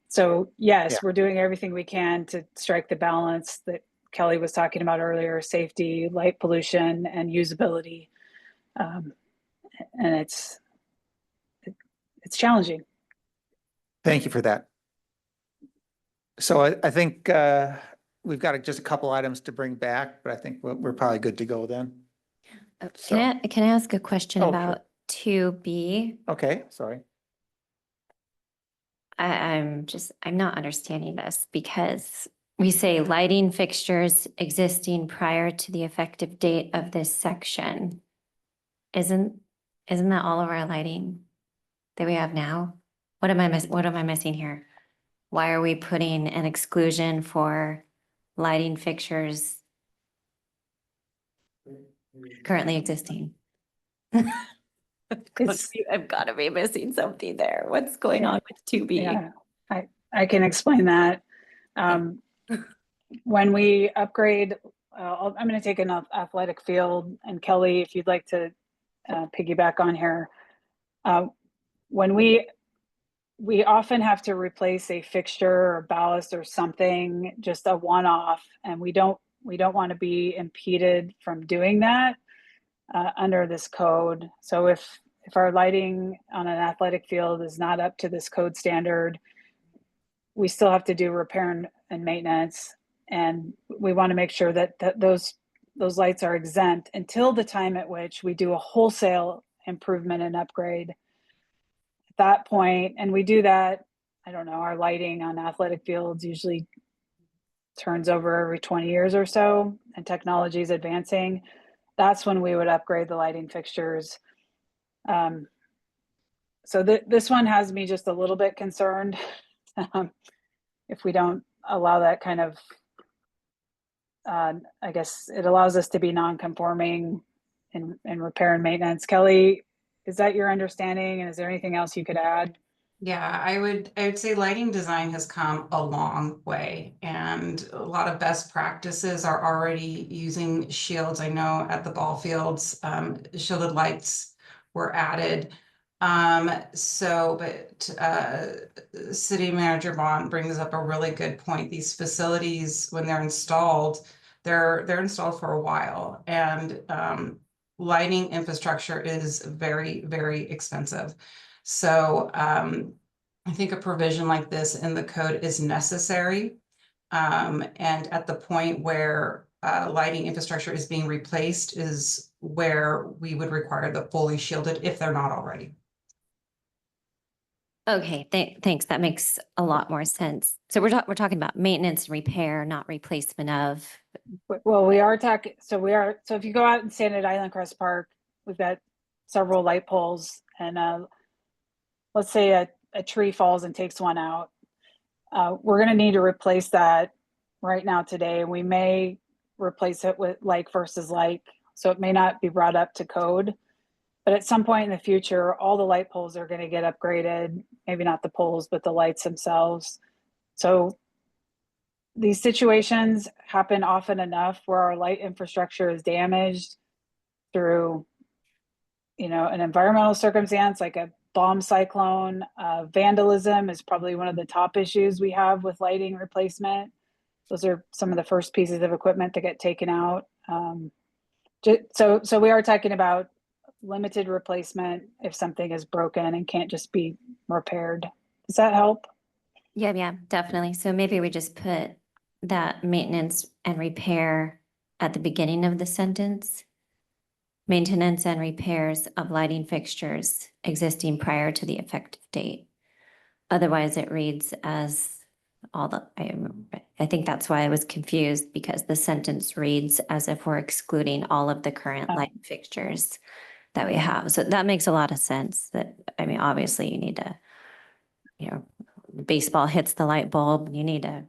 So yes, we're doing everything we can to strike the balance that Kelly was talking about earlier: safety, light pollution, and usability. And it's challenging. Thank you for that. So I think we've got just a couple items to bring back, but I think we're probably good to go then. Can I ask a question Oh, about 2B? Okay, sorry. I'm not understanding this, because we say lighting fixtures existing prior to the effective date of this section. Isn't that all of our lighting that we have now? What am I missing here? Why are we putting an exclusion for lighting fixtures currently existing? I've got to be missing something there. What's going on with 2B? Yeah, I can explain that. When we upgrade, I'm going to take an athletic field, and Kelly, if you'd like to piggyback on here. When we often have to replace a fixture or ballast or something, just a one-off, and we don't want to be impeded from doing that under this code. So if our lighting on an athletic field is not up to this code standard, we still have to do repair and maintenance, and we want to make sure that those lights are exempt until the time at which we do a wholesale improvement and upgrade. At that point, and we do that, I don't know, our lighting on athletic fields usually turns over every 20 years or so, and technology is advancing. That's when we would upgrade the lighting fixtures. So this one has me just a little bit concerned if we don't allow that kind of, I guess it allows us to be non-conforming in repair and maintenance. Kelly, is that your understanding? And is there anything else you could add? Yeah, I would say lighting design has come a long way, and a lot of best practices are already using shields. I know at the ball fields, shielded lights were added. City Manager Bond brings up a really good point. These facilities, when they're installed, they're installed for a while, and lighting infrastructure is very, very expensive. So I think a provision like this in the code is necessary. And at the point where lighting infrastructure is being replaced is where we would require the fully shielded if they're not already. Okay, thanks. That makes a lot more sense. So we're talking about maintenance and repair, not replacement of. Well, we are talking, so if you go out and stand at Island Crest Park, we've got several light poles, and let's say a tree falls and takes one out. We're going to need to replace that right now today. We may replace it with like versus like. So it may not be brought up to code. But at some point in the future, all the light poles are going to get upgraded. Maybe not the poles, but the lights themselves. So these situations happen often enough where our light infrastructure is damaged through, an environmental circumstance like a bomb cyclone. Vandalism is probably one of the top issues we have with lighting replacement. Those are some of the first pieces of equipment that get taken out. So we are talking about limited replacement if something is broken and can't just be repaired. Does that help? Yeah, definitely. So maybe we just put that maintenance and repair at the beginning of the sentence. Maintenance and repairs of lighting fixtures existing prior to the effective date. Otherwise, it reads as I think that's why I was confused, because the sentence reads as if we're excluding all of the current light fixtures that we have. So that makes a lot of sense. Obviously you need to, baseball hits the light bulb, you need to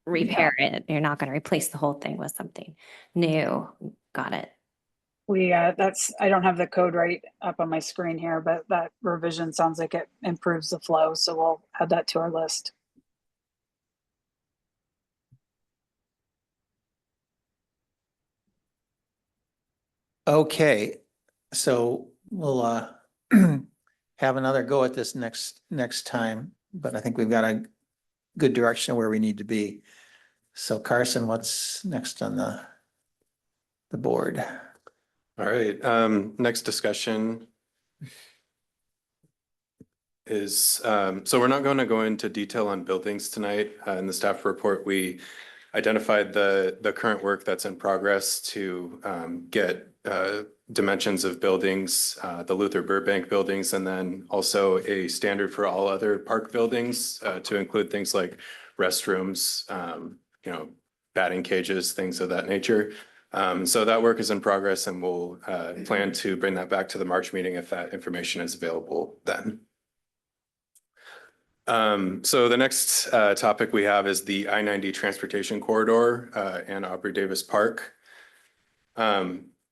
repair it. You're not going to replace the whole thing with something new. Got it. I don't have the code right up on my screen here, but that revision sounds like it improves the flow. So we'll add that to our list. Okay, so we'll have another go at this next time, but I think we've got a good direction where we need to be. So Carson, what's next on the board? All right, next discussion is, so we're not going to go into detail on buildings tonight. In the staff report, we identified the current work that's in progress to get dimensions of buildings, the Luther Burbank buildings, and then also a standard for all other park buildings to include things like restrooms, batting cages, things of that nature. So that work is in progress, and we'll plan to bring that back to the March meeting if that information is available then. So the next topic we have is the I-90 transportation corridor and Aubrey Davis Park.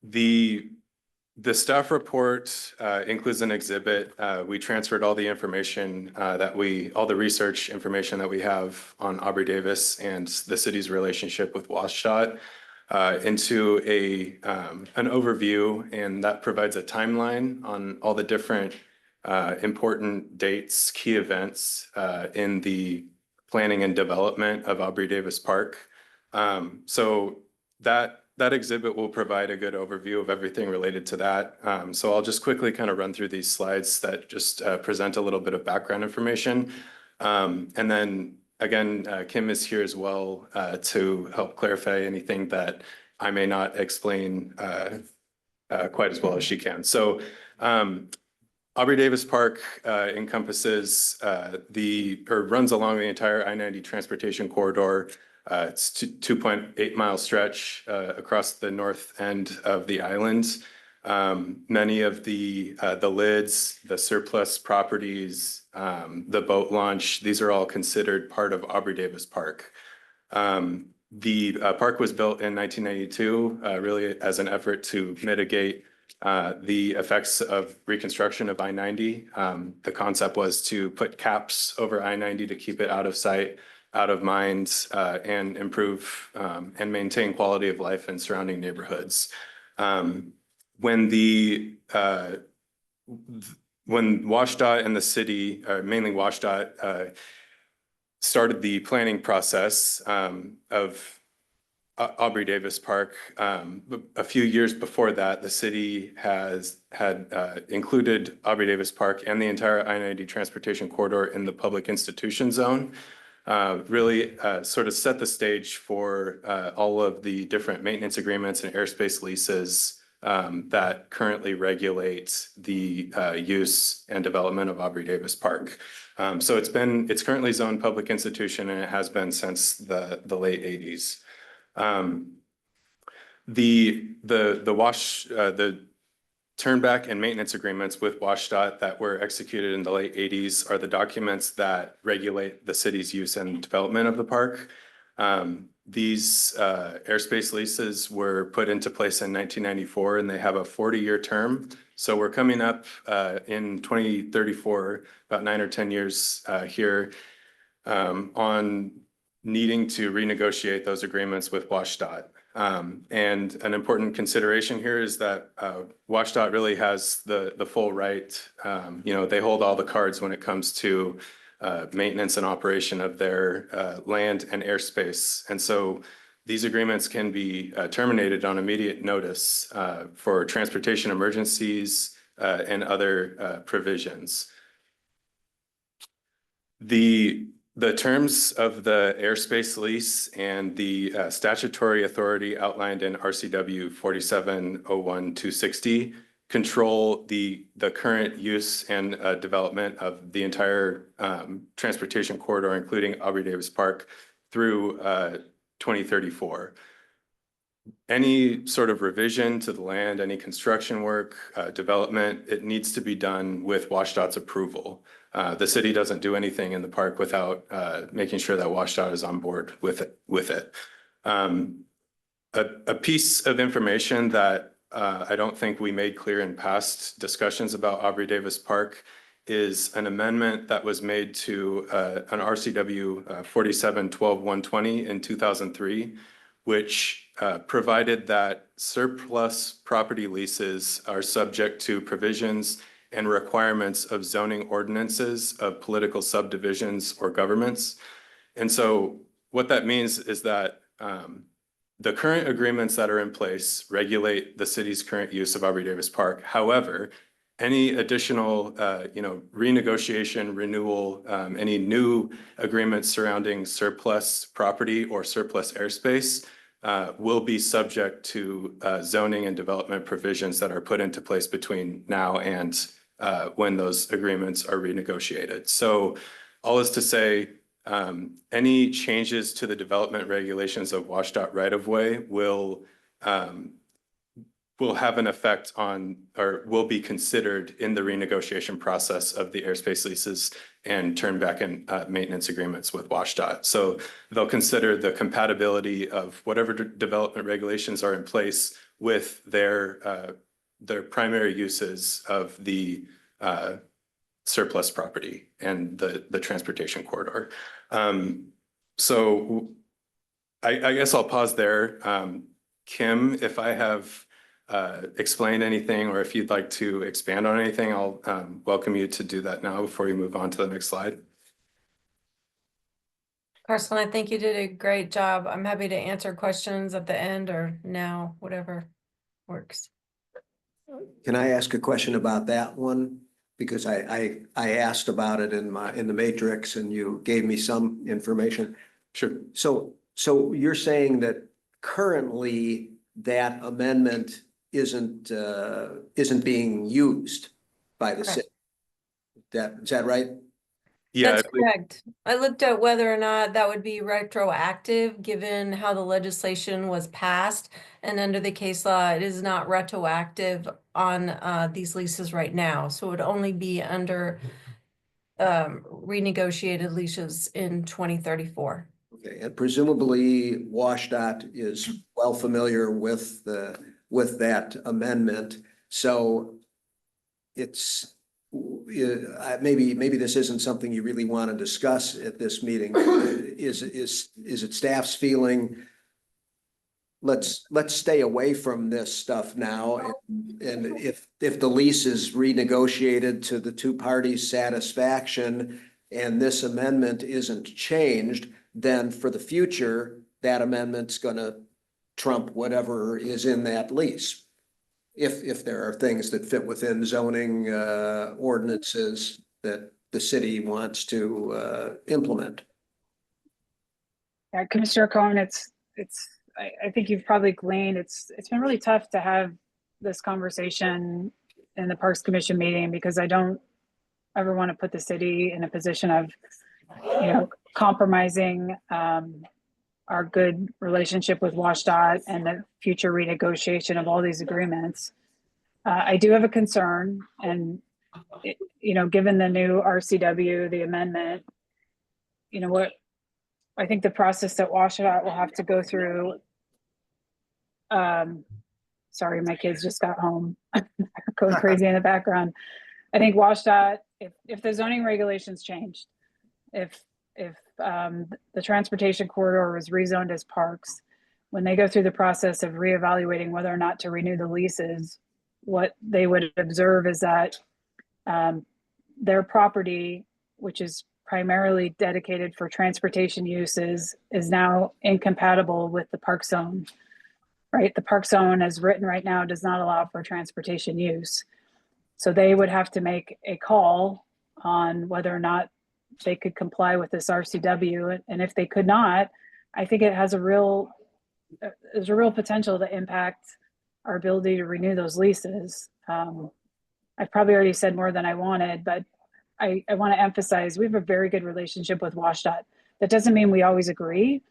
The staff report includes an exhibit. We transferred all the information all the research information that we have on Aubrey Davis and the city's relationship with WashDOT into an overview, and that provides a timeline on all the different important dates, key events in the planning and development of Aubrey Davis Park. So that exhibit will provide a good overview of everything related to that. So I'll just quickly kind of run through these slides that just present a little bit of background information. And then again, Kim is here as well to help clarify anything that I may not explain quite as well as she can. So Aubrey Davis Park encompasses runs along the entire I-90 transportation corridor. It's 2.8 mile stretch across the north end of the island. Many of the lids, the surplus properties, the boat launch, these are all considered part of Aubrey Davis Park. The park was built in 1992, really as an effort to mitigate the effects of reconstruction of I-90. The concept was to put caps over I-90 to keep it out of sight, out of mind, and improve and maintain quality of life in surrounding neighborhoods. When WashDOT and the city, mainly WashDOT, started the planning process of Aubrey Davis Park, a few years before that, the city had included Aubrey Davis Park and the entire I-90 transportation corridor in the public institution zone. Really sort of set the stage for all of the different maintenance agreements and airspace leases that currently regulate the use and development of Aubrey Davis Park. So it's currently zoned public institution, and it has been since the late 80s. The turnback and maintenance agreements with WashDOT that were executed in the late 80s are the documents that regulate the city's use and development of the park. These airspace leases were put into place in 1994, and they have a 40-year term. So we're coming up in 2034, about 9 or 10 years here, on needing to renegotiate those agreements with WashDOT. And an important consideration here is that WashDOT really has the full right. They hold all the cards when it comes to maintenance and operation of their land and airspace. And so these agreements can be terminated on immediate notice for transportation emergencies and other provisions. The terms of the airspace lease and the statutory authority outlined in RCW 4701-260 control the current use and development of the entire transportation corridor, including Aubrey Davis Park, through 2034. Any sort of revision to the land, any construction work, development, it needs to be done with WashDOT's approval. The city doesn't do anything in the park without making sure that WashDOT is on board with it. A piece of information that I don't think we made clear in past discussions about Aubrey Davis Park is an amendment that was made to an RCW 47-12-120 in 2003, which provided that surplus property leases are subject to provisions and requirements of zoning ordinances of political subdivisions or governments. And so what that means is that the current agreements that are in place regulate the city's current use of Aubrey Davis Park. However, any additional, renegotiation, renewal, any new agreements surrounding surplus property or surplus airspace will be subject to zoning and development provisions that are put into place between now and when those agreements are renegotiated. So all is to say, any changes to the development regulations of WashDOT right-of-way will have an effect on, or will be considered in the renegotiation process of the airspace leases and turn back in maintenance agreements with WashDOT. So they'll consider the compatibility of whatever development regulations are in place with their primary uses of the surplus property and the transportation corridor. So I guess I'll pause there. Kim, if I have explained anything, or if you'd like to expand on anything, I'll welcome you to do that now before we move on to the next slide. Carson, I think you did a great job. I'm happy to answer questions at the end or now, whatever works. Can I ask a question about that one? Because I asked about it in the matrix and you gave me some information. Sure. So you're saying that currently that amendment isn't being used by the city? Is that right? Yeah. That's correct. I looked at whether or not that would be retroactive, given how the legislation was passed. And under the case law, it is not retroactive on these leases right now. So it would only be under renegotiated leases in 2034. Okay, and presumably WashDOT is well familiar with that amendment. So it's maybe this isn't something you really want to discuss at this meeting. Is it staff's feeling, let's stay away from this stuff now, and if the lease is renegotiated to the two parties' satisfaction and this amendment isn't changed, then for the future that amendment's going to trump whatever is in that lease. If there are things that fit within zoning ordinances that the city wants to implement. Yeah, Commissioner Cohen, I think you've probably gleaned, it's been really tough to have this conversation in the Parks Commission meeting, because I don't ever want to put the city in a position of, compromising our good relationship with WashDOT and the future renegotiation of all these agreements. I do have a concern, and given the new RCW, the amendment, I think the process that WashDOT will have to go through. Sorry, my kids just got home. Going crazy in the background. I think WashDOT, if the zoning regulations changed, if the transportation corridor was rezoned as parks, when they go through the process of reevaluating whether or not to renew the leases, what they would observe is that their property, which is primarily dedicated for transportation uses, is now incompatible with the park zone, right? The park zone as written right now does not allow for transportation use. So they would have to make a call on whether or not they could comply with this RCW. And if they could not, I think it has there's a real potential to impact our ability to renew those leases. I've probably already said more than I wanted, but I want to emphasize we have a very good relationship with WashDOT. That doesn't mean we always agree.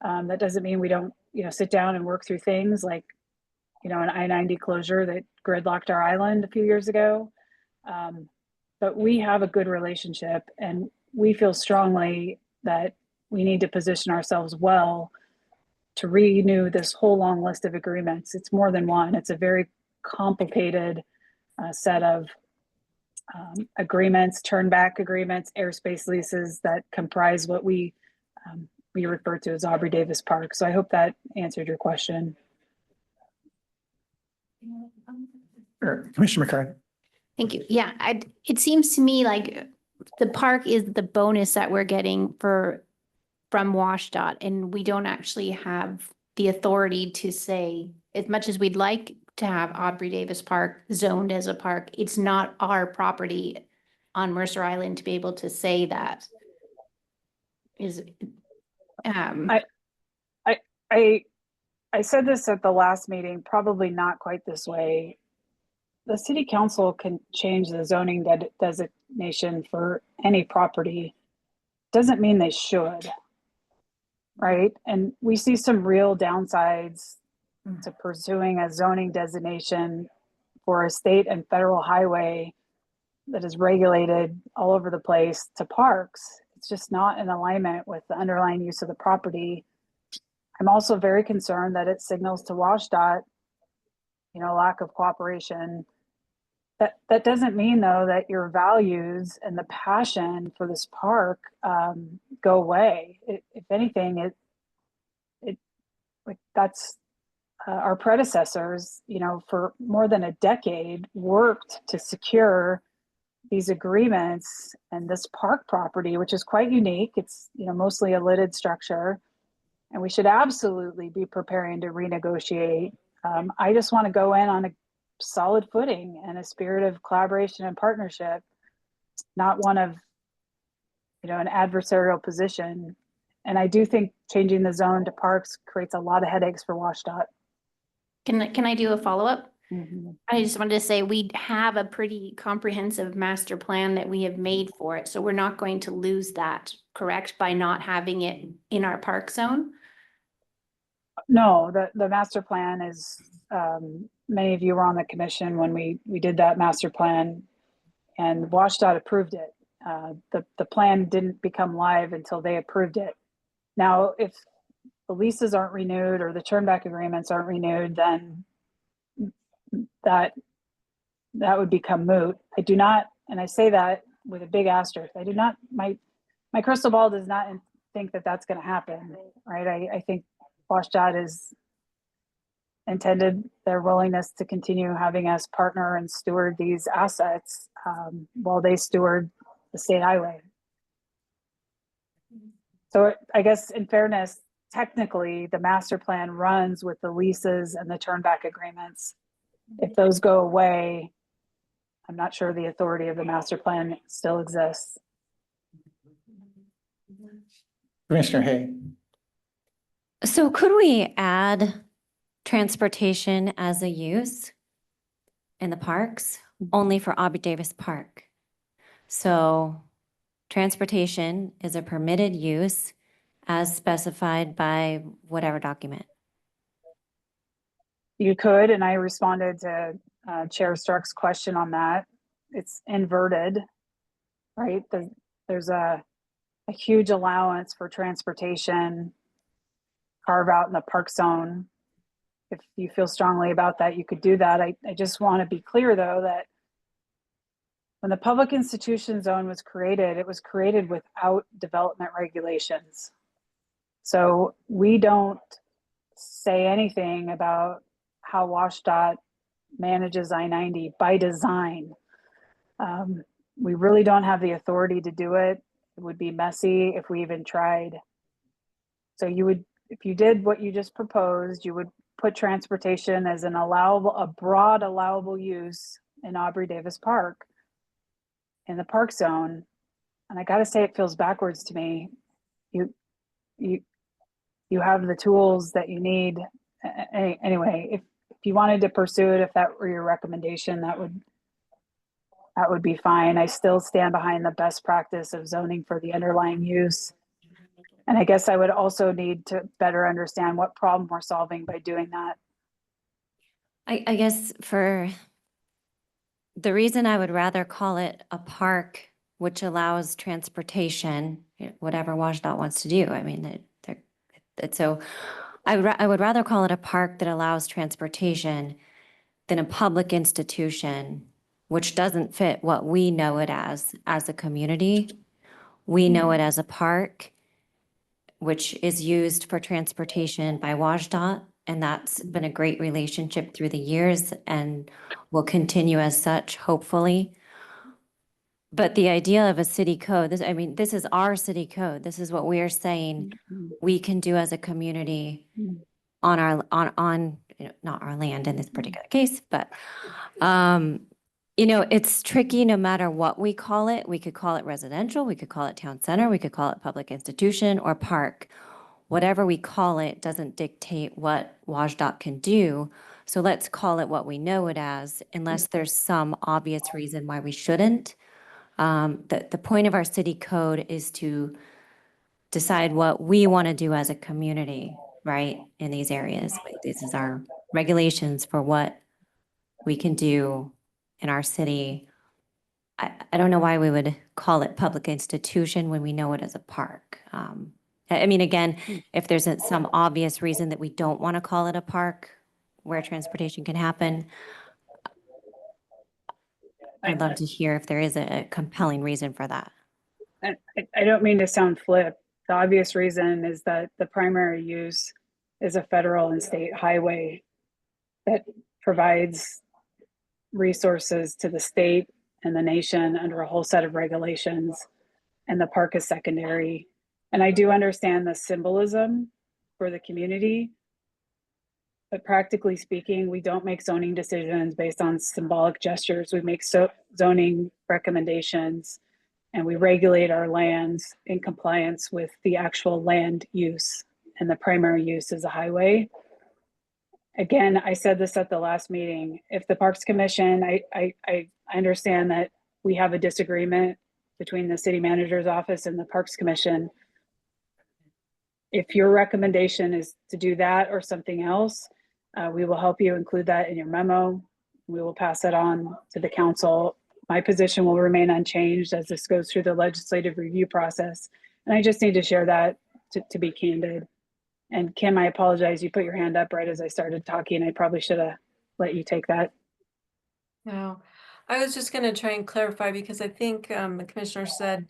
That doesn't mean we don't, sit down and work through things like, an I-90 closure that gridlocked our island a few years ago. But we have a good relationship, and we feel strongly that we need to position ourselves well to renew this whole long list of agreements. It's more than one. It's a very complicated set of agreements, turnback agreements, airspace leases that comprise what we refer to as Aubrey Davis Park. So I hope that answered your question. Commissioner McCarthy. Thank you. Yeah, it seems to me like the park is the bonus that we're getting from WashDOT, and we don't actually have the authority to say, as much as we'd like to have Aubrey Davis Park zoned as a park, it's not our property on Mercer Island to be able to say that. I said this at the last meeting, probably not quite this way. The city council can change the zoning designation for any property. Doesn't mean they should, right? And we see some real downsides to pursuing a zoning designation for a state and federal highway that is regulated all over the place to parks. It's just not in alignment with the underlying use of the property. I'm also very concerned that it signals to WashDOT, lack of cooperation. That doesn't mean, though, that your values and the passion for this park go away. If anything, that's our predecessors, for more than a decade, worked to secure these agreements and this park property, which is quite unique. It's mostly a lidded structure, and we should absolutely be preparing to renegotiate. I just want to go in on a solid footing and a spirit of collaboration and partnership, not one of an adversarial position. And I do think changing the zone to parks creates a lot of headaches for WashDOT. Can I do a follow-up? I just wanted to say we have a pretty comprehensive master plan that we have made for it, so we're not going to lose that, correct, by not having it in our park zone? No, the master plan is, many of you were on the commission when we did that master plan, and WashDOT approved it. The plan didn't become live until they approved it. Now, if the leases aren't renewed or the turnback agreements aren't renewed, then that would become moot. I do not, and I say that with a big asterisk, I do not, my crystal ball does not think that that's going to happen, right? I think WashDOT is intended their willingness to continue having us partner and steward these assets while they steward the state highway. So I guess in fairness, technically the master plan runs with the leases and the turnback agreements. If those go away, I'm not sure the authority of the master plan still exists. Commissioner Hay. So could we add transportation as a use in the parks only for Aubrey Davis Park? So transportation is a permitted use as specified by whatever document. You could, and I responded to Chair Struck's question on that. It's inverted, right? There's a a huge allowance for transportation, carve out in the park zone. If you feel strongly about that, you could do that. I just want to be clear though, that when the public institution zone was created, it was created without development regulations. So we don't say anything about how WashDOT manages I-90 by design. We really don't have the authority to do it. It would be messy if we even tried. So you would, if you did what you just proposed, you would put transportation as an allowable, a broad allowable use in Aubrey Davis Park in the park zone. And I got to say, it feels backwards to me. You have the tools that you need. Anyway, if you wanted to pursue it, if that were your recommendation, that would be fine. I still stand behind the best practice of zoning for the underlying use. And I guess I would also need to better understand what problem we're solving by doing that. I guess for the reason I would rather call it a park, which allows transportation, whatever WashDOT wants to do. I mean, so I would rather call it a park that allows transportation than a public institution, which doesn't fit what we know it as a community. We know it as a park, which is used for transportation by WashDOT. And that's been a great relationship through the years and will continue as such, hopefully. But the idea of a city code, this is our city code. This is what we are saying we can do as a community on our, not our land in this particular case, but, it's tricky no matter what we call it. We could call it residential, we could call it town center, we could call it public institution or park. Whatever we call it doesn't dictate what WashDOT can do. So let's call it what we know it as, unless there's some obvious reason why we shouldn't. The point of our city code is to decide what we want to do as a community, right, in these areas. This is our regulations for what we can do in our city. I don't know why we would call it public institution when we know it as a park. Again, if there's some obvious reason that we don't want to call it a park where transportation can happen, I'd love to hear if there is a compelling reason for that. I don't mean to sound flip. The obvious reason is that the primary use is a federal and state highway that provides resources to the state and the nation under a whole set of regulations, and the park is secondary. And I do understand the symbolism for the community, but practically speaking, we don't make zoning decisions based on symbolic gestures. We make zoning recommendations, and we regulate our lands in compliance with the actual land use, and the primary use is a highway. Again, I said this at the last meeting. If the Parks Commission, I understand that we have a disagreement between the city manager's office and the Parks Commission. If your recommendation is to do that or something else, we will help you include that in your memo. We will pass it on to the council. My position will remain unchanged as this goes through the legislative review process. And I just need to share that to be candid. And Kim, I apologize. You put your hand up right as I started talking. I probably should have let you take that. No, I was just going to try and clarify because I think the commissioner said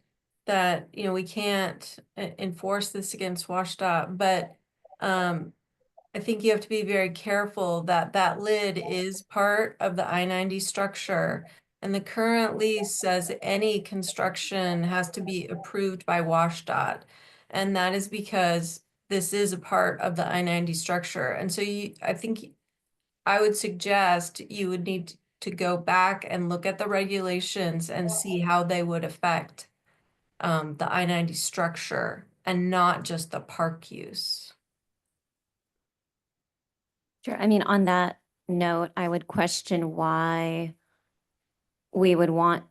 that, we can't enforce this against WashDOT, but I think you have to be very careful that that lid is part of the I-90 structure. And the current lease says any construction has to be approved by WashDOT. And that is because this is a part of the I-90 structure. And so I think I would suggest you would need to go back and look at the regulations and see how they would affect the I-90 structure and not just the park use. Sure. On that note, I would question why we would want,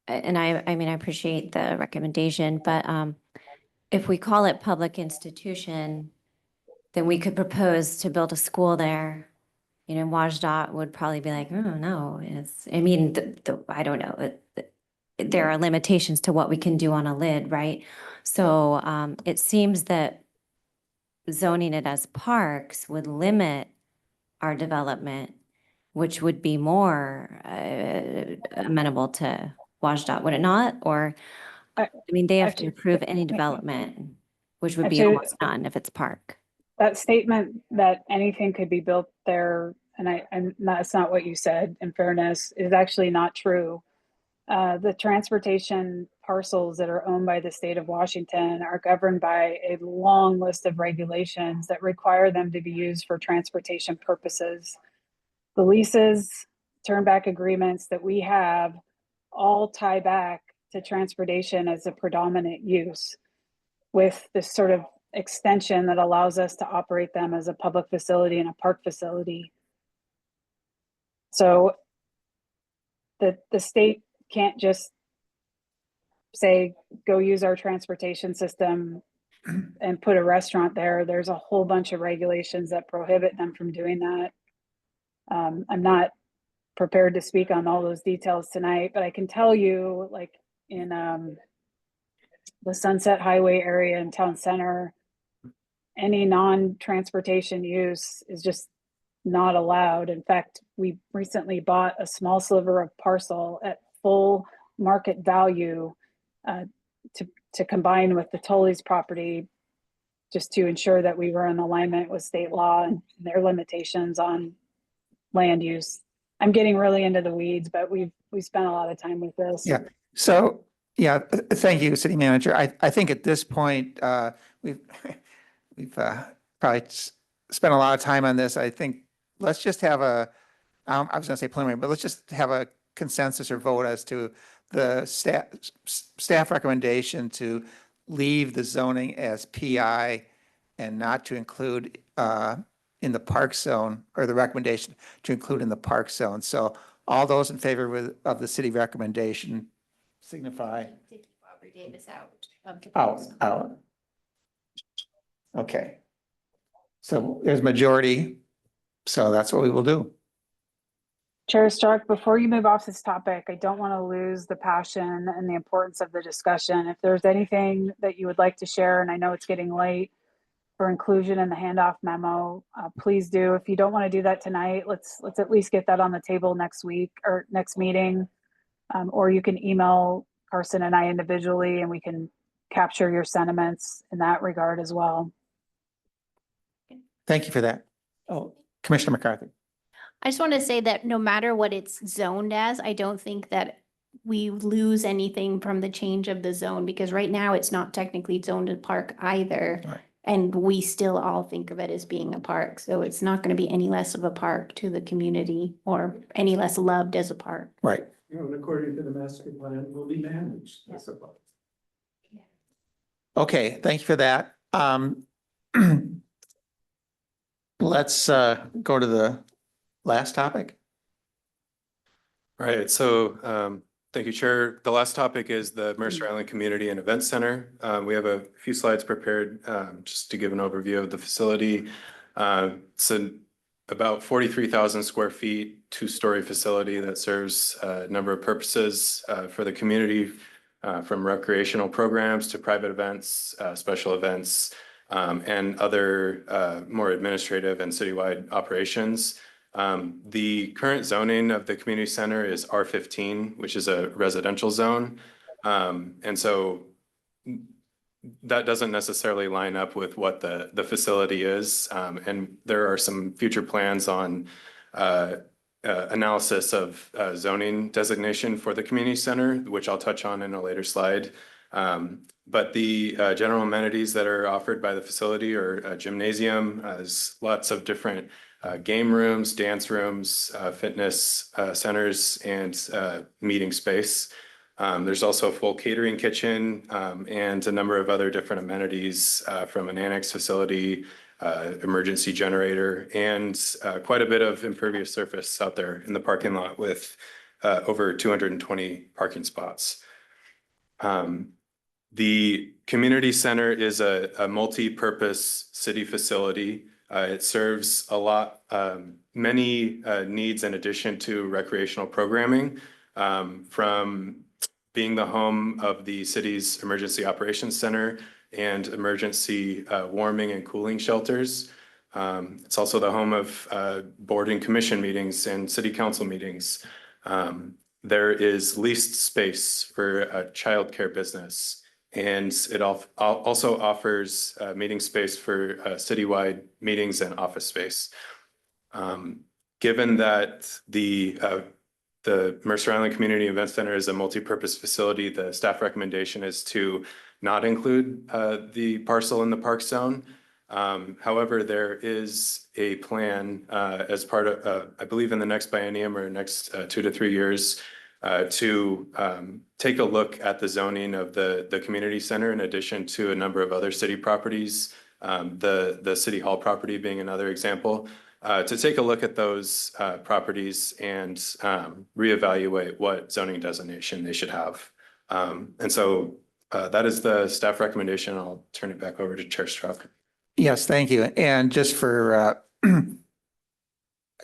and I appreciate the recommendation, but if we call it public institution, then we could propose to build a school there. WashDOT would probably be like, oh, no, I don't know. there are limitations to what we can do on a lid, right? So it seems that zoning it as parks would limit our development, which would be more amenable to WashDOT, would it not? Or, I- I mean, they have to Actually, approve any development, which would be Actually, almost none if it's park. that statement that anything could be built there, and that's not what you said, in fairness, is actually not true. The transportation parcels that are owned by the state of Washington are governed by a long list of regulations that require them to be used for transportation purposes. The leases, turnback agreements that we have all tie back to transportation as a predominant use, with this sort of extension that allows us to operate them as a public facility and a park facility. So the state can't just say, go use our transportation system and put a restaurant there. There's a whole bunch of regulations that prohibit them from doing that. I'm not prepared to speak on all those details tonight, but I can tell you, like in the Sunset Highway area in Town Center, any non-transportation use is just not allowed. In fact, we recently bought a small sliver of parcel at full market value to combine with the Tully's property, just to ensure that we were in alignment with state law and their limitations on land use. I'm getting really into the weeds, but we spent a lot of time with this. Yeah. So, yeah, thank you, City Manager. I think at this point, we've probably spent a lot of time on this. I think let's just have I was gonna say preliminary, but let's just have a consensus or vote as to the staff recommendation to leave the zoning as PI and not to include in the park zone, or the recommendation to include in the park zone. So all those in favor of the city recommendation signify. Aubrey Davis out. Out. Okay. So there's majority, so that's what we will do. Chair Stark, before you move off this topic, I don't want to lose the passion and the importance of the discussion. If there's anything that you would like to share, and I know it's getting late, for inclusion in the handoff memo, please do. If you don't want to do that tonight, let's at least get that on the table next week or next meeting. Or you can email Carson and I individually, and we can capture your sentiments in that regard as well. Thank you for that. Oh, Commissioner McCarthy. I just want to say that no matter what it's zoned as, I don't think that we lose anything from the change of the zone, because right now it's not technically zoned a park either. Right. And we still all think of it as being a park. So it's not going to be any less of a park to the community or any less loved as a park. Right. You know, and according to the master plan, will be managed, I suppose. Okay, thank you for that. Let's go to the last topic. All right, so thank you, Chair. The last topic is the Mercer Island Community and Event Center. We have a few slides prepared just to give an overview of the facility. It's about 43,000 square feet, two-story facility that serves a number of purposes for the community, from recreational programs to private events, special events, and other more administrative and citywide operations. The current zoning of the community center is R15, which is a residential zone. And so that doesn't necessarily line up with what the facility is. And there are some future plans on analysis of zoning designation for the community center, which I'll touch on in a later slide. But the general amenities that are offered by the facility are a gymnasium. There's lots of different game rooms, dance rooms, fitness centers, and meeting space. There's also a full catering kitchen and a number of other different amenities from an annex facility, emergency generator, and quite a bit of impervious surface out there in the parking lot with over 220 parking spots. The community center is a multi-purpose city facility. It serves many needs in addition to recreational programming, from being the home of the city's Emergency Operations Center and emergency warming and cooling shelters. It's also the home of board and commission meetings and city council meetings. There is leased space for a childcare business, and it also offers meeting space for citywide meetings and office space. Given that the Mercer Island Community Event Center is a multi-purpose facility, the staff recommendation is to not include the parcel in the park zone. However, there is a plan as part of, I believe in the next biennium or next 2 to 3 years, to take a look at the zoning of the community center in addition to a number of other city properties, the city hall property being another example, to take a look at those properties and reevaluate what zoning designation they should have. And so that is the staff recommendation. I'll turn it back over to Chair Struck. Yes, thank you. And just for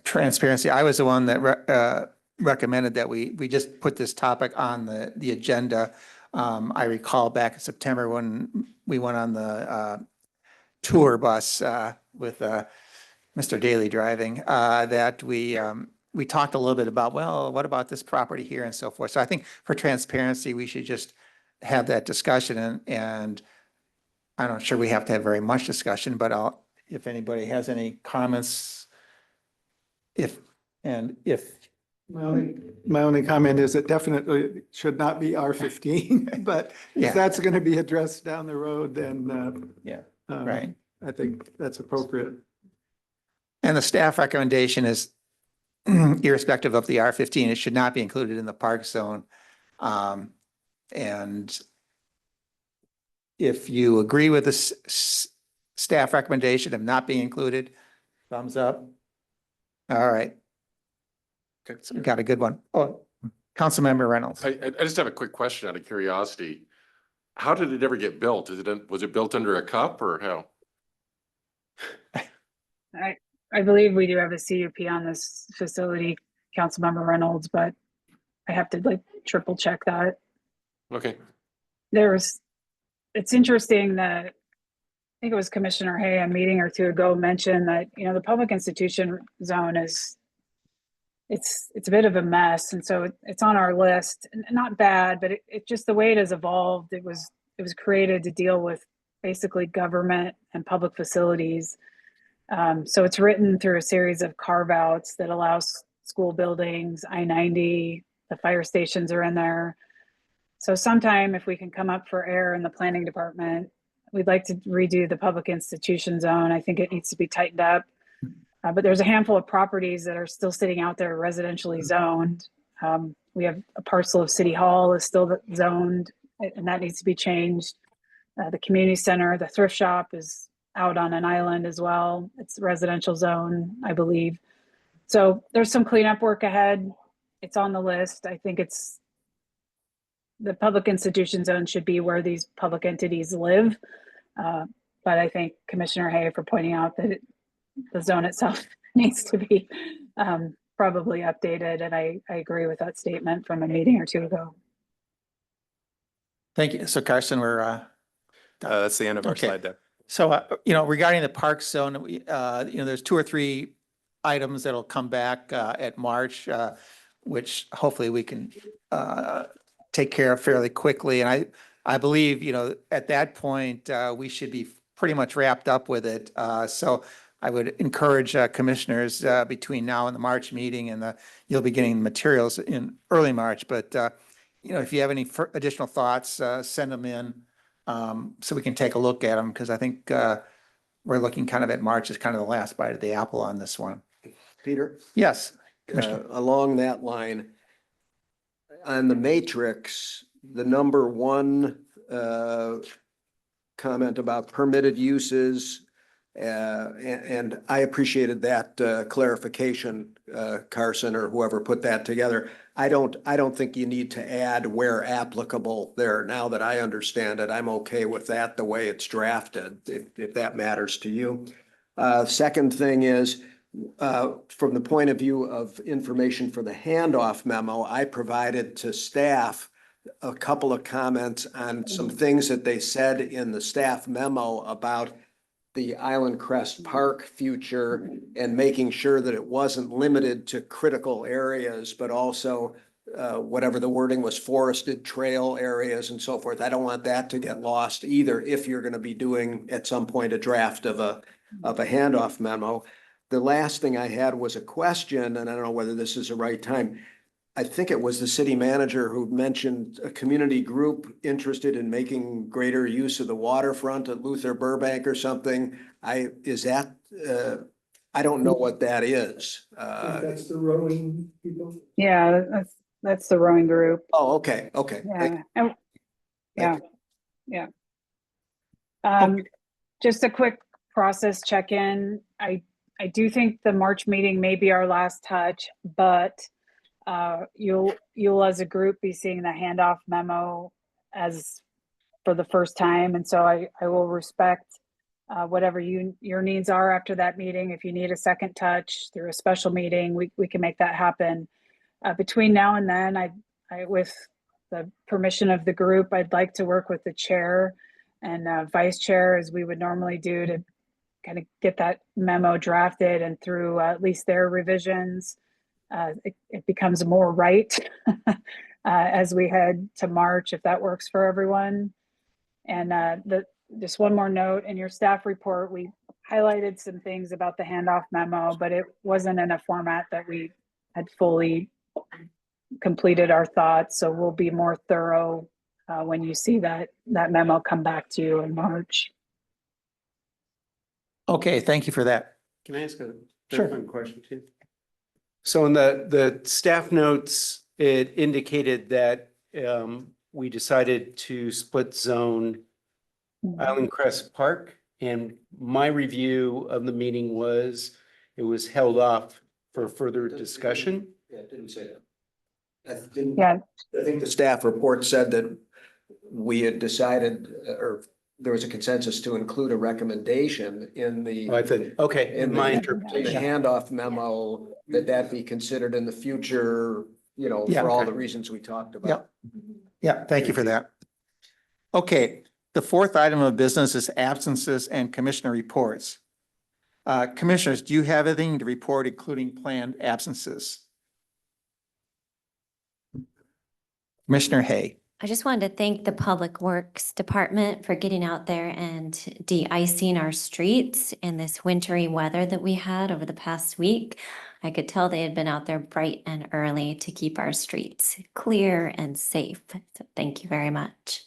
transparency, I was the one that recommended that we just put this topic on the agenda. I recall back in September when we went on the tour bus with Mr. Daly driving, that we talked a little bit about, well, what about this property here and so forth. So I think for transparency, we should just have that discussion, and I'm not sure we have to have very much discussion, but if anybody has any comments, My only comment is it definitely should not be R15, but Yeah. if that's going to be addressed down the road, then Yeah, right. I think that's appropriate. And the staff recommendation is irrespective of the R15, it should not be included in the park zone. And if you agree with the staff recommendation of not being included, thumbs up. All right. Okay. So we got a good one. Oh, Councilmember Reynolds. I just have a quick question out of curiosity. How did it ever get built? Was it built under a cup or how? I believe we do have a CUP on this facility, Councilmember Reynolds, but I have to triple check that. Okay. It's interesting that I think it was Commissioner Hay a meeting or two ago mentioned that, the public institution zone it's a bit of a mess. And so it's on our list, not bad, but it just, the way it has evolved, it was created to deal with basically government and public facilities. So it's written through a series of carve outs that allows school buildings, I-90, the fire stations are in there. So sometime if we can come up for air in the planning department, we'd like to redo the public institution zone. I think it needs to be tightened up. But there's a handful of properties that are still sitting out there residentially zoned. We have a parcel of City Hall is still zoned, and that needs to be changed. The community center, the thrift shop is out on an island as well. It's residential zone, I believe. So there's some cleanup work ahead. It's on the list. I think the public institution zone should be where these public entities live. But I thank Commissioner Hay for pointing out that the zone itself needs to be probably updated. And I agree with that statement from a meeting or two ago. Thank you. So Carson, we're That's the end of our Okay. slide deck. So, regarding the park zone, there's 2 or 3 items that'll come back at March, which hopefully we can take care of fairly quickly. And I believe, at that point, we should be pretty much wrapped up with it. So I would encourage commissioners between now and the March meeting, and you'll be getting materials in early March. But, if you have any additional thoughts, send them in. So we can take a look at them, because I think we're looking kind of at March as kind of the last bite of the apple on this one. Peter? Yes, Commissioner. Along that line, on the matrix, the number 1 comment about permitted uses, and I appreciated that clarification, Carson, or whoever put that together. I don't think you need to add where applicable there. Now that I understand it, I'm okay with that the way it's drafted, if that matters to you. Second thing is, from the point of view of information for the handoff memo, I provided to staff a couple of comments on some things that they said in the staff memo about the Island Crest Park future and making sure that it wasn't limited to critical areas, but also whatever the wording was, forested trail areas and so forth. I don't want that to get lost either if you're going to be doing at some point a draft of a handoff memo. The last thing I had was a question, and I don't know whether this is the right time. I think it was the city manager who mentioned a community group interested in making greater use of the waterfront at Luther Burbank or something. I don't know what that is. That's the rowing people? Yeah, that's the rowing group. Oh, okay. Yeah. And- yeah. Thank Yeah. Just a quick process check-in. I do think the March meeting may be our last touch, but you'll as a group be seeing the handoff memo as for the first time. And so I will respect whatever your needs are after that meeting. If you need a second touch through a special meeting, we can make that happen. Between now and then, I with the permission of the group, I'd like to work with the chair and vice chair as we would normally do to kind of get that memo drafted and through at least their revisions. It becomes more right as we head to March, if that works for everyone. And just one more note, in your staff report, we highlighted some things about the handoff memo, but it wasn't in a format that we had fully completed our thoughts. So we'll be more thorough when you see that memo come back to you in March. Okay, thank you for that. Can I ask a Sure. clarifying question too? So in the staff notes, it indicated that we decided to split zone Island Crest Park. And my review of the meeting was it was held off for further discussion. Yeah, it didn't say that. Yeah. I think the staff report said that we had decided, or there was a consensus to include a recommendation in the. I think, okay, in my the interpretation. handoff memo, that be considered in the future, Yeah. for all Okay. the reasons we talked about. Yeah, thank you for that. Okay, the fourth item of business is absences and commissioner reports. Commissioners, do you have anything to report, including planned absences? Commissioner Hay. I just wanted to thank the Public Works Department for getting out there and de-icing our streets in this wintry weather that we had over the past week. I could tell they had been out there bright and early to keep our streets clear and safe. So thank you very much.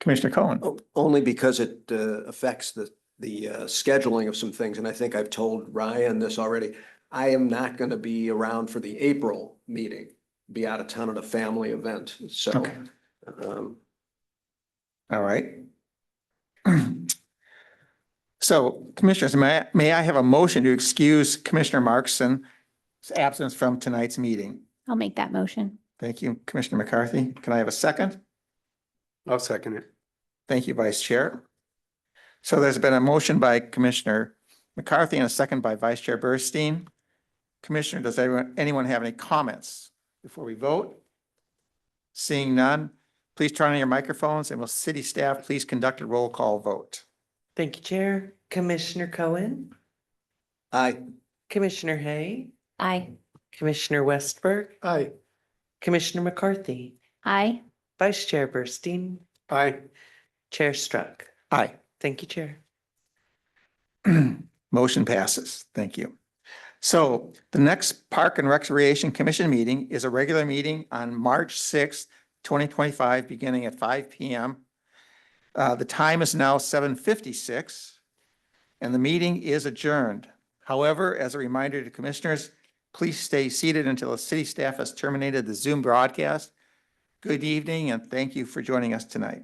Commissioner Cohen. Only because it affects the scheduling of some things, and I think I've told Ryan this already. I am not going to be around for the April meeting, be out of town at a family event, so. Okay. All right. So Commissioners, may I have a motion to excuse Commissioner Markson's absence from tonight's meeting? I'll make that motion. Thank you, Commissioner McCarthy. Can I have a second? I'll second it. Thank you, Vice Chair. So there's been a motion by Commissioner McCarthy and a second by Vice Chair Burstein. Commissioner, does anyone have any comments before we vote? Seeing none, please turn on your microphones and will city staff please conduct a roll call vote? Thank you, Chair. Commissioner Cohen, Aye. Commissioner Hay, Aye. Commissioner Westberg, Aye. Commissioner McCarthy, Aye. Vice Chair Burstein, Aye. Chair Struck. Aye. Thank you, Chair. Motion passes. Thank you. So the next Park and Recreation Commission meeting is a regular meeting on March 6th, 2025, beginning at 5 p.m. The time is now 7:56 and the meeting is adjourned. However, as a reminder to commissioners, please stay seated until the city staff has terminated the Zoom broadcast. Good evening and thank you for joining us tonight.